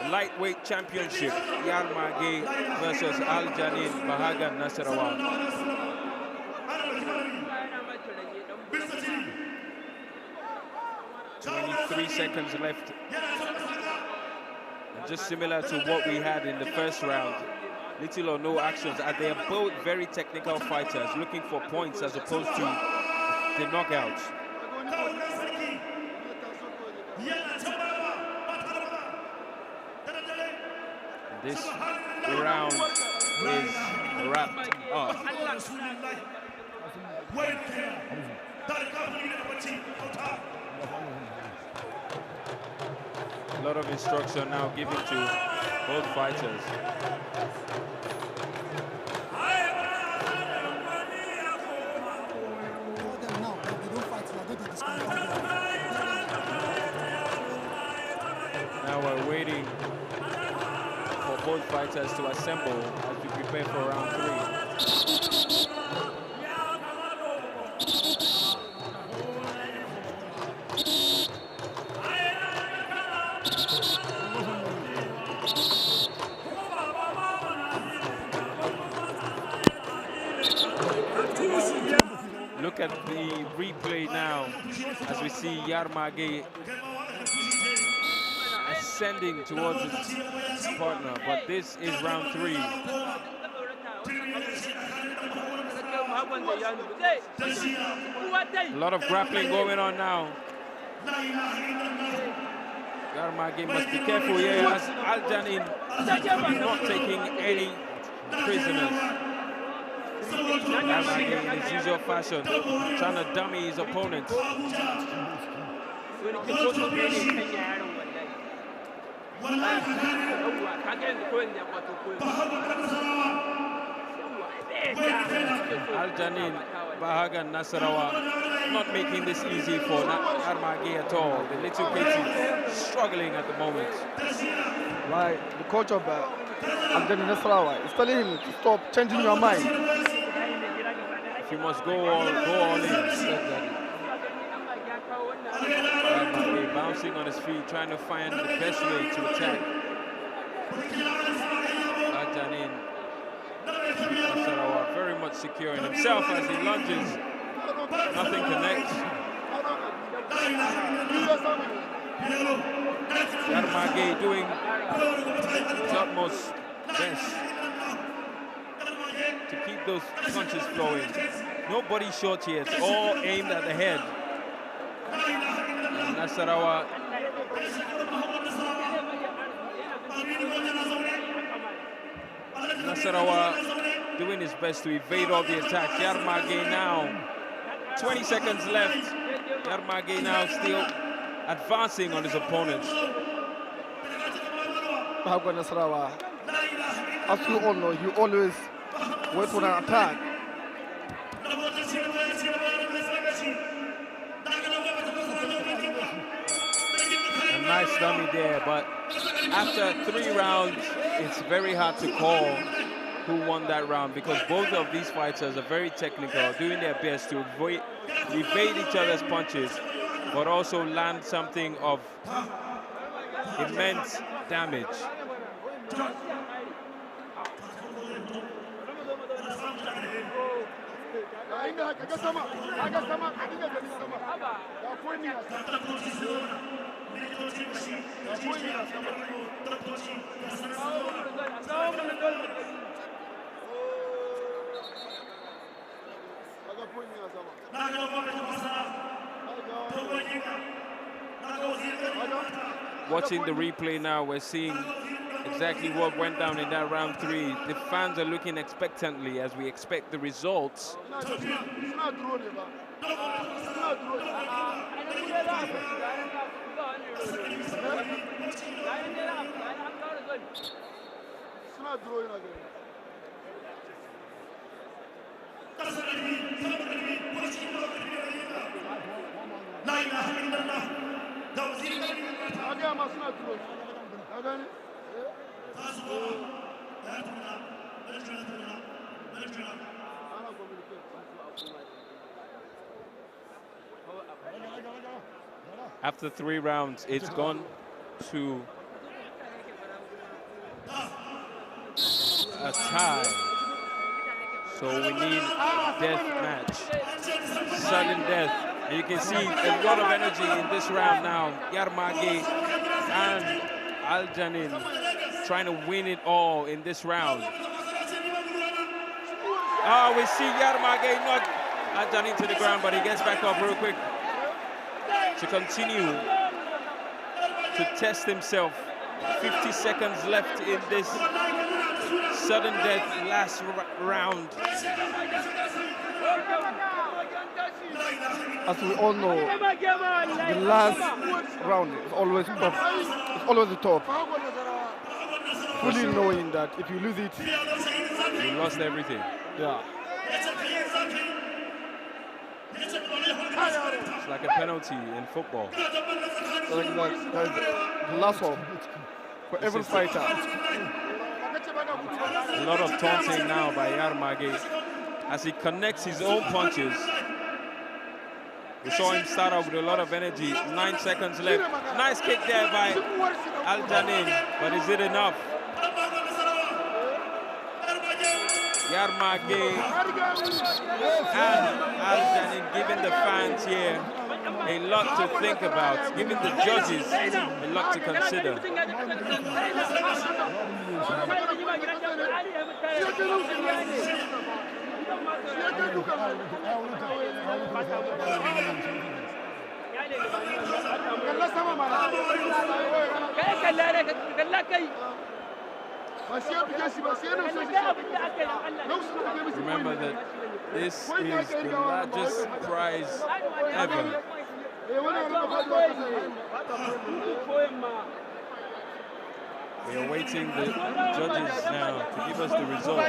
Lightweight Championship. Yarmage versus Aljanin Bahagan Nasarawa. 23 seconds left. And just similar to what we had in the first round, little or no actions, and they are both very technical fighters looking for points as opposed to the knockouts. This round is wrapped up. A lot of instruction now given to both fighters. Now we're waiting for both fighters to assemble as we prepare for round 3. Look at the replay now as we see Yarmage ascending towards his partner, but this is round 3. A lot of grappling going on now. Yarmage must be careful here as Aljanin not taking any prisoners. Yarmage in his usual fashion, trying to dummy his opponent. Aljanin Bahagan Nasarawa not making this easy for Yarmage at all. The little Katie struggling at the moment. Right, the coach of Aljanin Nasarawa is telling him to stop changing your mind. If you must go all in. Yarmage bouncing on his feet, trying to find the best way to attack Aljanin Nasarawa, very much secure in himself as he lunges. Nothing connects. Yarmage doing his utmost best to keep those punches flowing. No body short here, it's all aimed at the head. And Nasarawa doing his best to evade all the attacks. Yarmage now, 20 seconds left. Yarmage now still advancing on his opponents. Bahagan Nasarawa, as you all know, he always wait for an attack. A nice dummy there, but after 3 rounds, it's very hard to call who won that round, because both of these fighters are very technical, doing their best to evade each other's punches, but also land something of immense damage. Watching the replay now, we're seeing exactly what went down in that round 3. The fans are looking expectantly as we expect the results. After 3 rounds, it's gone to a tie. So we need a death match, sudden death. And you can see a lot of energy in this round now. Yarmage and Aljanin trying to win it all in this round. Oh, we see Yarmage knock Aljanin to the ground, but he gets back up real quick to continue to test himself. 50 seconds left in this sudden death last round. As we all know, the last round is always tough. It's always the top. Fully knowing that if you lose it, you lost everything. Yeah. It's like a penalty in football. Like the last one for every fighter. A lot of taunting now by Yarmage as he connects his own punches. We saw him start off with a lot of energy. 9 seconds left. Nice kick there by Aljanin, but is it enough? Yarmage and Aljanin giving the fans here a lot to think about, giving the judges a lot to consider. Remember that this is the largest prize ever. We are waiting the judges now to give us the result.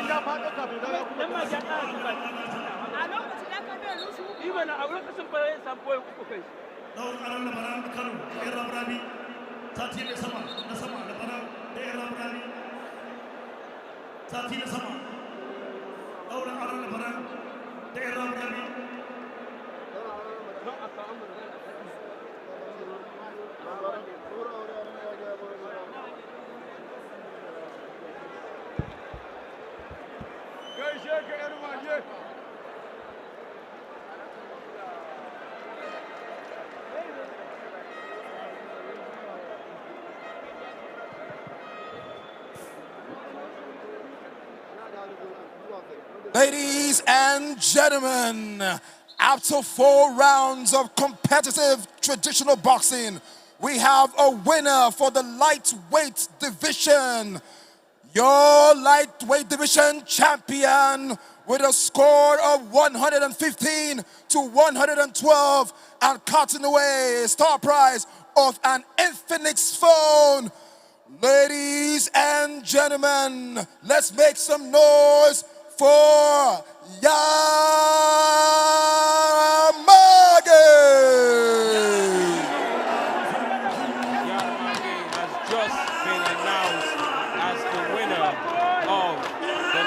Ladies and gentlemen, after 4 rounds of competitive traditional boxing, we have a winner for the lightweight division. Your lightweight division champion with a score of 115 to 112 and cutting away a star prize of an Infinix phone. Ladies and gentlemen, let's make some noise for Yarmage. Yarmage has just been announced as the winner of the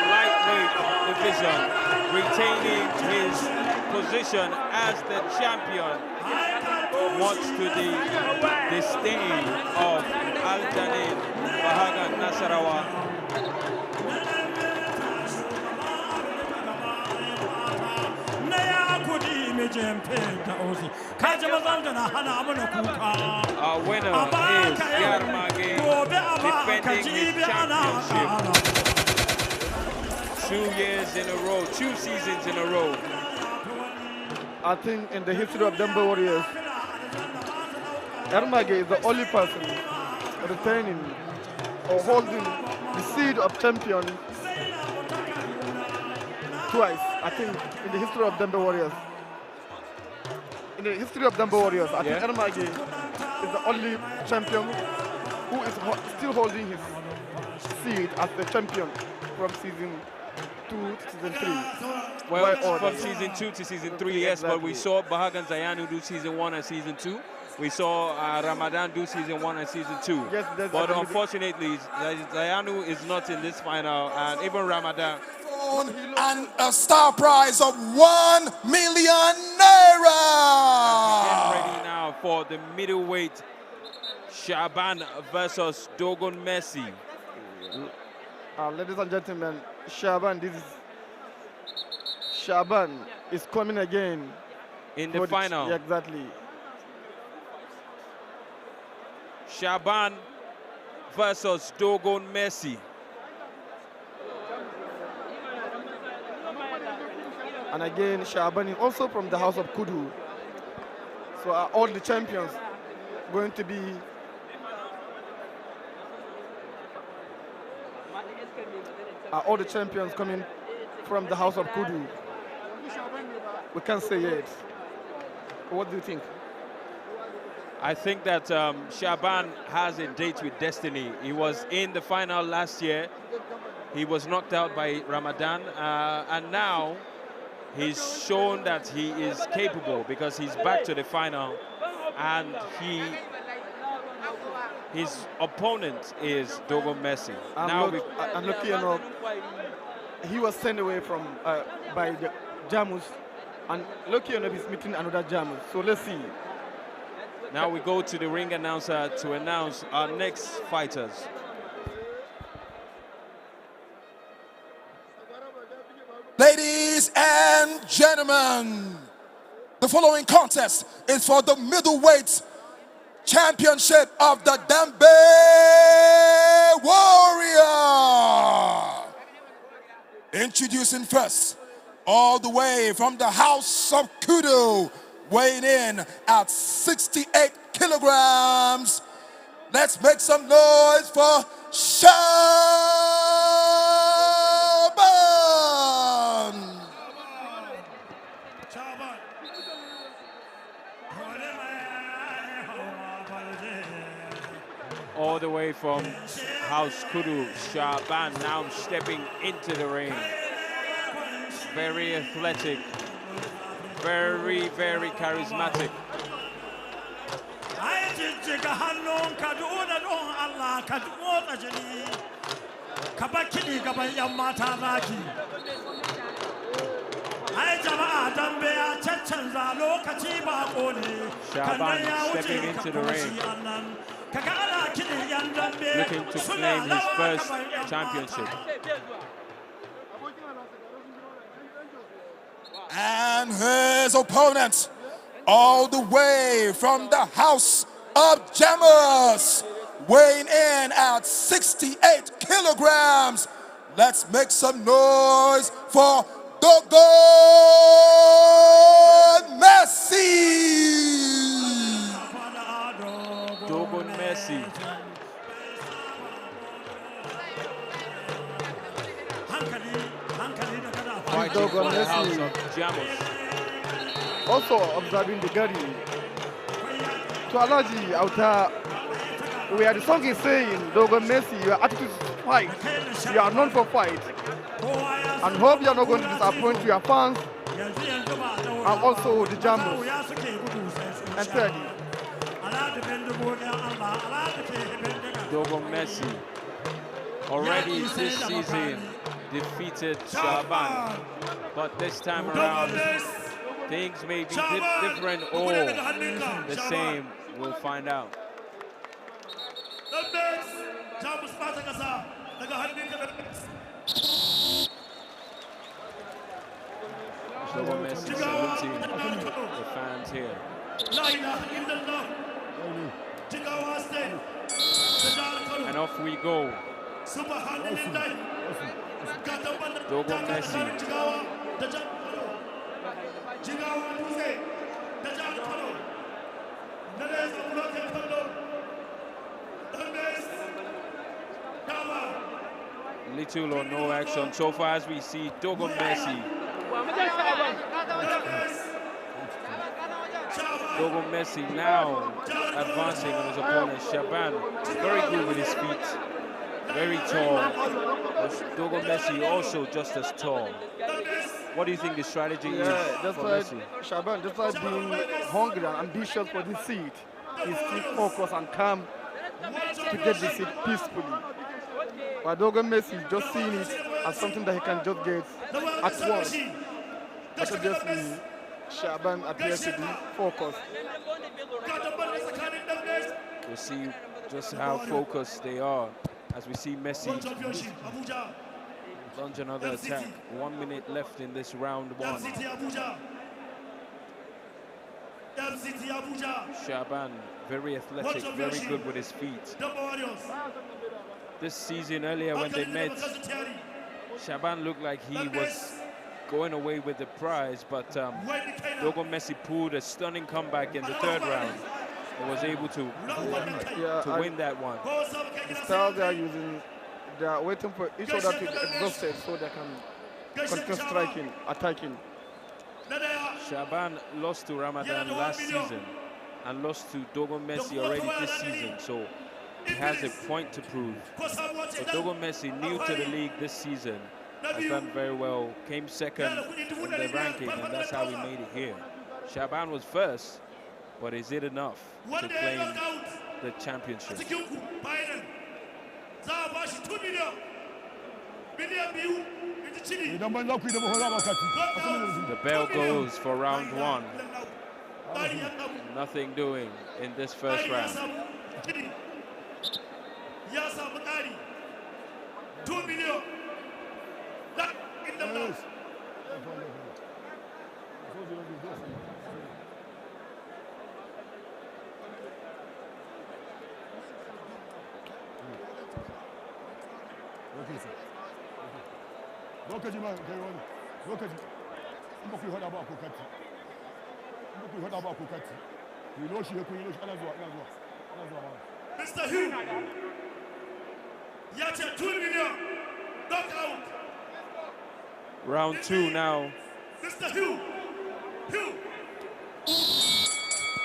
much to the disdain of Al-Janin Bahagan Nasarawa. Our winner is Yarmage, defending his championship 2 years in a row, 2 seasons in a row. I think in the history of Dambe Warriors, Yarmage is the only person retaining or holding the seed of champion twice, I think, in the history of Dambe Warriors. In the history of Dambe Warriors, I think Yarmage is the only champion who is still holding his seed as the champion from season 2 to season 3. Well, from season 2 to season 3, yes, exactly. But we saw Bahagan Zayanu do season 1 and season 2. We saw Ramadan do season 1 and season 2. Yes, but unfortunately, Zayanu is not in this final, and even Ramadan. And a star prize of 1 million naira. Get ready now for the middleweight Shaban versus Dogon Messi. Ladies and gentlemen, Shaban is coming again in the final. Yeah, exactly. Shaban versus Dogon Messi. And again, Shaban is also from the house of Kudu. So are all the champions going to be all the champions coming from the house of Kudu? We can't say yet. What do you think? I think that Shaban has a date with destiny. He was in the final last year. He was knocked out by Ramadan, and now he's shown that he is capable because he's back to the final, and his opponent is Dogon Messi. And lucky enough, he was sent away from by the Jamus, and lucky enough he's meeting another Jamus. So let's see. Now we go to the ring announcer to announce our next fighters. Ladies and gentlemen, the following contest is for the middleweight championship of the Dambe Warrior. Introducing first, all the way from the house of Kudu, weighing in at 68 kilograms. Let's make some noise for Shaban. All the way from House Kudu, Shaban now stepping into the ring. Very athletic, very, very charismatic. Shaban stepping into the ring, looking to claim his first championship. And his opponent, all the way from the house of Jamus, weighing in at 68 kilograms. Let's make some noise for Dogon Messi. Dogon Messi. Dogon Messi. Also observing the Gary. To Alaji Auta, where the song is saying, Dogon Messi, your attitude is fight. You are known for fight. And hope you are not going to disappoint your fans and also the Jamus. And thirdly, Dogon Messi already this season defeated Shaban, but this time around Things may be different or the same. We'll find out. Double Messi saluting the fans here. And off we go. Double Messi. Little or no action so far as we see Dogo Messi. Dogo Messi now advancing on his opponent Shaban. Very good with his feet. Very tall. Dogo Messi also just as tall. What do you think the strategy is that's for why Messi? Shaban, despite being hungry and ambitious for this seat, he's still focused and calm to get the seat peacefully. But Dogo Messi is just seeing it as something that he can just get at once. But obviously, Shaban appears to be focused. We'll see just how focused they are as we see Messi launch another attack. 1 minute left in this round one. Shaban, very athletic, very good with his feet. This season earlier when they met, Shaban looked like he was going away with the prize, but Dogo Messi pulled a stunning comeback in the third round and was able to win that one. The style they are using, they are waiting for each other to be exhausted so they can continue striking, attacking. Shaban lost to Ramadan last season and lost to Dogo Messi already this season, so he has a point to prove. But Dogo Messi, new to the league this season, has done very well, came second in the ranking, and that's how he made it here. Shaban was first, but is it enough to claim the championship? The bell goes for round one. Nothing doing in this first round. Lokaci ma kai wani lokaci in ba ku hada ba ko kati in ba ku hada ba ko kati ku loshi ku loshi ana zuwa Mr. Hugh ya ce 2 million knockout. Round two now. Mr. Hugh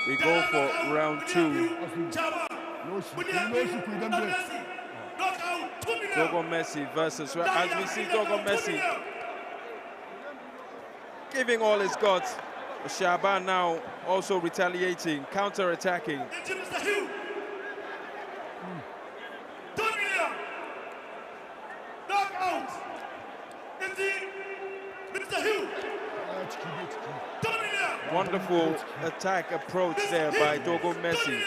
We go for round two. Dogo Messi versus, as we see Dogo Messi giving all his guts. Shaban now also retaliating, counter-attacking. Wonderful attack approach there by Dogo Messi.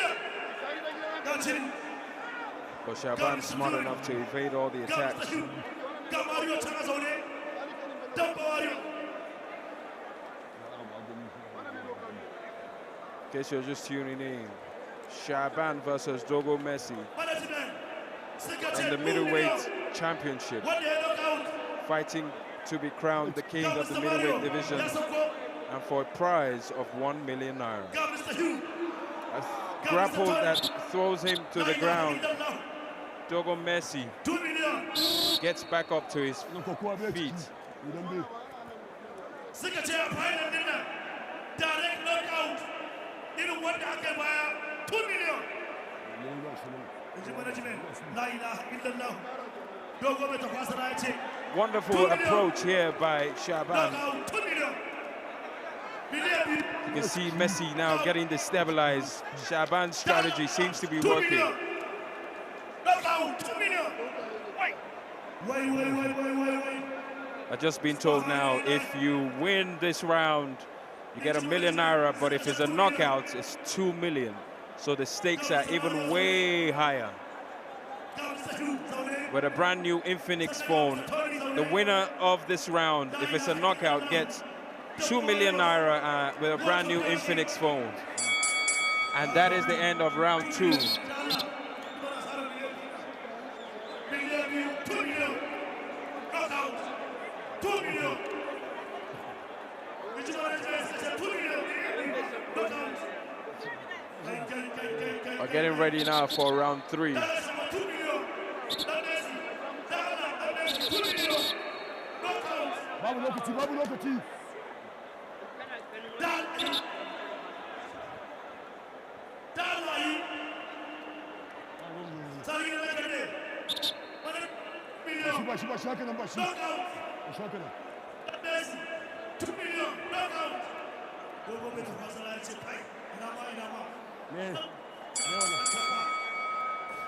But Shaban smart enough to evade all the attacks. In case you're just tuning in, Shaban versus Dogo Messi in the middleweight championship, fighting to be crowned the king of the middleweight division and for a prize of 1 million naira. A grapple that throws him to the ground. Dogo Messi gets back up to his feet. Wonderful approach here by Shaban. You can see Messi now getting destabilized. Shaban's strategy seems to be working. I've just been told now, if you win this round, You get #1 million, but if it's a knockout, it's 2 million. So the stakes are even way higher. With a brand new Infinix phone, the winner of this round, if it's a knockout, gets 2 million naira with a brand new Infinix phone. And that is the end of round 2. We're getting ready now for round 3.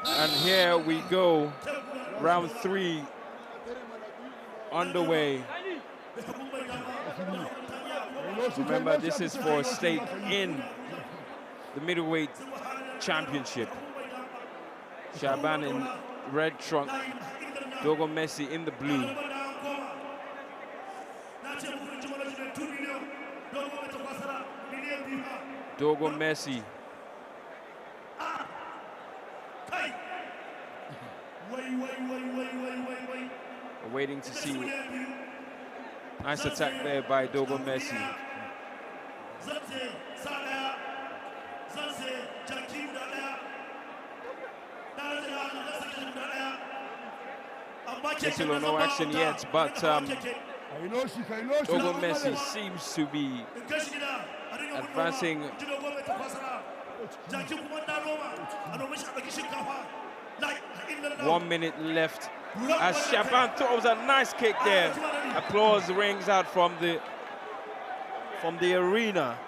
And here we go, round 3 underway. Remember, this is for a stake in the middleweight championship. Shaban in red trunk, Dogo Messi in the blue. Dogo Messi. We're waiting to see. Nice attack there by Dogo Messi. Still no action yet, but Dogo Messi seems to be advancing. 1 minute left as Shaban throws a nice kick there. Applause rings out from the arena.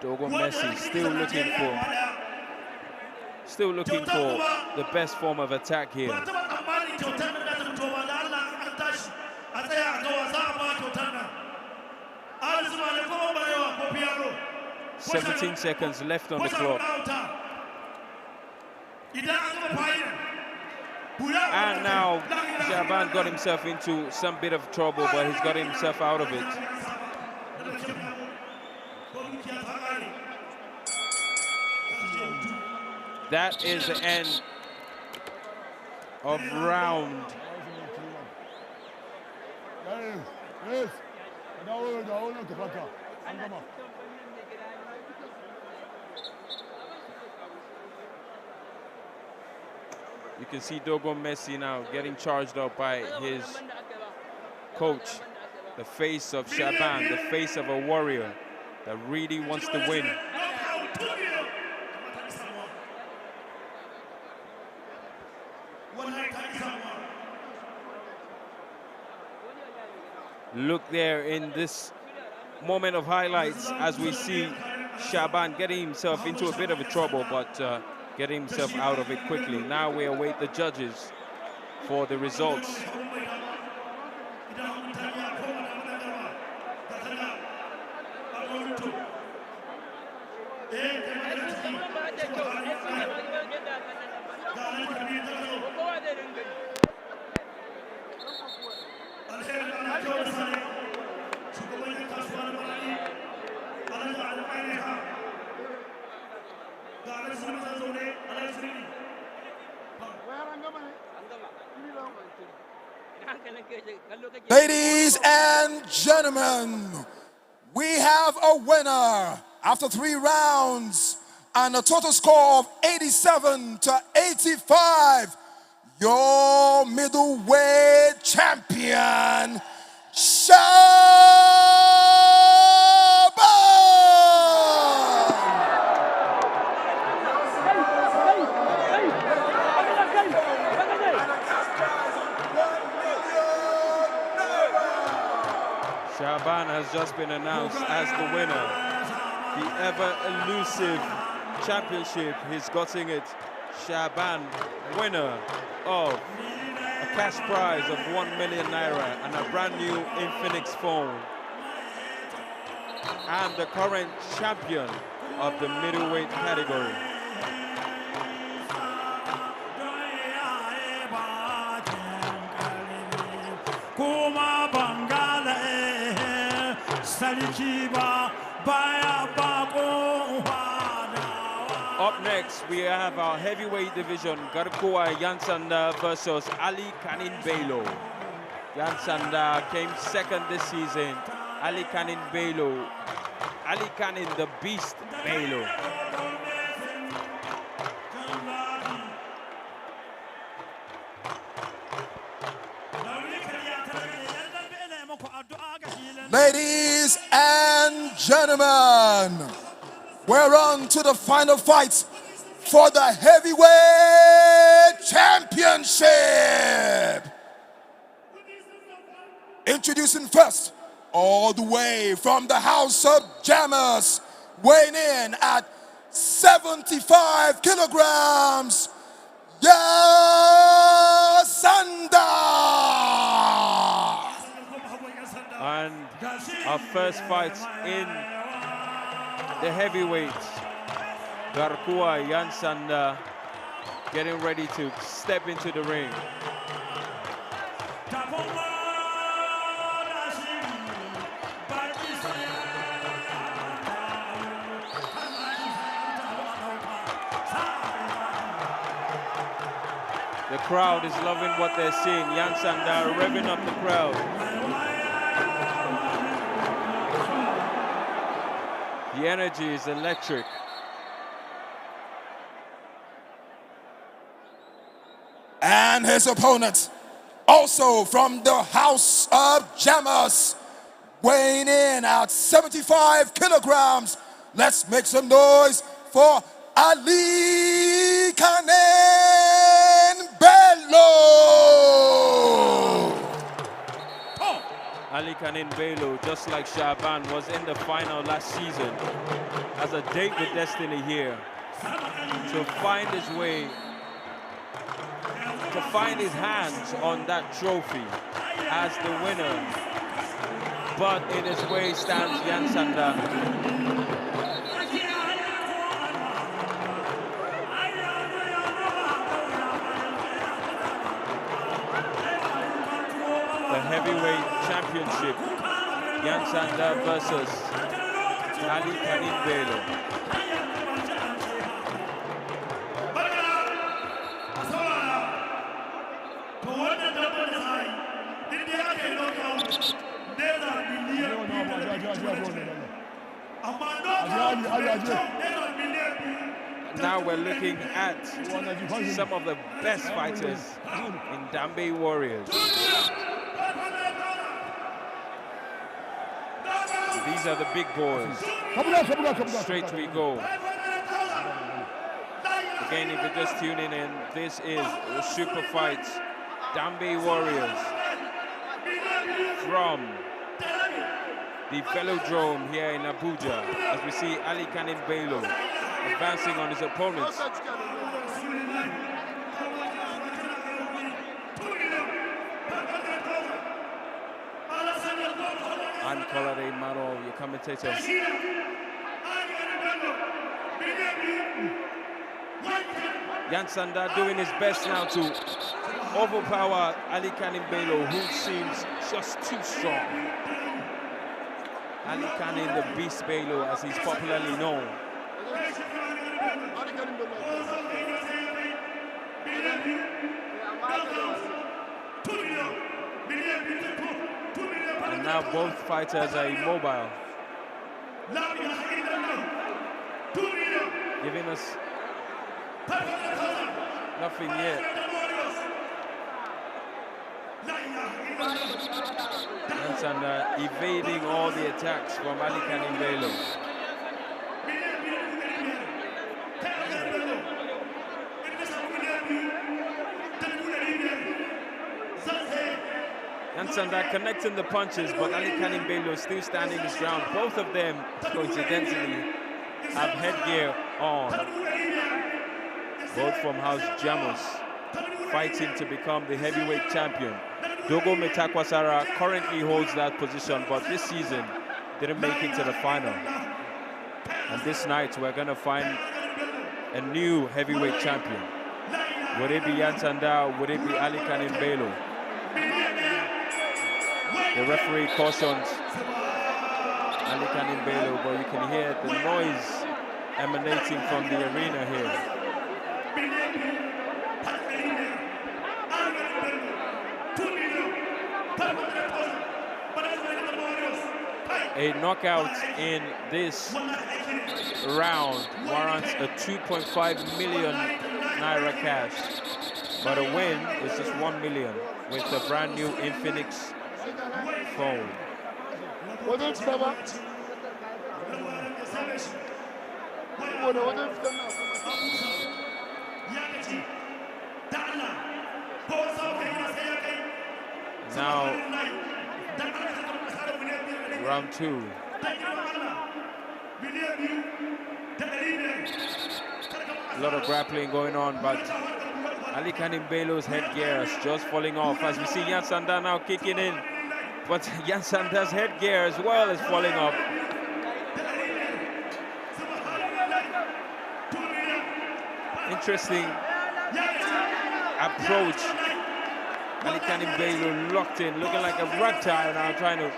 Dogo Messi still looking for the best form of attack here. 17 seconds left on the clock. And now Shaban got himself into some bit of trouble, but he's got himself out of it. That is the end of round. You can see Dogo Messi now getting charged up by his coach, the face of Shaban, the face of a warrior that really wants to win. Look there in this moment of highlights as we see Shaban getting himself into a bit of a trouble, but getting himself out of it quickly. Now we await the judges for the results. Ladies and gentlemen, we have a winner after 3 rounds and a total score of 87-85. Your middleweight champion, Shaban! just been announced as the winner. The ever-elusive championship, he's gotten it. Shaban, winner of a cash prize of 1 million naira and a brand new Infinix phone. And the current champion of the middleweight category. Up next, we have our heavyweight division, Garkuwa Yansanda versus Ali Kanin Bello. Yansanda came second this season. Ali Kanin Bello. Ali Kanin the Beast Bello. Ladies and gentlemen, we're on to the final fight for the heavyweight championship. Introducing first, all the way from the House of Jammers, weighing in at 75 kilograms, Yansanda. And our first fight in the heavyweights, Garkuwa Yansanda getting ready to step into the ring. The crowd is loving what they're seeing. Yansanda revving up the crowd. The energy is electric. And his opponent, also from the House of Jammers, weighing in at 75 kilograms. Let's make some noise for Ali Kanen Bello. Ali Kanin Bello, just like Shaban, was in the final last season. Has a date with destiny here to find his way, to find his hands on that trophy as the winner. But in his way stands Yansanda. The heavyweight championship, Yansanda versus Ali Kanin Bello. Now we're looking at some of the best fighters in Dambe Warriors. These are the big boys. Straight we go. Again, if you're just tuning in, this is Superfight Dambe Warriors from the Velodrome here in Abuja, as we see Ali Kanin Bello advancing on his opponents. I'm Colade Maro, your commentator. Yansanda doing his best now to overpower Ali Kanin Bello, who seems just too strong. Ali Kanin, the Beast Bello, as he's popularly known. And now both fighters are immobile, giving us nothing yet. And evading all the attacks from Ali Kanin Bello. Yansanda connecting the punches, but Ali Kanimbelo still standing his ground. Both of them, coincidentally, have headgear on. Both from House Jamus, fighting to become the heavyweight champion. Dogo Metakwasara currently holds that position, but this season didn't make it to the final. And this night, we're going to find a new heavyweight champion. Would it be Yansanda? Would it be Ali Kanimbelo? The referee cautions Ali Kanimbelo, but you can hear the noise emanating from the arena here. A knockout in this round warrants a 2.5 million naira cash, but a win is just 1 million with the brand new Infinix phone. Now, round two. A lot of grappling going on, but Ali Kanimbelo's headgear is just falling off as we see Yansanda now kicking in, but Yansanda's headgear as well is falling off. Interesting approach. Ali Kanimbelo locked in, looking like a reptile now, trying to...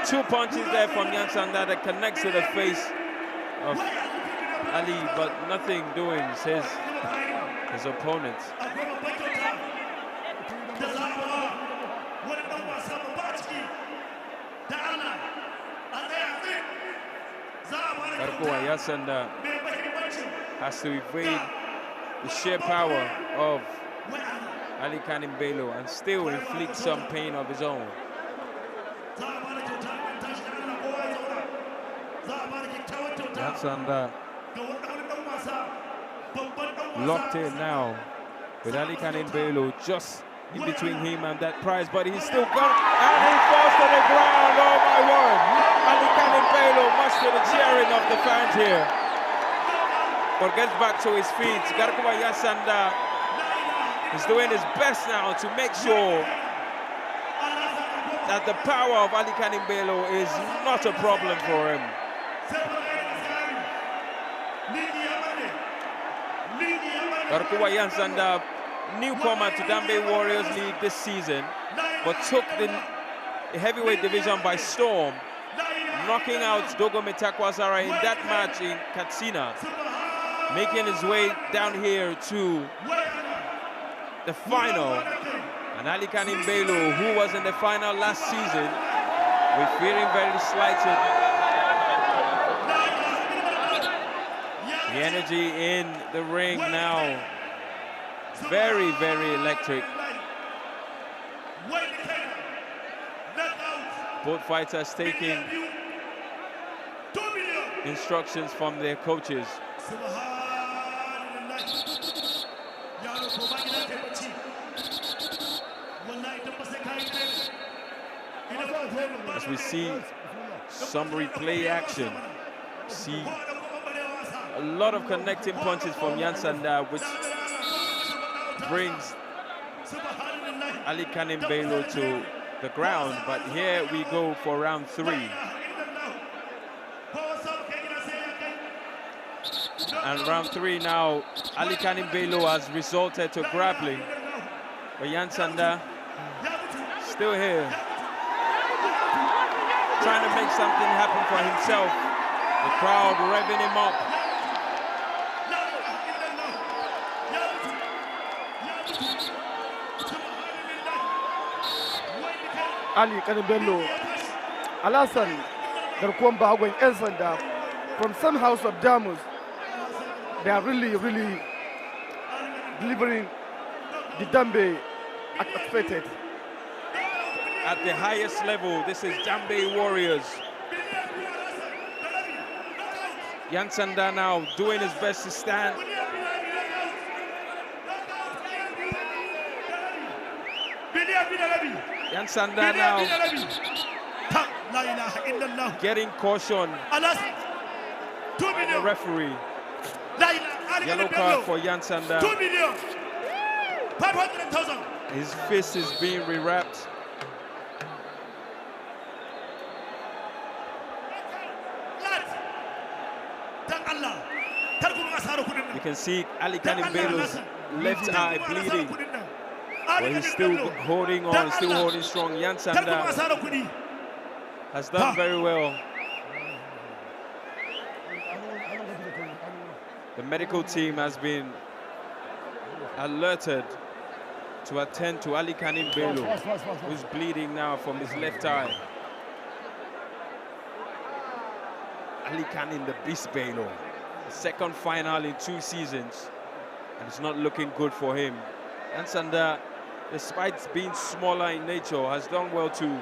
Two punches there from Yansanda that connects to the face of Ali, but nothing doing his opponent. Yansanda has to evade the sheer power of Ali Kanimbelo and still inflict some pain of his own. Yansanda locked in now with Ali Kanimbelo just in between him and that prize, but he's still got, and he falls to the ground. Oh my word! Ali Kanimbelo, much to the cheering of the fans here, but gets back to his feet. Garkuwa Yansanda is doing his best now to make sure that the power of Ali Kanimbelo is not a problem for him. Garkuwa Yansanda, newcomer to Dambe Warriors League this season, but took the heavyweight division by storm, knocking out Dogo Metakwasara in that match in Katsina, making his way down here to the final. And Ali Kanimbelo, who was in the final last season, we're feeling very slighted. The energy in the ring now, very, very electric. Both fighters taking instructions from their coaches. As we see some replay action, see a lot of connecting punches from Yansanda, which brings Ali Kanimbelo to the ground. But here we go for round three. And round three now, Ali Kanimbelo has resorted to grappling, but Yansanda still here, trying to make something happen for himself. The crowd revving him up. Ali Kanimbelo, Alasan, Garkwamba going Elsanda from some house of Damus. They are really, really delivering the Dambe expected. At the highest level, this is Dambe Warriors. Yansanda now doing his best to stand. Yan Sanda now getting caution. 2 The million. referee. Yellow card for Yan Sanda. 2 million. 500,000. His fist is being rewrapped. You can see Ali Kanimbelo's left eye bleeding, but he's still holding on, still holding strong. Yan Sanda has done very well. The medical team has been alerted to attend to Ali Kanimbelos, who's bleeding now from his left eye. Ali Kanim, the Beast Belo, the second final in 2 seasons, and it's not looking good for him. And Sanda, despite being smaller in nature, has done well too.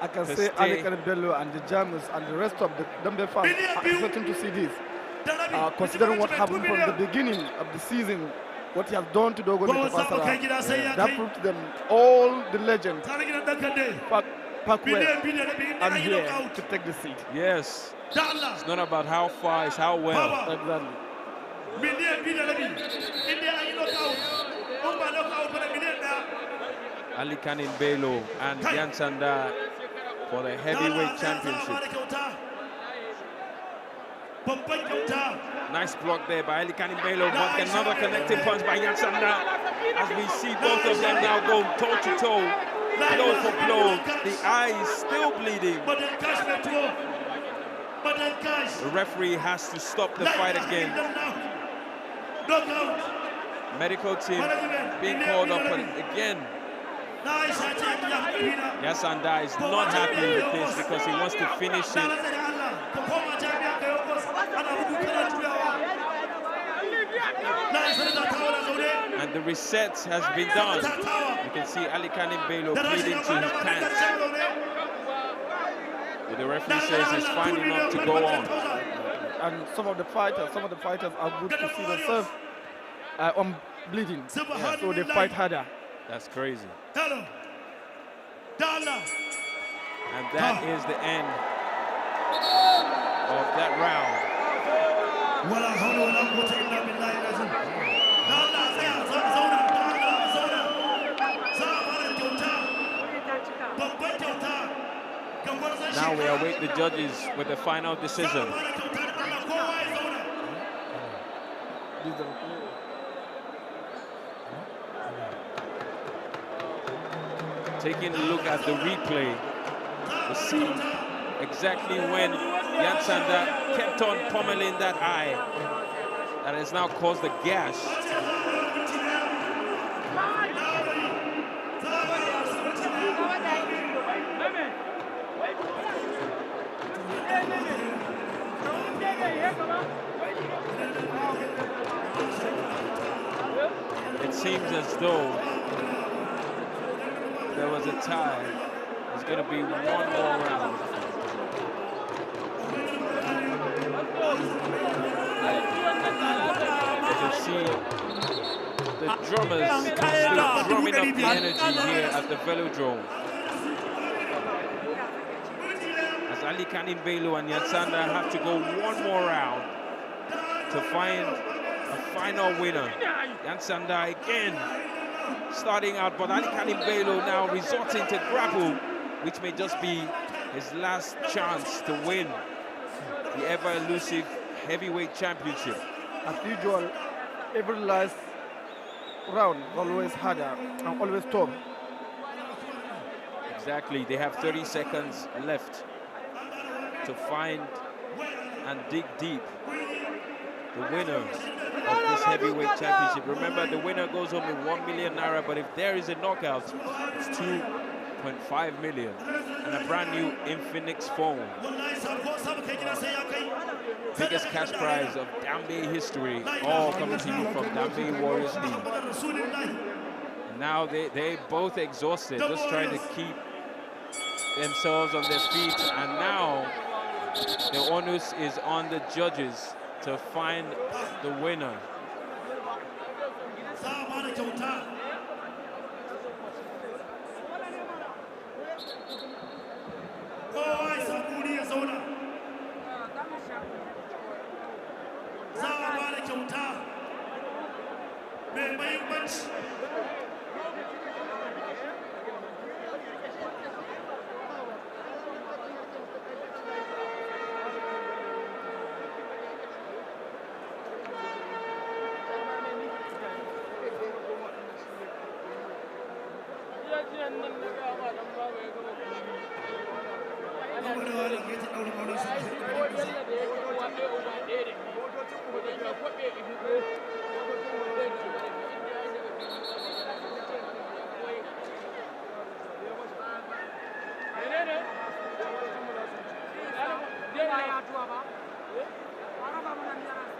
I can say Ali Kanimbelos and the Jamus and the rest of the Dambe fans are expecting to see this. Considering what happened from the beginning of the season, what he has done to Dogon Tafasara, that proved to them all the legends. Parkway and here to take the seat. Yes. It's not about how far, it's how well. Exactly. Ali Kanimbelos and Yan Sanda for the heavyweight championship. Nice block there by Ali Kanimbelos, but another connecting punch by Yan Sanda. As we see both of them now go toe to toe, blow for blow. The eye is still bleeding. The referee has to stop the fight again. Medical team being called up again. Yan Sanda is not happy with this because he wants to finish it. And the reset has been done. You can see Ali Kanimbelos bleeding to his pants. But the referee says he's fine enough to go on. And some of the fighters are good to see themselves bleeding. Yeah, so they fight harder. That's crazy. And that is the end of that round. Now we await the judges with the final decision. Taking a look at the replay, we see exactly when Yan Sanda kept on pummeling that eye that has now caused a gash. It seems as though there was a tie. There's going to be one more round. You can see the drummers still drumming up the energy here at the Velodrome. As Ali Kanimbelos and Yan Sanda have to go one more round to find a final winner. Yan Sanda again starting out, but Ali Kanimbelos now resorting to grapple, which may just be his last chance to win the ever-elusive heavyweight championship. As usual, every last round always harder and always tough. Exactly, they have 30 seconds left to find and dig deep the winner of this heavyweight championship. Remember, the winner goes home with 1 million naira, but if there is a knockout, it's 2.5 million and a brand new Infinix phone. Biggest cash prize of Dambe history, all coming to you from Dambe Warriors League. And now they both exhausted, just trying to keep themselves on their feet, and now the onus is on the judges to find the winner.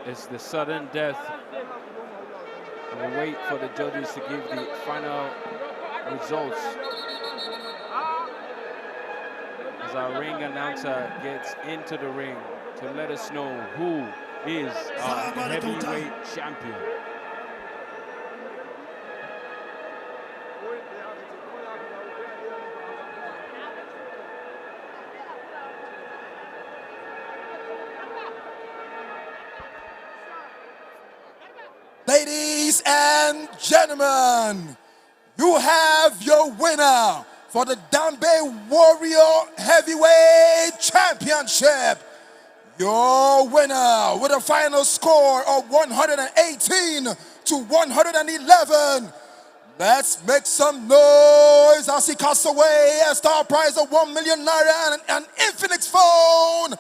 It's the sudden death. And we wait for the judges to give the final results. As our ring announcer gets into the ring to let us know who is our heavyweight champion. Ladies and gentlemen, you have your winner for the Dambe Warrior Heavyweight Championship. Your winner with a final score of 118 to 111. Let's make some noise as he casts away a star prize of 1 million naira and an Infinix phone.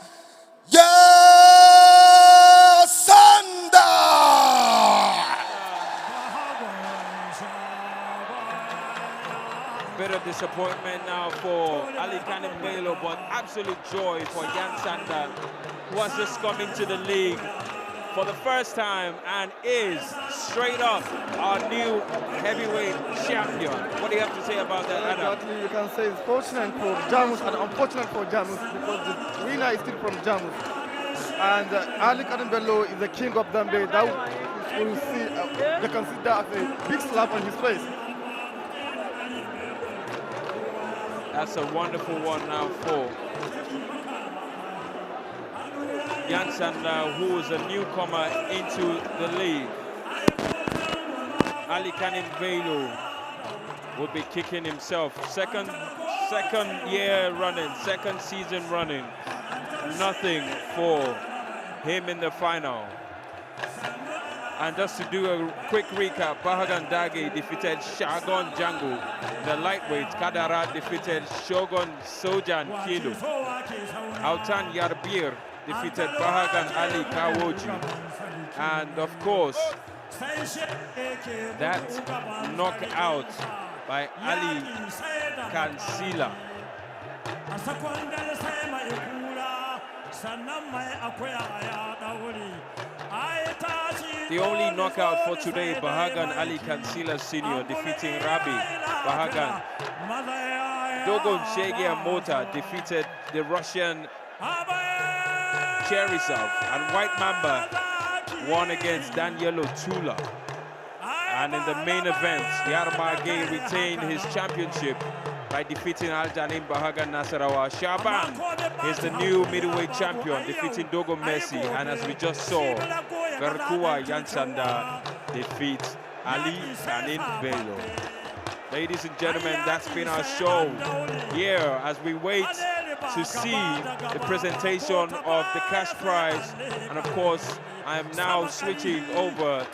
Bit of disappointment now for Ali Kanim Bello, but absolute joy for Jan Sander, who has just come into the league for the first time and is straight up our new heavyweight champion. What do you have to say about that, Adam? Exactly, you can say it's fortunate for Jamus and unfortunate for Jamus because the winner is still from Jamus. And Ali Karim Bello is the king of Dambe. That we will see, they can see that as a big slap on his face. That's a wonderful one now for Jan Sander, who is a newcomer into the league. Ali Kanim Bello will be kicking himself. Second year running, second season running. Nothing for him in the final. And just to do a quick recap, Bahagan Dage defeated Shagon Django. The lightweight, Kadara defeated Shogun Sojan Kilo. Autan Yarbir defeated Bahagan Ali Kawoji. And of course, that knockout by Ali Kansila. The only knockout for today, Bahagan Ali Kansila Sr. defeating Rabi Bahagan. Dogon Shegia Mota defeated the Russian Cherisov. And White Mamba won against Danielo Tula. And in the main event, Yarma Gay retained his championship by defeating Al Janim Bahagan Nasarawa. Shaban is the new middleweight champion, defeating Dogo Messi. And as we just saw, Verkua Yansanda defeats Ali Kanin Bello. Ladies and gentlemen, that's been our show here as we wait to see the presentation of the cash prize. And of course, I am now switching over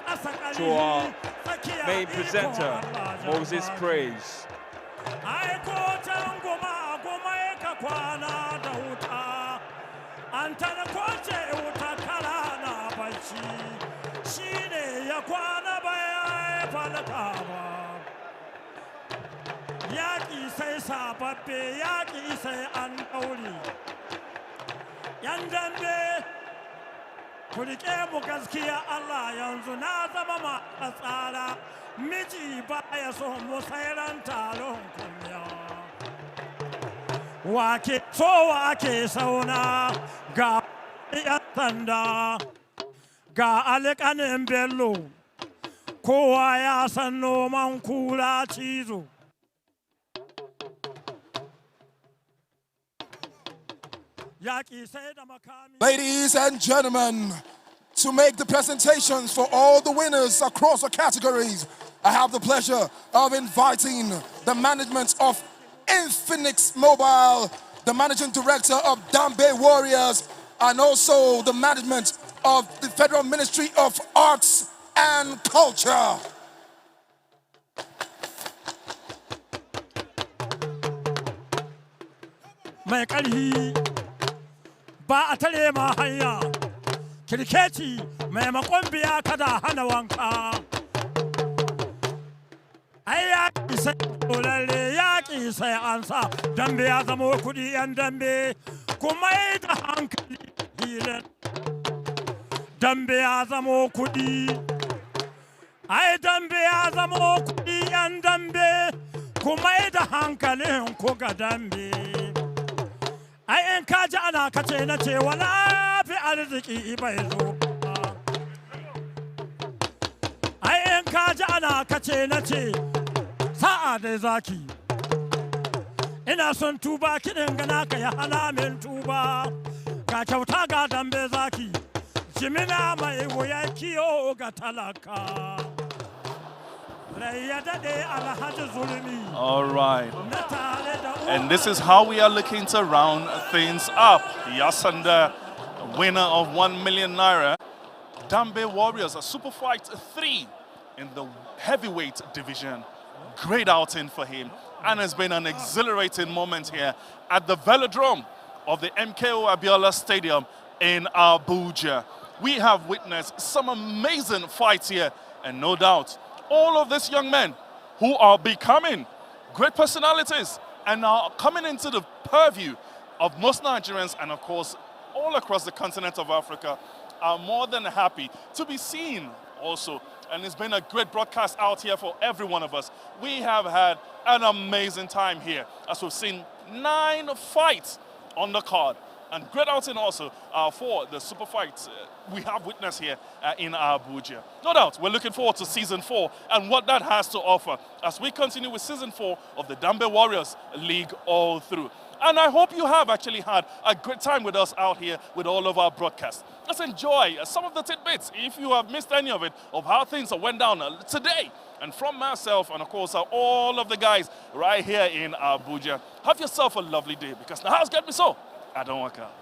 to our main presenter, Moses Praise. Yaki sai sababbe, yaki sai an ɗauri. Yan dambe, ku riƙe mu gaskiya Allah yanzu na zama ma tsara. Miji baya so mu sai ran taron kunya. Wake so wake sauna ga yan sanda, ga alƙanin Bello. Kowa ya san noman kura cizo. Ladies and gentlemen, to make the presentations for all the winners across the categories, I have the pleasure of inviting the management of Infinix Mobile, the managing director of Dambe Warriors, and also the management of the Federal Ministry of Arts and Culture. mai ƙarhi ba a tare ma hanya kirkeci maimakon biya kada hana wanka ai yaƙi sai dolalle yaƙi sai an sa dambe ya zama kuɗi yan dambe kuma yi da hankali hilin dambe ya zama kuɗi ai dambe ya zama kuɗi yan dambe kuma yi da hankalin ku ga dambe ai in ka ji ana kace na ce wala fi arziki bai zo ai in ka ji ana kace na ce sa'a dai zaki ina son tuba kiɗin gana ka ya hana min tuba ga kyauta ga dambe zaki jimina mai wuya kiyo ga talaka All right. And this is how we are looking to round things up. Yasanda, winner of 1 million naira. Dambe Warriors, a Superfight 3 in the heavyweight division. Great outing for him. And it's been an exhilarating moment here at the velodrome of the MKO Abiola Stadium in Abuja. We have witnessed some amazing fights here, and no doubt, all of these young men who are becoming great personalities and are coming into the purview of most Nigerians and, of course, all across the continent of Africa are more than happy to be seen also. And it's been a great broadcast out here for every one of us. We have had an amazing time here as we've seen 9 fights on the card. And great outing also for the super fights we have witnessed here in Abuja. No doubt, we're looking forward to Season 4 and what that has to offer as we continue with Season 4 of the Dambe Warriors League all through. And I hope you have actually had a great time with us out here with all of our broadcasts. Let's enjoy some of the tidbits, if you have missed any of it, of how things went down today. And from myself and, of course, all of the guys right here in Abuja, have yourself a lovely day because the house get me so. I don't work out.